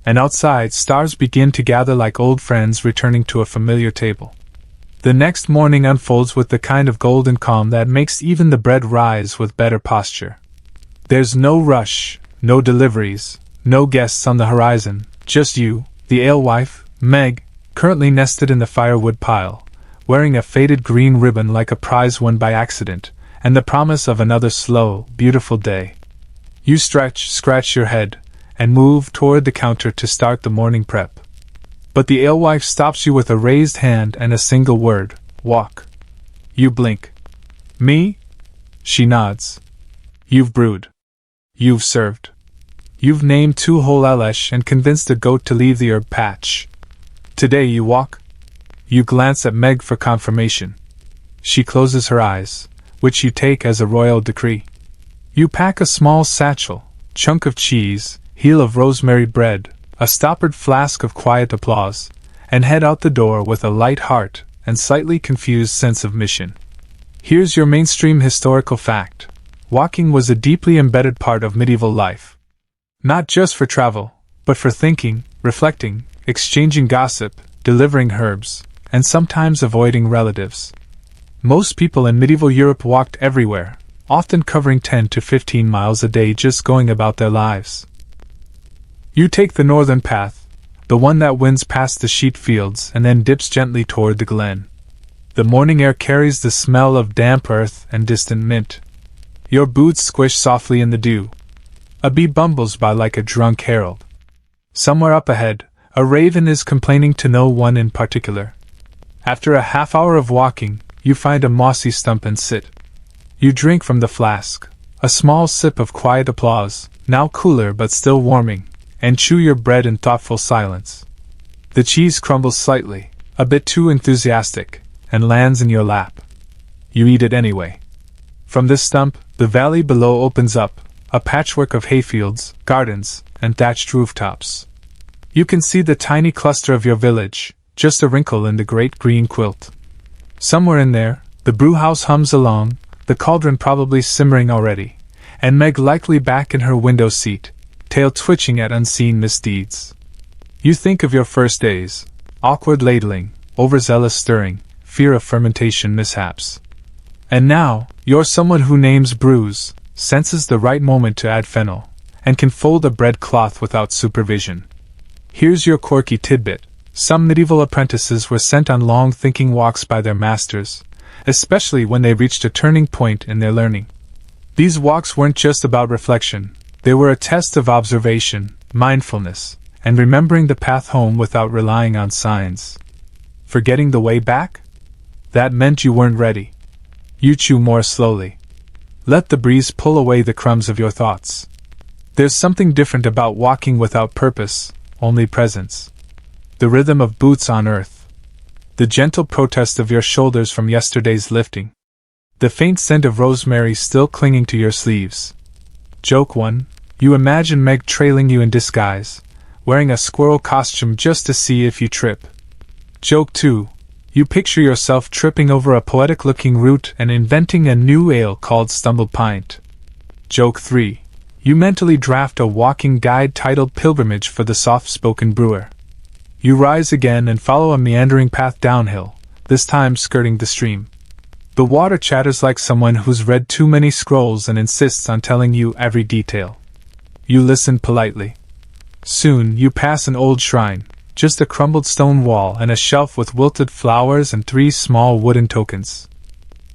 And outside, stars begin to gather like old friends returning to a familiar table. The next morning unfolds with the kind of golden calm that makes even the bread rise with better posture. There's no rush, no deliveries, no guests on the horizon, just you, the alewife, Meg, currently nested in the firewood pile, wearing a faded green ribbon like a prize won by accident, and the promise of another slow, beautiful day. You stretch, scratch your head, and move toward the counter to start the morning prep. But the alewife stops you with a raised hand and a single word, walk. You blink. Me? She nods. You've brewed. You've served. You've named 2 whole elesh and convinced a goat to leave the herb patch. Today you walk? You glance at Meg for confirmation. She closes her eyes, which you take as a royal decree. You pack a small satchel, chunk of cheese, heel of rosemary bread, a stoppered flask of quiet applause, and head out the door with a light heart and slightly confused sense of mission. Here's your mainstream historical fact. Walking was a deeply embedded part of medieval life. Not just for travel, but for thinking, reflecting, exchanging gossip, delivering herbs, and sometimes avoiding relatives. Most people in medieval Europe walked everywhere, often covering 10 to 15 miles a day just going about their lives. You take the northern path, the one that winds past the sheep fields and then dips gently toward the glen. The morning air carries the smell of damp earth and distant mint. Your boots squish softly in the dew. A bee bumbles by like a drunk herald. Somewhere up ahead, a raven is complaining to no one in particular. After a half hour of walking, you find a mossy stump and sit. You drink from the flask, a small sip of quiet applause, now cooler but still warming, and chew your bread in thoughtful silence. The cheese crumbles slightly, a bit too enthusiastic, and lands in your lap. You eat it anyway. From this stump, the valley below opens up, a patchwork of hayfields, gardens, and thatched rooftops. You can see the tiny cluster of your village, just a wrinkle in the great green quilt. Somewhere in there, the brewhouse hums along, the cauldron probably simmering already, and Meg likely back in her window seat, tail twitching at unseen misdeeds. You think of your first days, awkward ladling, overzealous stirring, fear of fermentation mishaps. And now, you're someone who names brews, senses the right moment to add fennel, and can fold a bread cloth without supervision. Here's your quirky tidbit. Some medieval apprentices were sent on long thinking walks by their masters, especially when they reached a turning point in their learning. These walks weren't just about reflection, they were a test of observation, mindfulness, and remembering the path home without relying on signs. Forgetting the way back? That meant you weren't ready. You chew more slowly. Let the breeze pull away the crumbs of your thoughts. There's something different about walking without purpose, only presence. The rhythm of boots on earth. The gentle protest of your shoulders from yesterday's lifting. The faint scent of rosemary still clinging to your sleeves. Joke 1. You imagine Meg trailing you in disguise, wearing a squirrel costume just to see if you trip. Joke 2. You picture yourself tripping over a poetic-looking root and inventing a new ale called Stumble Pint. Joke 3. You mentally draft a walking guide titled Pilgrimage for the Soft-Spoken Brewer. You rise again and follow a meandering path downhill, this time skirting the stream. The water chatters like someone who's read too many scrolls and insists on telling you every detail. You listen politely. Soon you pass an old shrine, just a crumbled stone wall and a shelf with wilted flowers and 3 small wooden tokens.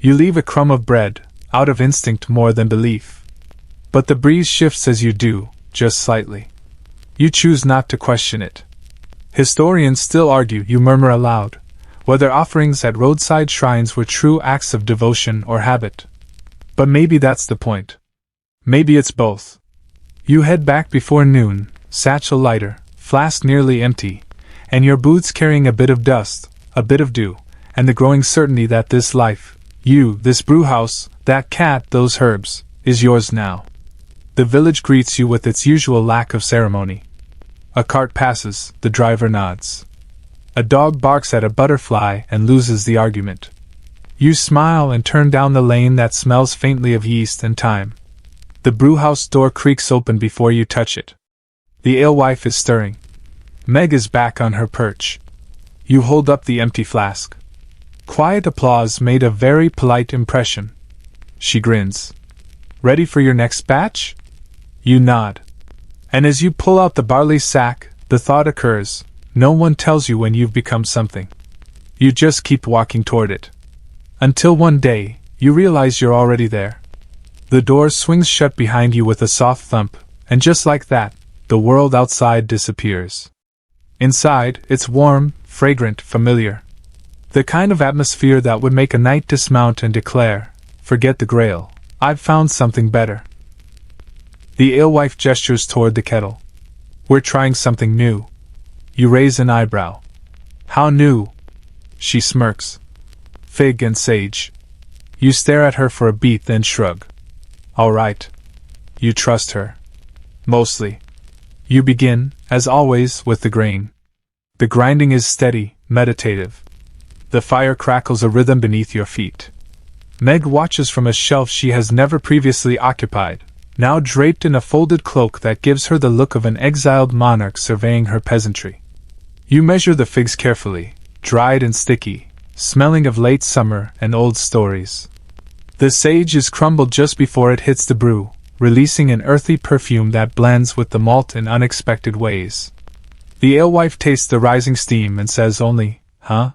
You leave a crumb of bread, out of instinct more than belief. But the breeze shifts as you do, just slightly. You choose not to question it. Historians still argue, you murmur aloud, whether offerings at roadside shrines were true acts of devotion or habit. But maybe that's the point. Maybe it's both. You head back before noon, satchel lighter, flask nearly empty, and your boots carrying a bit of dust, a bit of dew, and the growing certainty that this life, you, this brewhouse, that cat, those herbs, is yours now. The village greets you with its usual lack of ceremony. A cart passes, the driver nods. A dog barks at a butterfly and loses the argument. You smile and turn down the lane that smells faintly of yeast and thyme. The brewhouse door creaks open before you touch it. The alewife is stirring. Meg is back on her perch. You hold up the empty flask. Quiet applause made a very polite impression. She grins. Ready for your next batch? You nod. And as you pull out the barley sack, the thought occurs, no one tells you when you've become something. You just keep walking toward it. Until one day, you realize you're already there. The door swings shut behind you with a soft thump, and just like that, the world outside disappears. Inside, it's warm, fragrant, familiar. The kind of atmosphere that would make a knight dismount and declare, forget the grail, I've found something better. The alewife gestures toward the kettle. We're trying something new. You raise an eyebrow. How new? She smirks. Fig and sage. You stare at her for a beat, then shrug. All right. You trust her. Mostly. You begin, as always, with the grain. The grinding is steady, meditative. The fire crackles a rhythm beneath your feet. Meg watches from a shelf she has never previously occupied, now draped in a folded cloak that gives her the look of an exiled monarch surveying her peasantry. You measure the figs carefully, dried and sticky, smelling of late summer and old stories. The sage is crumbled just before it hits the brew, releasing an earthy perfume that blends with the malt in unexpected ways. The alewife tastes the rising steam and says only, huh?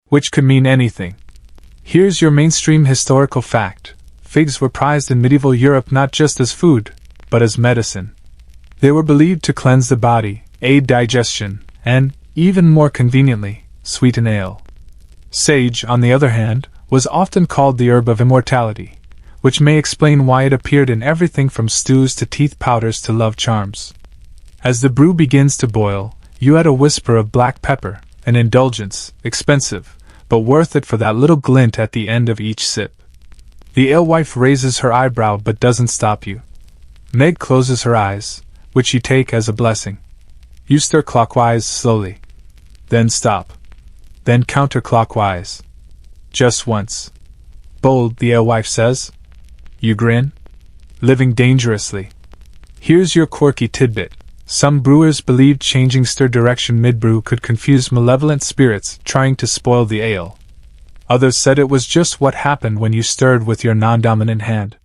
Which could mean anything. Here's your mainstream historical fact. Figs were prized in medieval Europe not just as food, but as medicine. They were believed to cleanse the body, aid digestion, and, even more conveniently, sweeten ale. Sage, on the other hand, was often called the herb of immortality, which may explain why it appeared in everything from stews to teeth powders to love charms. As the brew begins to boil, you add a whisper of black pepper, an indulgence, expensive, but worth it for that little glint at the end of each sip. The alewife raises her eyebrow but doesn't stop you. Meg closes her eyes, which you take as a blessing. You stir clockwise slowly. Then stop. Then counterclockwise. Just once. Bold, the alewife says. You grin. Living dangerously. Here's your quirky tidbit. Some brewers believed changing stir direction mid-brew could confuse malevolent spirits trying to spoil the ale. Others said it was just what happened when you stirred with your non-dominant hand.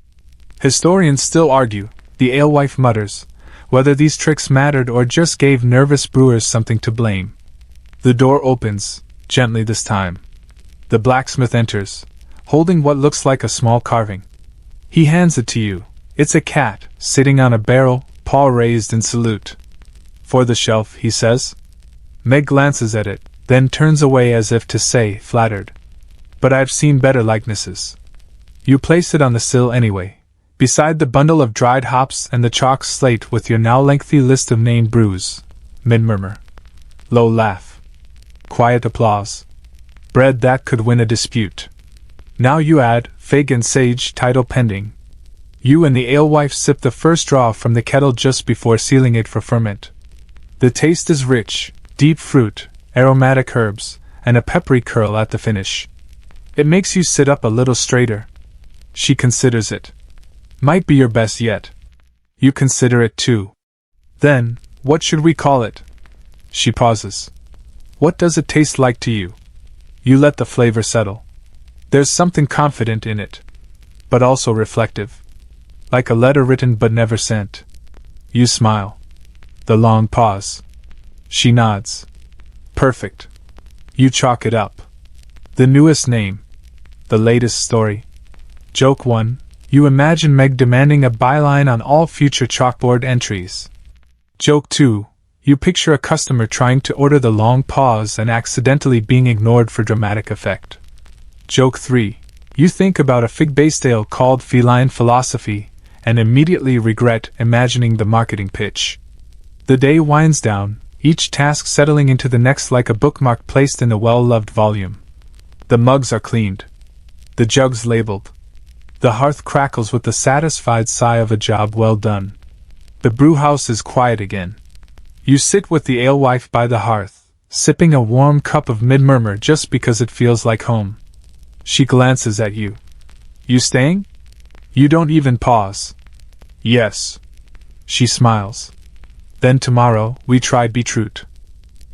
Historians still argue, the alewife mutters, whether these tricks mattered or just gave nervous brewers something to blame. The door opens, gently this time. The blacksmith enters, holding what looks like a small carving. He hands it to you. It's a cat, sitting on a barrel, paw raised in salute. For the shelf, he says. Meg glances at it, then turns away as if to say, flattered. But I've seen better likenesses. You place it on the sill anyway, beside the bundle of dried hops and the chalk slate with your now lengthy list of named brews. Mid-murmur. Low laugh. Quiet applause. Bread that could win a dispute. Now you add, fig and sage, title pending. You and the alewife sip the first draw from the kettle just before sealing it for ferment. The taste is rich, deep fruit, aromatic herbs, and a peppery curl at the finish. It makes you sit up a little straighter. She considers it. Might be your best yet. You consider it too. Then, what should we call it? She pauses. What does it taste like to you? You let the flavor settle. There's something confident in it, but also reflective. Like a letter written but never sent. You smile. The long pause. She nods. Perfect. You chalk it up. The newest name. The latest story. Joke 1. You imagine Meg demanding a byline on all future chalkboard entries. Joke 2. You picture a customer trying to order the long pause and accidentally being ignored for dramatic effect. Joke 3. You think about a fig-based ale called Feline Philosophy, and immediately regret imagining the marketing pitch. The day winds down, each task settling into the next like a bookmark placed in a well-loved volume. The mugs are cleaned. The jugs labeled. The hearth crackles with the satisfied sigh of a job well done. The brewhouse is quiet again. You sit with the alewife by the hearth, sipping a warm cup of mid-murmur just because it feels like home. She glances at you. You staying? You don't even pause. Yes. She smiles. Then tomorrow, we try beetroot.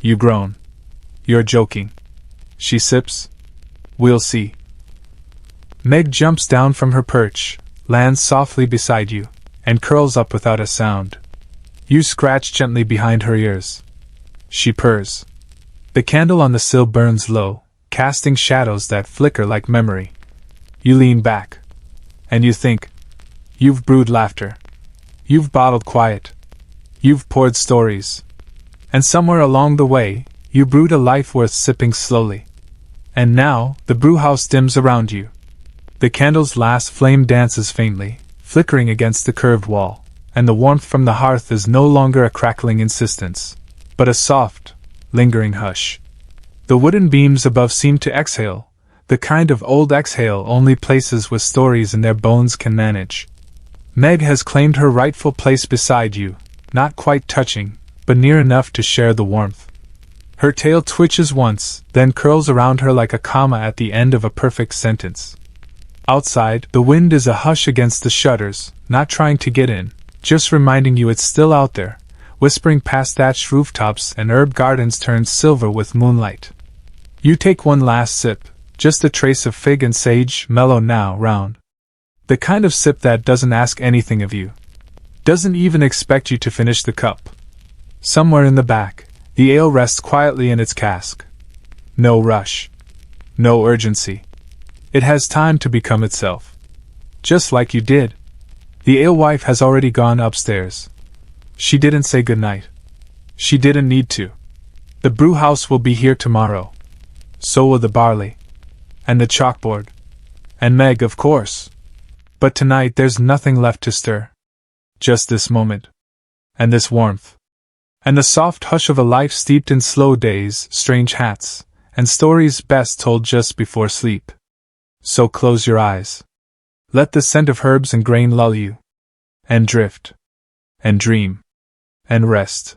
You groan. You're joking. She sips. We'll see. Meg jumps down from her perch, lands softly beside you, and curls up without a sound. You scratch gently behind her ears. She purrs. The candle on the sill burns low, casting shadows that flicker like memory. You lean back. And you think. You've brewed laughter. You've bottled quiet. You've poured stories. And somewhere along the way, you brewed a life worth sipping slowly. And now, the brewhouse dims around you. The candle's last flame dances faintly, flickering against the curved wall, and the warmth from the hearth is no longer a crackling insistence, but a soft, lingering hush. The wooden beams above seem to exhale, the kind of old exhale only places with stories in their bones can manage. Meg has claimed her rightful place beside you, not quite touching, but near enough to share the warmth. Her tail twitches once, then curls around her like a comma at the end of a perfect sentence. Outside, the wind is a hush against the shutters, not trying to get in, just reminding you it's still out there, whispering past thatched rooftops and herb gardens turned silver with moonlight. You take one last sip, just a trace of fig and sage, mellow now, round. The kind of sip that doesn't ask anything of you. Doesn't even expect you to finish the cup. Somewhere in the back, the ale rests quietly in its cask. No rush. No urgency. It has time to become itself. Just like you did. The alewife has already gone upstairs. She didn't say goodnight. She didn't need to. The brewhouse will be here tomorrow. So will the barley. And the chalkboard. And Meg, of course. But tonight there's nothing left to stir. Just this moment. And this warmth. And the soft hush of a life steeped in slow days, strange hats, and stories best told just before sleep. So close your eyes. Let the scent of herbs and grain lull you. And drift. And dream. And rest.